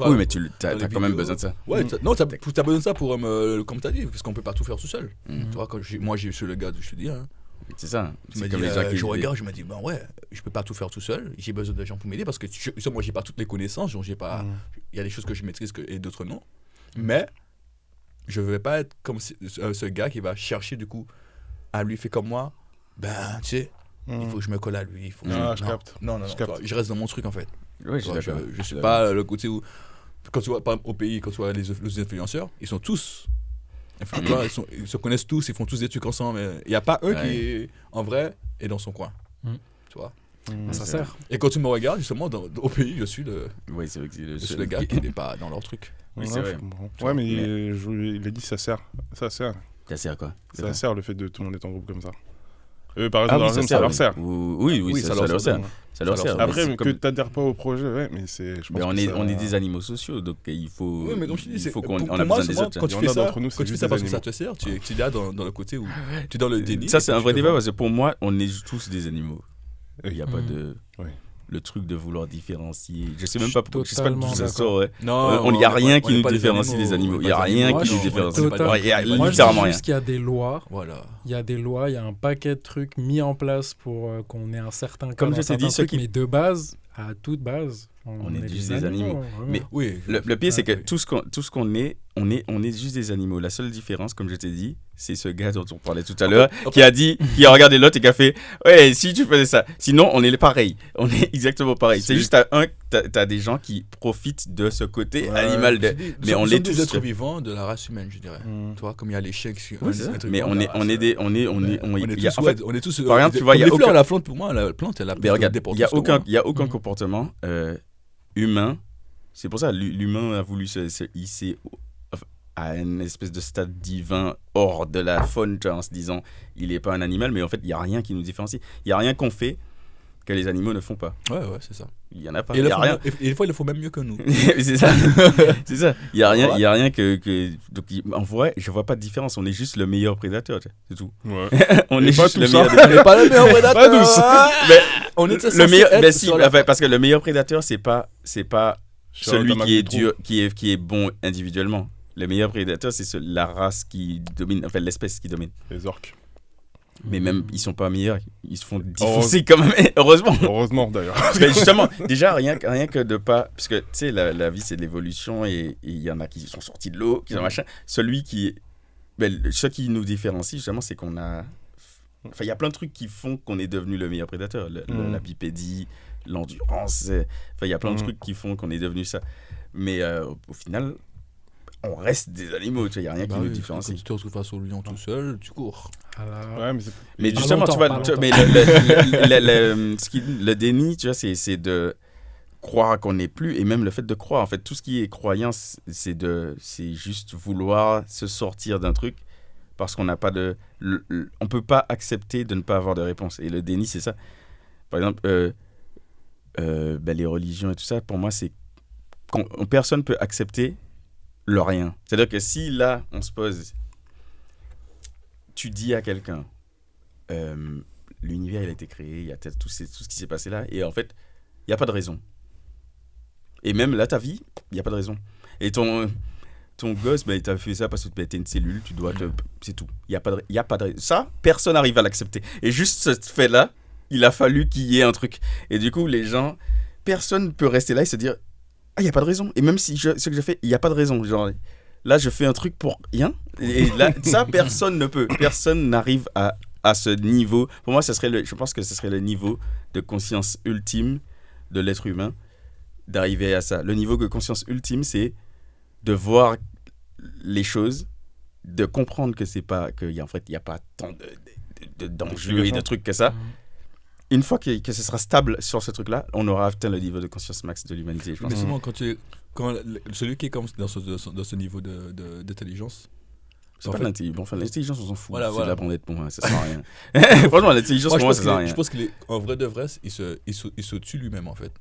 Speaker 2: pas.
Speaker 5: Oui, mais t'as quand même besoin de ça.
Speaker 2: Ouais, t'as besoin de ça pour, comme t'as dit, parce qu'on peut pas tout faire tout seul. Tu vois, moi, j'ai eu le gars, je te dis, hein.
Speaker 5: C'est ça.
Speaker 2: Tu m'as dit, je regarde, je me dis, ouais, je peux pas tout faire tout seul. J'ai besoin de gens pour m'aider parce que moi, j'ai pas toutes les connaissances. Il y a des choses que je maîtrise et d'autres non. Mais je veux pas être comme ce gars qui va chercher du coup à lui faire comme moi. Ben, tu sais, il faut que je me colle à lui. Il faut que
Speaker 3: je capte.
Speaker 2: Non, je reste dans mon truc en fait.
Speaker 5: Oui,
Speaker 2: je suis pas le côté où, quand tu vois, par exemple, au pays, quand tu vois les influenceurs, ils sont tous. Ils se connaissent tous, ils font tous des trucs ensemble. Il n'y a pas un qui, en vrai, est dans son coin. Tu vois.
Speaker 4: Ça sert.
Speaker 2: Et quand tu me regardes, justement, au pays, je suis le gars qui n'est pas dans leur truc.
Speaker 5: Oui, c'est vrai.
Speaker 3: Ouais, mais il a dit ça sert. Ça sert.
Speaker 5: Ça sert quoi?
Speaker 3: Ça sert le fait de tout le monde être en groupe comme ça. Par exemple, ça leur sert.
Speaker 5: Oui, ça leur sert. Ça leur sert.
Speaker 3: Après, que tu n'adhères pas au projet, ouais, mais c'est.
Speaker 5: On est des animaux sociaux, donc il faut.
Speaker 2: Oui, mais comme je dis,
Speaker 5: il faut qu'on a besoin des autres.
Speaker 2: Quand tu fais ça parce que ça te sert, tu es là dans le côté où tu es dans le déni.
Speaker 5: Ça, c'est un vrai débat parce que pour moi, on est tous des animaux. Il n'y a pas de. Le truc de vouloir différencier. Je sais même pas pourquoi. Je sais pas d'où ça sort. Il n'y a rien qui nous différencie des animaux. Il n'y a rien qui nous différencie. Il n'y a littéralement rien.
Speaker 4: Juste qu'il y a des lois.
Speaker 2: Voilà.
Speaker 4: Il y a des lois, il y a un paquet de trucs mis en place pour qu'on ait un certain.
Speaker 5: Comme je t'ai dit,
Speaker 4: mais de base, à toute base,
Speaker 5: on est juste des animaux. Mais
Speaker 2: oui,
Speaker 5: le pire, c'est que tout ce qu'on est, on est juste des animaux. La seule différence, comme je t'ai dit, c'est ce gars dont on parlait tout à l'heure, qui a regardé l'autre et qui a fait ouais, si tu faisais ça. Sinon, on est pareil. On est exactement pareil. C'est juste t'as des gens qui profitent de ce côté animal. Mais on est tous
Speaker 2: des êtres vivants de la race humaine, je dirais. Tu vois, comme il y a les chiens qui
Speaker 5: mais on est tous.
Speaker 2: Par exemple, tu vois, il y a aucun. La plante, pour moi, la plante, elle a
Speaker 5: il y a aucun comportement humain. C'est pour ça l'humain a voulu se hisser à une espèce de stade divin hors de la faune, en se disant il n'est pas un animal, mais en fait il n'y a rien qui nous différencie. Il n'y a rien qu'on fait que les animaux ne font pas.
Speaker 2: Ouais, c'est ça.
Speaker 5: Il n'y en a pas.
Speaker 2: Et des fois, ils le font même mieux que nous.
Speaker 5: C'est ça. C'est ça. Il n'y a rien que... Donc, en vrai, je ne vois pas de différence. On est juste le meilleur prédateur, c'est tout.
Speaker 3: Ouais.
Speaker 5: On est juste le
Speaker 3: ça.
Speaker 5: meilleur.
Speaker 2: On n'est pas le meilleur prédateur.
Speaker 3: Pas tous.
Speaker 2: Mais on est
Speaker 5: le meilleur. Mais si, parce que le meilleur prédateur, c'est pas celui qui est bon individuellement. Le meilleur prédateur, c'est la race qui domine, enfin l'espèce qui domine.
Speaker 3: Les orques.
Speaker 5: Mais même, ils sont pas meilleurs. Ils se font défoncer quand même. Heureusement.
Speaker 3: Heureusement, d'ailleurs.
Speaker 5: Mais justement, déjà, rien que de pas... Parce que, tu sais, la vie, c'est de l'évolution et il y en a qui sont sortis de l'eau, qui sont machin. Ce qui nous différencie, justement, c'est qu'on a... Enfin, il y a plein de trucs qui font qu'on est devenu le meilleur prédateur. La bipédie, l'endurance. Enfin, il y a plein de trucs qui font qu'on est devenu ça. Mais au final... on reste des animaux, tu vois, il n'y a rien qui nous différencie.
Speaker 2: Quand tu te retrouves face au lion tout seul, tu cours.
Speaker 3: Ouais,
Speaker 5: mais justement, tu vois, le déni, tu vois, c'est de croire qu'on n'est plus, et même le fait de croire, en fait, tout ce qui est croyance, c'est juste vouloir se sortir d'un truc parce qu'on n'a pas de... on ne peut pas accepter de ne pas avoir de réponse. Et le déni, c'est ça. Par exemple, les religions et tout ça, pour moi, c'est... personne ne peut accepter le rien. C'est-à-dire que si là, on se pose, tu dis à quelqu'un, l'univers il a été créé, il y a tout ce qui s'est passé là, et en fait, il n'y a pas de raison. Et même là, ta vie, il n'y a pas de raison. Et ton gosse, il t'a fait ça parce que tu es une cellule, tu dois c'est tout. Il n'y a pas de raison. Ça, personne n'arrive à l'accepter. Et juste ce fait-là, il a fallu qu'il y ait un truc. Et du coup, les gens, personne ne peut rester là et se dire, il n'y a pas de raison. Et même si ce que je fais, il n'y a pas de raison. Genre, là, je fais un truc pour rien. Et là, ça, personne ne peut. Personne n'arrive à ce niveau. Pour moi, je pense que ce serait le niveau de conscience ultime de l'être humain, d'arriver à ça. Le niveau de conscience ultime, c'est de voir les choses, de comprendre que c'est pas, qu'il y a, en fait, il n'y a pas tant d'enjeux et de trucs que ça. Une fois que ce sera stable sur ce truc-là, on aura atteint le niveau de conscience max de l'humanité, je pense.
Speaker 2: Mais souvent, quand celui qui est comme dans ce niveau d'intelligence...
Speaker 5: C'est pas l'intelligence. L'intelligence, on s'en fout.
Speaker 2: Voilà.
Speaker 5: C'est de la bandette pour moi, ça sert à rien. Franchement, l'intelligence, pour moi, ça sert à rien.
Speaker 2: Je pense qu'en vrai de vrai, il se tue lui-même, en fait.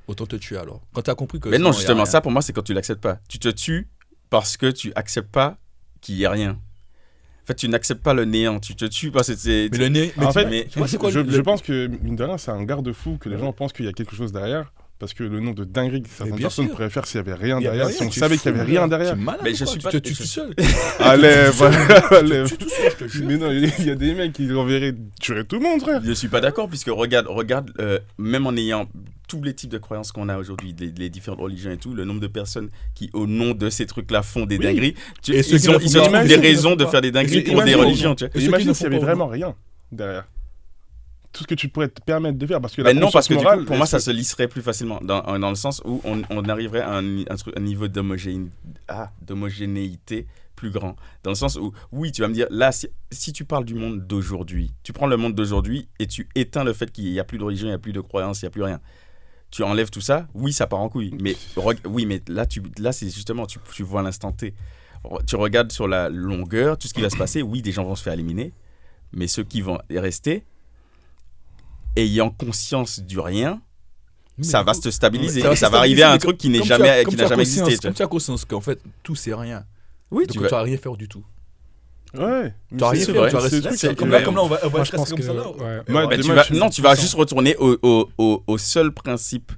Speaker 2: Autant te tuer, alors. Quand tu as compris que...
Speaker 5: Mais non, justement, ça, pour moi, c'est quand tu l'acceptes pas. Tu te tues parce que tu acceptes pas qu'il y ait rien. En fait, tu n'acceptes pas le néant, tu te tues parce que c'est...
Speaker 2: Mais le néant...
Speaker 3: En fait, je pense que, mine de rien, c'est un garde-fou que les gens pensent qu'il y a quelque chose derrière Parce que le nombre de dingueries que certaines
Speaker 2: bien
Speaker 3: personnes
Speaker 2: sûr.
Speaker 3: pourraient faire s'il n'y avait rien
Speaker 2: Il y avait
Speaker 3: derrière,
Speaker 2: rien,
Speaker 3: si on
Speaker 2: tu
Speaker 3: savait
Speaker 2: fous,
Speaker 3: qu'il n'y avait rien derrière.
Speaker 2: Tu es malade,
Speaker 5: Mais je
Speaker 2: quoi,
Speaker 5: suis
Speaker 2: tu
Speaker 5: pas-
Speaker 2: te tues tout seul.
Speaker 3: Allez, allez.
Speaker 2: Tu te tues tout seul, je te jure.
Speaker 3: Mais non, il y a des mecs qui enverraient tuer tout le monde, frère.
Speaker 5: Je suis pas d'accord puisque regarde même en ayant tous les types de croyances qu'on a aujourd'hui, les différentes religions et tout, le nombre de personnes qui au nom de ces trucs-là font des dingueries,
Speaker 2: Et ceux qui ne
Speaker 5: ils se
Speaker 2: font
Speaker 5: trouvent
Speaker 2: pas,
Speaker 5: des
Speaker 2: ceux qui ne
Speaker 5: raisons
Speaker 2: font
Speaker 5: de
Speaker 2: pas.
Speaker 5: faire des dingueries
Speaker 3: Et
Speaker 5: pour des
Speaker 3: imagine-
Speaker 5: religions, tu vois.
Speaker 2: Et ceux qui
Speaker 3: Imagine
Speaker 2: ne
Speaker 3: s'il y
Speaker 2: font
Speaker 3: avait
Speaker 2: pas,
Speaker 3: vraiment rien derrière. Tout ce que tu pourrais te permettre de faire. Parce que
Speaker 5: Ben
Speaker 3: la
Speaker 5: non, parce que
Speaker 3: conscience
Speaker 5: du coup,
Speaker 3: morale,
Speaker 5: pour moi,
Speaker 3: est-ce
Speaker 5: ça
Speaker 3: que-
Speaker 5: se lisserait plus facilement dans le sens où on arriverait à un niveau d'homogénéité plus grand. Dans le sens où, oui, tu vas me dire, là, si tu parles du monde d'aujourd'hui, tu prends le monde d'aujourd'hui et tu éteins le fait qu'il n'y a plus de religion, il n'y a plus de croyance, il n'y a plus rien. Tu enlèves tout ça, oui, ça part en couille. Mais, oui, mais là, c'est justement, tu vois l'instant T. Tu regardes sur la longueur, tout ce qui va se passer, oui, des gens vont se faire éliminer, mais ceux qui vont rester, ayant conscience du rien, ça va se stabiliser. Ça va arriver à un truc qui n'a jamais existé.
Speaker 2: Comme tu as conscience qu'en fait, tout c'est rien.
Speaker 5: Oui,
Speaker 2: Donc tu vas rien faire du tout.
Speaker 3: Ouais.
Speaker 2: Tu vas rien
Speaker 5: c'est
Speaker 2: faire,
Speaker 5: vrai,
Speaker 2: tu vas
Speaker 5: c'est
Speaker 2: rester.
Speaker 5: vrai,
Speaker 2: C'est
Speaker 5: c'est
Speaker 2: comme
Speaker 5: vrai.
Speaker 2: là, on va
Speaker 4: Moi, je
Speaker 2: rester
Speaker 4: pense
Speaker 2: comme
Speaker 4: que.
Speaker 2: ça là.
Speaker 4: Ouais.
Speaker 3: Moi,
Speaker 5: Mais
Speaker 3: demain,
Speaker 5: tu vas juste retourner au seul principe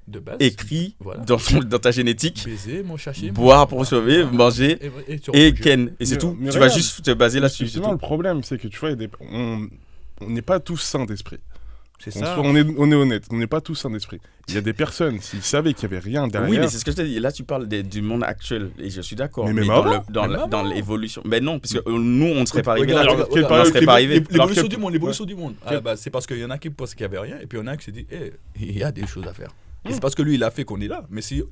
Speaker 2: De base.
Speaker 5: écrit
Speaker 2: Voilà.
Speaker 5: dans ta génétique.
Speaker 2: Baiser, mon chercher.
Speaker 5: Boire pour sauver, manger
Speaker 2: tu
Speaker 5: et
Speaker 2: refuges.
Speaker 5: ken. Et c'est
Speaker 3: Mais-
Speaker 5: tout.
Speaker 3: mais
Speaker 5: Tu vas
Speaker 3: regarde,
Speaker 5: juste te baser là-dessus. c'est
Speaker 3: Justement,
Speaker 5: tout.
Speaker 3: le problème, c'est que tu vois, on n'est pas tous sains d'esprit.
Speaker 2: C'est
Speaker 3: On
Speaker 2: ça.
Speaker 3: on est honnête, on n'est pas tous sains d'esprit. Il y a des personnes, s'ils savaient qu'il n'y avait rien derrière.
Speaker 5: Oui, mais c'est ce que je te dis. Là, tu parles du monde actuel et je suis d'accord.
Speaker 3: Mais même
Speaker 5: dans
Speaker 3: avant.
Speaker 5: dans l'évolution. Mais non, parce que nous, on ne serait pas arrivé là.
Speaker 2: Regarde,
Speaker 5: On
Speaker 2: regarde,
Speaker 5: ne serait pas arrivé.
Speaker 2: L'évolution
Speaker 3: Alors que-
Speaker 2: du monde, l'évolution du monde. Ah, bah, c'est parce qu'il y en a qui pensaient qu'il n'y avait rien, et puis il y en a qui se disent, il y a des choses à faire. Et c'est parce que lui, il a fait qu'on est là. Mais si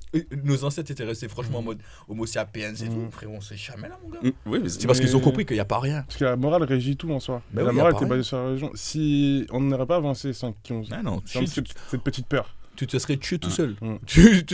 Speaker 2: nos ancêtres étaient restés franchement en mode Homo sapiens et tout, frérot, on serait jamais là, mon gars.
Speaker 5: Oui, mais
Speaker 2: C'est parce qu'ils ont compris qu'il n'y a pas rien.
Speaker 3: Parce que la morale régit tout en soi.
Speaker 2: Ben
Speaker 3: la
Speaker 2: oui, y a
Speaker 3: morale
Speaker 2: pas
Speaker 3: était
Speaker 2: rien.
Speaker 3: basée sur la religion. Si on n'aurait pas avancé sans
Speaker 2: Non,
Speaker 3: cette petite peur.
Speaker 2: tu te serais tué tout seul.
Speaker 3: Mm.
Speaker 2: Je suis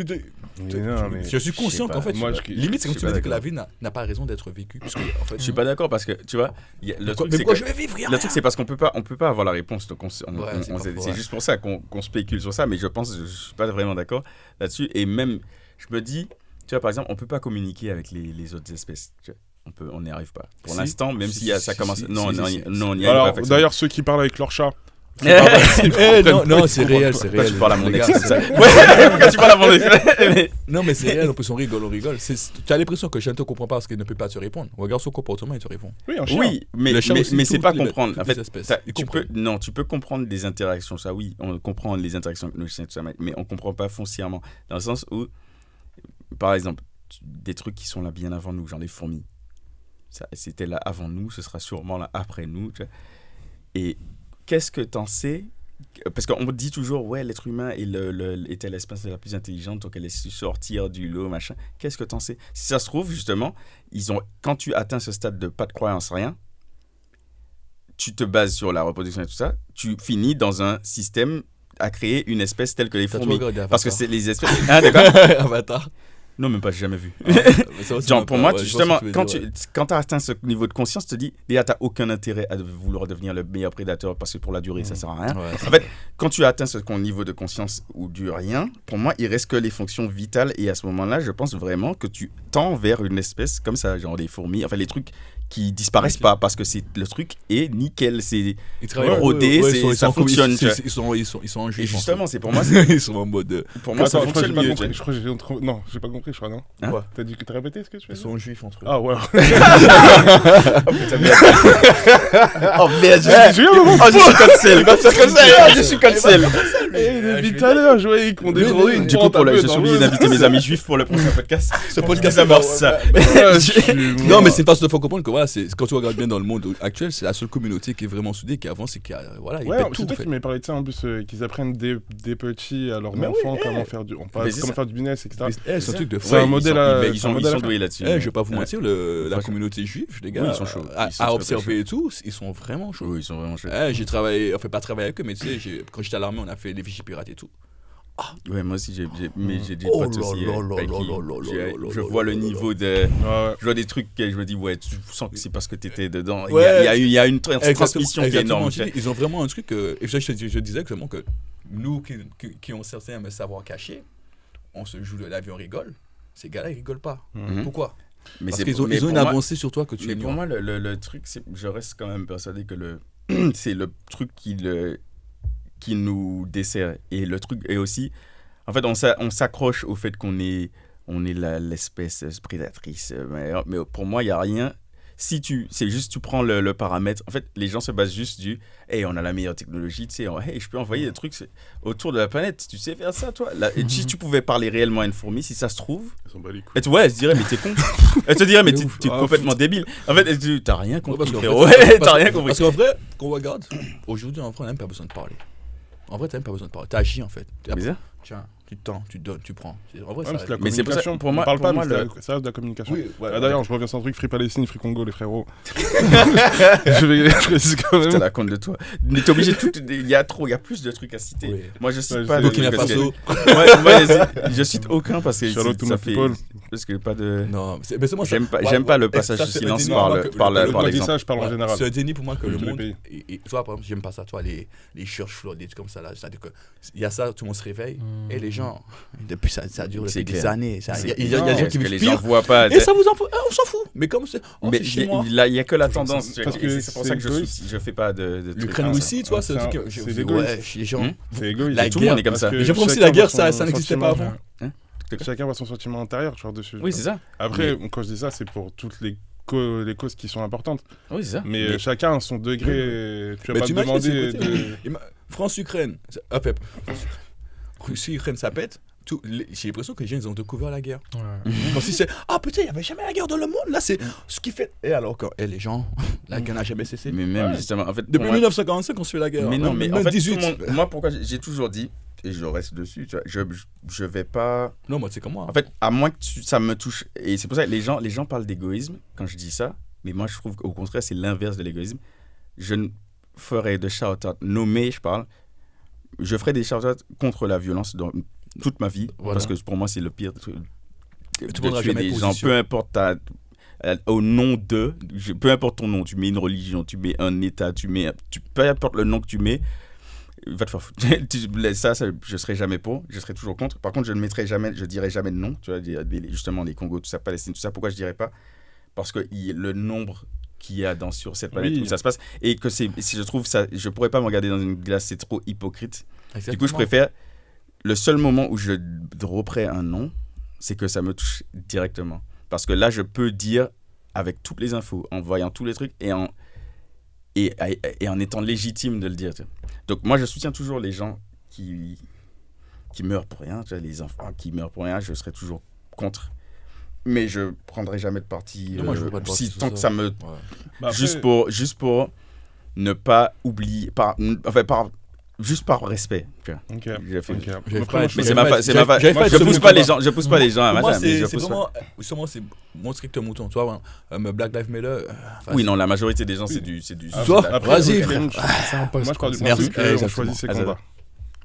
Speaker 5: Je sais
Speaker 2: conscient
Speaker 5: pas.
Speaker 2: qu'en fait,
Speaker 3: Moi,
Speaker 2: limite, c'est
Speaker 5: je
Speaker 2: comme
Speaker 5: suis
Speaker 2: tu
Speaker 5: pas
Speaker 2: dis que la
Speaker 5: d'accord.
Speaker 2: vie n'a pas raison d'être vécue. Parce que, en fait,
Speaker 5: Je suis pas d'accord parce que tu vois, le truc
Speaker 2: mais
Speaker 5: c'est
Speaker 2: pourquoi
Speaker 5: que
Speaker 2: je vais vivre rien
Speaker 5: le truc c'est parce qu'on peut pas avoir la réponse. Donc
Speaker 2: c'est pas faux,
Speaker 5: c'est
Speaker 2: ouais.
Speaker 5: juste pour ça qu'on spécule sur ça. Mais je suis pas vraiment d'accord là-dessus. Et même, je me dis, tu vois, par exemple, on peut pas communiquer avec les autres espèces. Tu vois. On n'y arrive pas. Pour
Speaker 2: Si.
Speaker 5: l'instant, même
Speaker 2: Si,
Speaker 5: si ça
Speaker 2: si,
Speaker 5: commence.
Speaker 2: si,
Speaker 5: Non,
Speaker 2: si,
Speaker 5: non,
Speaker 2: si,
Speaker 5: non, on n'y arrive
Speaker 3: Alors,
Speaker 5: pas.
Speaker 3: d'ailleurs, ceux qui parlent avec leur chat.
Speaker 2: non, c'est réel, c'est
Speaker 5: Pourquoi
Speaker 2: réel.
Speaker 5: tu parles à mon
Speaker 2: Les
Speaker 5: ex
Speaker 2: gars,
Speaker 5: comme ça
Speaker 2: c'est-
Speaker 5: Ouais, pourquoi tu parles à mon ex
Speaker 2: Non, mais c'est réel, en plus on rigole. Tu as l'impression que je ne te comprends pas parce qu'il ne peut pas te répondre. Regarde son comportement, il te répond.
Speaker 3: Oui, un chien.
Speaker 5: Oui, mais
Speaker 2: Le chat aussi,
Speaker 5: c'est
Speaker 2: toutes
Speaker 5: pas
Speaker 2: les-
Speaker 5: comprendre. En
Speaker 2: toutes
Speaker 5: fait,
Speaker 2: les espèces,
Speaker 5: ça,
Speaker 2: ils
Speaker 5: tu
Speaker 2: comprennent.
Speaker 5: tu peux comprendre des interactions, ça oui, on comprend les interactions avec nos chiens, tout ça, mais on comprend pas foncièrement. Dans le sens où, par exemple, des trucs qui sont là bien avant nous, genre les fourmis. Ça, c'était là avant nous, ce sera sûrement là après nous. Tu vois. Et qu'est-ce que t'en sais? Parce qu'on dit toujours, ouais, l'être humain était l'espèce la plus intelligente, donc elle est su sortir du lot, machin. Qu'est-ce que t'en sais? Si ça se trouve, justement, quand tu atteins ce stade de pas de croyance, rien, tu te bases sur la reproduction et tout ça, tu finis dans un système à créer une espèce telle que les
Speaker 2: T'as
Speaker 5: fourmis.
Speaker 2: trop regardé Avatar.
Speaker 5: Parce que c'est les espèces... Ah, d'accord.
Speaker 2: Avatar.
Speaker 5: Non, même pas, j'ai jamais vu.
Speaker 2: Ça aussi,
Speaker 5: Genre, pour moi,
Speaker 2: ouais, je
Speaker 5: justement,
Speaker 2: vois ce que tu veux dire, ouais.
Speaker 5: quand tu atteins ce niveau de conscience, tu te dis, déjà, tu n'as aucun intérêt à vouloir devenir le meilleur prédateur parce que pour la durée, ça sert à rien.
Speaker 2: Ouais,
Speaker 5: En fait, quand tu atteins ce niveau de conscience ou du rien, pour moi, il reste que les fonctions vitales. Et à ce moment-là, je pense vraiment que tu tends vers une espèce comme ça, genre des fourmis, enfin les trucs qui disparaissent pas parce que le truc est nickel, c'est
Speaker 2: Ils travaillent
Speaker 5: rodé, ça fonctionne.
Speaker 2: Ils sont en
Speaker 5: Et
Speaker 2: juif.
Speaker 5: justement, c'est pour moi,
Speaker 2: Ils sont en mode.
Speaker 5: pour moi, ça
Speaker 3: Attends, je crois que
Speaker 5: fonctionne
Speaker 3: j'ai pas
Speaker 5: mieux.
Speaker 3: compris. Je crois que j'ai non, j'ai pas compris, je crois, non.
Speaker 5: Hein
Speaker 2: Quoi?
Speaker 3: T'as dit que t'as répété ce que tu
Speaker 2: Ils
Speaker 3: fais
Speaker 2: sont juifs entre eux.
Speaker 3: Ah ouais.
Speaker 5: Oh merde,
Speaker 3: Je viens de
Speaker 5: oh, je suis cancel. Je suis cancel.
Speaker 3: Depuis tout à l'heure, je voyais qu'on descendait une
Speaker 5: Du coup,
Speaker 3: pente un peu
Speaker 5: j'ai
Speaker 3: dans
Speaker 5: oublié
Speaker 3: le-
Speaker 5: d'inviter mes amis juifs pour le prochain podcast.
Speaker 2: Ce podcast
Speaker 5: amorce ça.
Speaker 2: Non, mais c'est parce qu'il faut comprendre que voilà, quand tu regardes bien dans le monde actuel, c'est la seule communauté qui est vraiment soudée, qui avance et qui a. Voilà, ils
Speaker 3: Ouais,
Speaker 2: pètent
Speaker 3: c'est
Speaker 2: tout.
Speaker 3: toi
Speaker 2: en fait.
Speaker 3: qui m'avais parlé de ça en plus, qu'ils apprennent des petits à leurs
Speaker 5: Mais oui,
Speaker 3: enfants
Speaker 5: eh.
Speaker 3: comment faire du,
Speaker 5: Mais c'est
Speaker 3: comment
Speaker 5: ça.
Speaker 3: faire du business, etc.
Speaker 2: C'est un truc de fou.
Speaker 3: C'est un modèle à-
Speaker 5: Ils
Speaker 3: c'est un
Speaker 5: sont
Speaker 3: modèle à faire.
Speaker 5: doués là-dessus.
Speaker 2: Je vais pas vous mentir, la
Speaker 5: Franchement.
Speaker 2: communauté juive, les gars,
Speaker 5: Oui, ils sont chauds.
Speaker 2: à
Speaker 5: Ils sont très,
Speaker 2: observer et tout, ils sont vraiment chauds.
Speaker 5: Oui, ils sont vraiment chauds.
Speaker 2: J'ai travaillé, enfin pas travaillé avec eux, mais tu sais, quand j'étais à l'armée, on a fait des fichiers pirates et tout.
Speaker 5: Ouais, moi aussi, j'ai des
Speaker 2: Oh
Speaker 5: potes
Speaker 2: là
Speaker 5: aussi.
Speaker 2: là
Speaker 5: avec
Speaker 2: là
Speaker 5: qui
Speaker 2: là là
Speaker 5: j'ai-
Speaker 2: là
Speaker 5: Je
Speaker 2: là
Speaker 5: vois
Speaker 2: là
Speaker 5: le
Speaker 2: là
Speaker 5: niveau de.
Speaker 3: Ouais.
Speaker 5: Je vois des trucs que je me dis, ouais, tu sens que c'est parce que t'étais dedans.
Speaker 2: Ouais.
Speaker 5: Il y a une transmission qui est
Speaker 2: Exactement,
Speaker 5: énorme.
Speaker 2: je dis, ils ont vraiment un truc. Et je disais exactement que nous qui ont certains savoirs cachés, on se joue de la vie, on rigole. Ces gars-là, ils rigolent pas.
Speaker 5: Mhm.
Speaker 2: Pourquoi?
Speaker 5: Mais
Speaker 2: Parce
Speaker 5: c'est-
Speaker 2: qu'ils ont
Speaker 5: mais
Speaker 2: une
Speaker 5: pour moi-
Speaker 2: avancée sur toi que tu
Speaker 5: Mais pour
Speaker 2: ignores.
Speaker 5: moi, le truc, je reste quand même persuadé que c'est le truc qui nous dessert. Et le truc est aussi, En fait, on s'accroche au fait qu'on est l'espèce prédatrice. Mais pour moi, il n'y a rien. C'est juste, tu prends le paramètre. En fait, les gens se basent juste hey, on a la meilleure technologie, tu sais, hey, je peux envoyer des trucs autour de la planète. Tu sais faire ça, toi? Et si tu pouvais parler réellement à une fourmi, si ça se trouve.
Speaker 3: Ils sont bas les couilles.
Speaker 5: Elle se dirait, mais t'es con. Elle te dirait, mais t'es complètement débile. En fait, t'as rien compris, frérot. T'as rien compris.
Speaker 2: Parce qu'en vrai, qu'on regarde, aujourd'hui, en vrai, on n'a même pas besoin de parler. En vrai, t'as même pas besoin de parler. T'agis, en fait. Tiens, tu te tends, tu te donnes, tu prends. En vrai,
Speaker 5: mais c'est pour ça, pour moi,
Speaker 3: on parle pas, mais ça reste de la communication. Oui, d'ailleurs, je reviens sur un truc, Free Palestine, Free Congo, les frérots. Je précise quand même.
Speaker 5: Je te la compte de toi. Mais t'es obligé de il y a plus de trucs à citer. Oui. Moi, je cite pas
Speaker 2: Burkina Faso.
Speaker 5: Je cite aucun parce que ça fait... Parce que pas de...
Speaker 2: Non, mais c'est moi,
Speaker 5: j'aime pas le passage de silence par l'exemple.
Speaker 3: Ça, je parle en général.
Speaker 2: C'est un déni pour moi que le monde... Toi, par exemple, j'aime pas ça. Toi, les church flood, des trucs comme ça, là. Il y a ça, tout le monde se réveille. Et les gens, depuis ça dure depuis des années. Il y a des gens qui me
Speaker 5: les gens voient pas.
Speaker 2: Et ça vous en fout. On s'en fout. Mais comme c'est chez moi.
Speaker 5: Là, il y a que la tendance. C'est pour ça que je fais pas de
Speaker 2: l'Ukraine aussi, tu vois, c'est un truc que
Speaker 3: c'est égoïste.
Speaker 2: Les gens.
Speaker 3: C'est égoïste.
Speaker 5: Tout le monde est comme ça.
Speaker 2: J'ai l'impression que la guerre, ça n'existait pas avant.
Speaker 3: Chacun voit son sentiment intérieur, genre dessus.
Speaker 5: Oui, c'est ça.
Speaker 3: Après, quand je dis ça, c'est pour toutes les causes qui sont importantes.
Speaker 5: Oui, c'est ça.
Speaker 3: Mais chacun a son degré. Tu vas pas me demander
Speaker 2: France-Ukraine. Russie-Ukraine, ça pète. J'ai l'impression que les gens ils ont découvert la guerre. Comme si c'est putain, il n'y avait jamais la guerre dans le monde. Là, c'est ce qui fait. Et alors que les gens, la guerre n'a jamais cessé.
Speaker 5: Mais même justement, en fait.
Speaker 2: Depuis 1945, on se fait la guerre.
Speaker 5: Mais non, mais en fait, 18. Moi, pourquoi j'ai toujours dit, et je reste dessus, tu vois, je vais pas.
Speaker 2: Non, moi, c'est comme moi.
Speaker 5: En fait, à moins que ça me touche. Et c'est pour ça que les gens parlent d'égoïsme quand je dis ça. Mais moi, je trouve qu'au contraire, c'est l'inverse de l'égoïsme. Je ne ferai de shout-out nommé, je parle. Je ferai des shout-outs contre la violence dans toute ma vie, parce que pour moi, c'est le pire truc. De tuer des gens, peu importe au nom de, peu importe ton nom, tu mets une religion, tu mets un état, peu importe le nom que tu mets, va te faire foutre. ça, je serai jamais pour, je serai toujours contre. Par contre, je dirai jamais de nom, tu vois, justement les Congos, tout ça, Palestine, tout ça. Pourquoi je dirais pas? Parce que le nombre qu'il y a sur cette planète où ça se passe, et que je trouve ça, je pourrais pas me regarder dans une glace, c'est trop hypocrite. Exactement. Du coup, je préfère. Le seul moment où je dropperai un nom, c'est que ça me touche directement. Parce que là, je peux dire, avec toutes les infos, en voyant tous les trucs, et en étant légitime de le dire. Donc, moi, je soutiens toujours les gens qui meurent pour rien. Tu vois, les enfants qui meurent pour rien, je serai toujours contre. Mais je prendrai jamais de parti.
Speaker 2: Moi, je veux pas de parti,
Speaker 5: tant que ça me... Ouais. Juste pour ne pas oublier... Juste par respect.
Speaker 3: Ok.
Speaker 5: Mais c'est ma je pousse pas les gens à
Speaker 2: moi, c'est mon strict mouton. Tu vois, Black Lives Matter.
Speaker 5: Oui, non, la majorité des gens, c'est du.
Speaker 2: Vas-y, frère.
Speaker 3: Moi, je parle du principe qu'on choisit ses combats.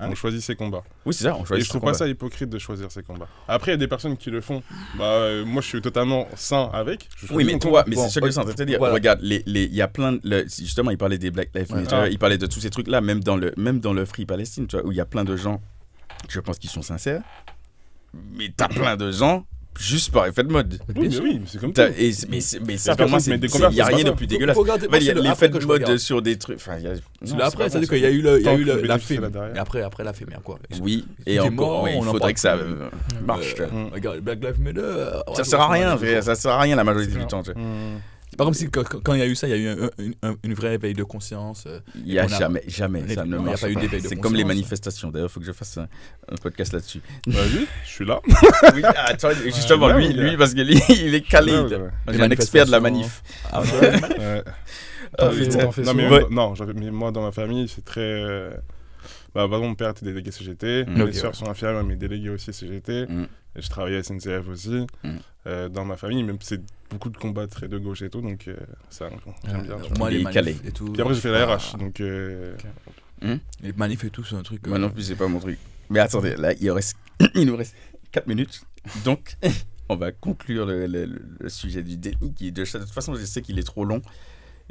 Speaker 3: On choisit ses combats.
Speaker 5: Oui, c'est ça, on choisit
Speaker 3: ses combats. Et je trouve pas ça hypocrite de choisir ses combats. Après, il y a des personnes qui le font. Moi, je suis totalement sain avec.
Speaker 5: Oui, mais toi, c'est ce que je suis en train de te dire. Regarde, il y a plein justement, il parlait des Black Lives Matter, il parlait de tous ces trucs-là, même dans le Free Palestine, tu vois, où il y a plein de gens, je pense qu'ils sont sincères, mais t'as plein de gens juste par effet de mode.
Speaker 3: Oui, c'est comme ça.
Speaker 5: Mais ça, pour moi, il n'y a rien de plus dégueulasse. Il y a l'effet de mode sur des trucs.
Speaker 2: Après, c'est-à-dire qu'il y a eu la femme. Et après, la fémère, quoi.
Speaker 5: Oui, et encore, il faudrait que ça marche.
Speaker 2: Regarde, Black Lives Matter.
Speaker 5: Ça sert à rien, ça sert à rien la majorité du temps.
Speaker 2: Par exemple, quand il y a eu ça, il y a eu une vraie éveil de conscience.
Speaker 5: Il n'y a jamais, ça ne marche pas.
Speaker 2: Il n'y a pas eu d'éveil de conscience.
Speaker 5: C'est comme les manifestations. D'ailleurs, il faut que je fasse un podcast là-dessus.
Speaker 3: Vas-y, je suis là.
Speaker 5: Oui, attends, justement, lui, parce qu'il est calé. Il est un expert de la manif.
Speaker 3: Non, mais moi, dans ma famille, c'est très... par exemple, mon père était délégué CGT, mes soeurs sont infirmières, mais déléguées aussi CGT. Et je travaillais à SNCF aussi. Dans ma famille, même c'est beaucoup de combats très de gauche et tout, donc ça, j'aime bien.
Speaker 2: Moi, les manifs et tout.
Speaker 3: Puis après, j'ai fait la RH, donc...
Speaker 2: Les manifs et tout, c'est un truc...
Speaker 5: Moi non plus, c'est pas mon truc. Mais attendez, là, il nous reste 4 minutes, donc on va conclure le sujet du déni. De toute façon, je sais qu'il est trop long.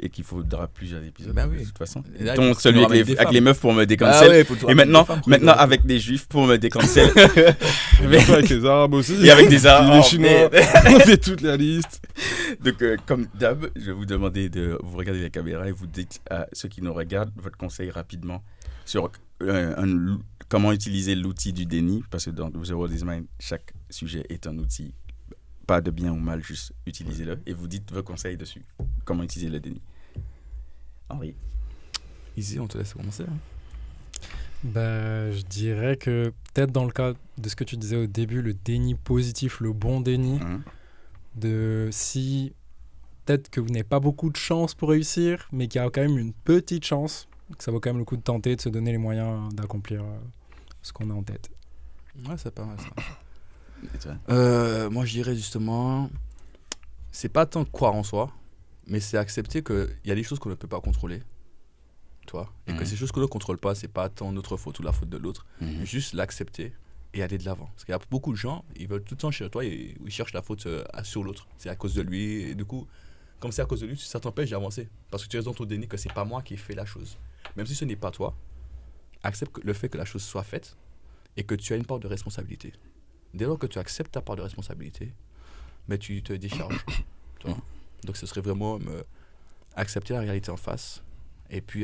Speaker 5: Et qu'il faudra plusieurs épisodes de toute façon. Donc celui avec les meufs pour me décancel. Et maintenant avec des juifs pour me décancel.
Speaker 3: Avec les arabes aussi.
Speaker 5: Et avec des arabes.
Speaker 3: Les chinois. On fait toute la liste.
Speaker 5: Donc comme d'hab, je vais vous demander de vous regarder la caméra et vous dites à ceux qui nous regardent votre conseil rapidement sur comment utiliser l'outil du déni, parce que dans The World is Mine, chaque sujet est un outil, pas de bien ou mal, juste utilisez-le, et vous dites vos conseils dessus, comment utiliser le déni. Henri.
Speaker 2: Easy, on te laisse commencer.
Speaker 4: Je dirais que peut-être dans le cas de ce que tu disais au début, le déni positif, le bon déni, si peut-être que vous n'avez pas beaucoup de chance pour réussir, mais qu'il y a quand même une petite chance, que ça vaut quand même le coup de tenter, de se donner les moyens d'accomplir ce qu'on a en tête.
Speaker 2: Ouais, c'est pas mal ça. Moi, je dirais justement, c'est pas tant croire en soi, mais c'est accepter qu'il y a des choses qu'on ne peut pas contrôler. Et que ces choses que l'on ne contrôle pas, c'est pas tant notre faute ou la faute de l'autre, juste l'accepter et aller de l'avant. Parce qu'il y a beaucoup de gens, ils veulent tout le temps chez toi et ils cherchent la faute sur l'autre. C'est à cause de lui, et du coup, comme c'est à cause de lui, ça t'empêche d'avancer. Parce que tu restes dans ton déni que c'est pas moi qui ai fait la chose. Même si ce n'est pas toi, accepte le fait que la chose soit faite et que tu as une part de responsabilité. Dès lors que tu acceptes ta part de responsabilité, mais tu te décharges. Donc ce serait vraiment accepter la réalité en face. Et puis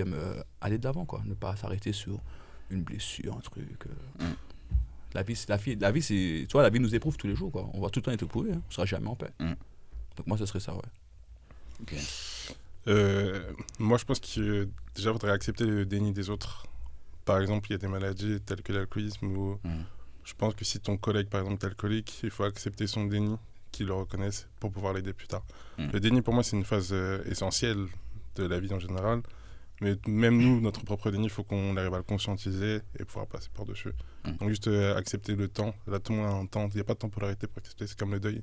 Speaker 2: aller de l'avant, quoi. Ne pas s'arrêter sur une blessure, un truc. La vie, c'est, tu vois, la vie nous éprouve tous les jours, quoi. On va tout le temps être éprouvé, hein. On sera jamais en paix. Donc moi, ce serait ça, ouais.
Speaker 5: Okay.
Speaker 3: Moi, je pense que déjà, il faudrait accepter le déni des autres. Par exemple, il y a des maladies telles que l'alcoolisme où je pense que si ton collègue, par exemple, est alcoolique, il faut accepter son déni, qu'il le reconnaisse pour pouvoir l'aider plus tard. Le déni, pour moi, c'est une phase essentielle de la vie en général. Mais même nous, notre propre déni, il faut qu'on arrive à le conscientiser et pouvoir passer par-dessus. Donc juste accepter le temps. Là, tout le monde a un temps. Il n'y a pas de temps pour l'arrêter, pour accepter. C'est comme le deuil.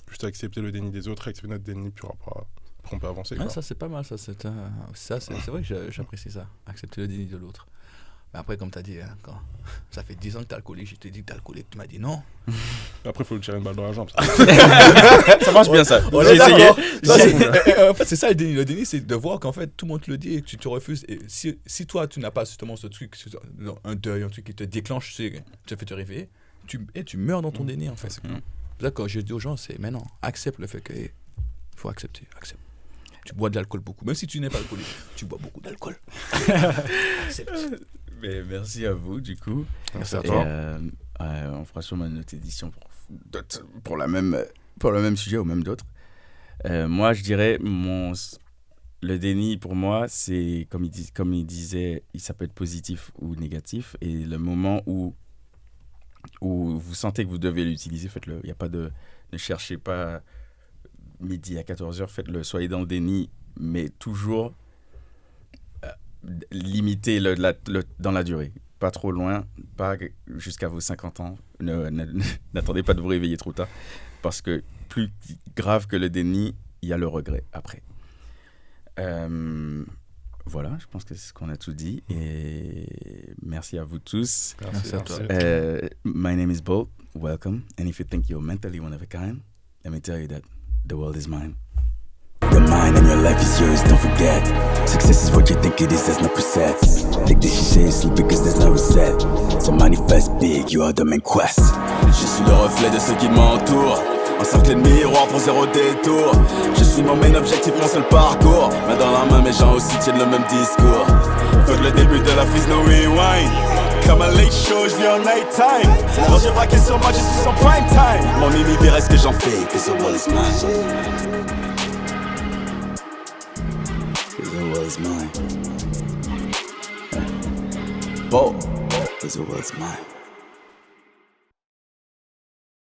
Speaker 3: Juste accepter le déni des autres, accepter notre déni, puis après, on peut avancer.
Speaker 2: Ouais, ça, c'est pas mal. Ça, c'est vrai que j'apprécie ça. Accepter le déni de l'autre. Mais après, comme tu as dit, hein, quand ça fait 10 ans que tu es alcoolique, je t'ai dit que tu es alcoolique, tu m'as dit non.
Speaker 3: Après, il faut le tirer une balle dans la jambe.
Speaker 5: Ça marche bien, ça.
Speaker 2: J'ai essayé. En fait, c'est ça le déni. Le déni, c'est de voir qu'en fait, tout le monde te le dit et que tu te refuses. Et si toi, tu n'as pas justement ce truc, un deuil, un truc qui te déclenche, tu te fait te réveiller, tu meurs dans ton déni, en fait. C'est ça, quand je dis aux gens, c'est maintenant, accepte le fait qu'il faut accepter. Accepte. Tu bois de l'alcool beaucoup. Même si tu n'es pas alcoolique, tu bois beaucoup d'alcool. Accepte.
Speaker 5: Mais merci à vous, du coup.
Speaker 2: Merci à toi.
Speaker 5: On fera sûrement une autre édition pour le même sujet ou même d'autres. Moi, je dirais, le déni, pour moi, c'est, comme il disait, ça peut être positif ou négatif. Et le moment où vous sentez que vous devez l'utiliser, faites-le. Il n'y a pas de... Ne cherchez pas midi à 14h, faites-le. Soyez dans le déni, mais toujours... limiter dans la durée. Pas trop loin, pas jusqu'à vos 50 ans. N'attendez pas de vous réveiller trop tard. Parce que plus grave que le déni, il y a le regret après. Voilà, je pense que c'est ce qu'on a tout dit. Et merci à vous tous.
Speaker 2: Merci à toi.
Speaker 5: My name is Bolt. Welcome. And if you think you're mentally one of a kind, let me tell you that the world is mine.
Speaker 1: The mind and your life is yours, don't forget. Success is what you think it is, there's no presets. Take this shit seriously because there's no reset. So manifest big, you are the main quest. Je suis le reflet de ceux qui m'entourent. Encerclé de miroirs pour zéro détour. Je suis mon main objectif, mon seul parcours. Main dans la main, mes gens aussi tiennent le même discours. Fuck le début de la frise, no rewind. Comme un late show, je vis en night time. Quand j'ai braqué sur moi, je suis sans prime time. Mon mimi reste que j'en fais, que the world is mine. The world is mine. Whoa, the world is mine.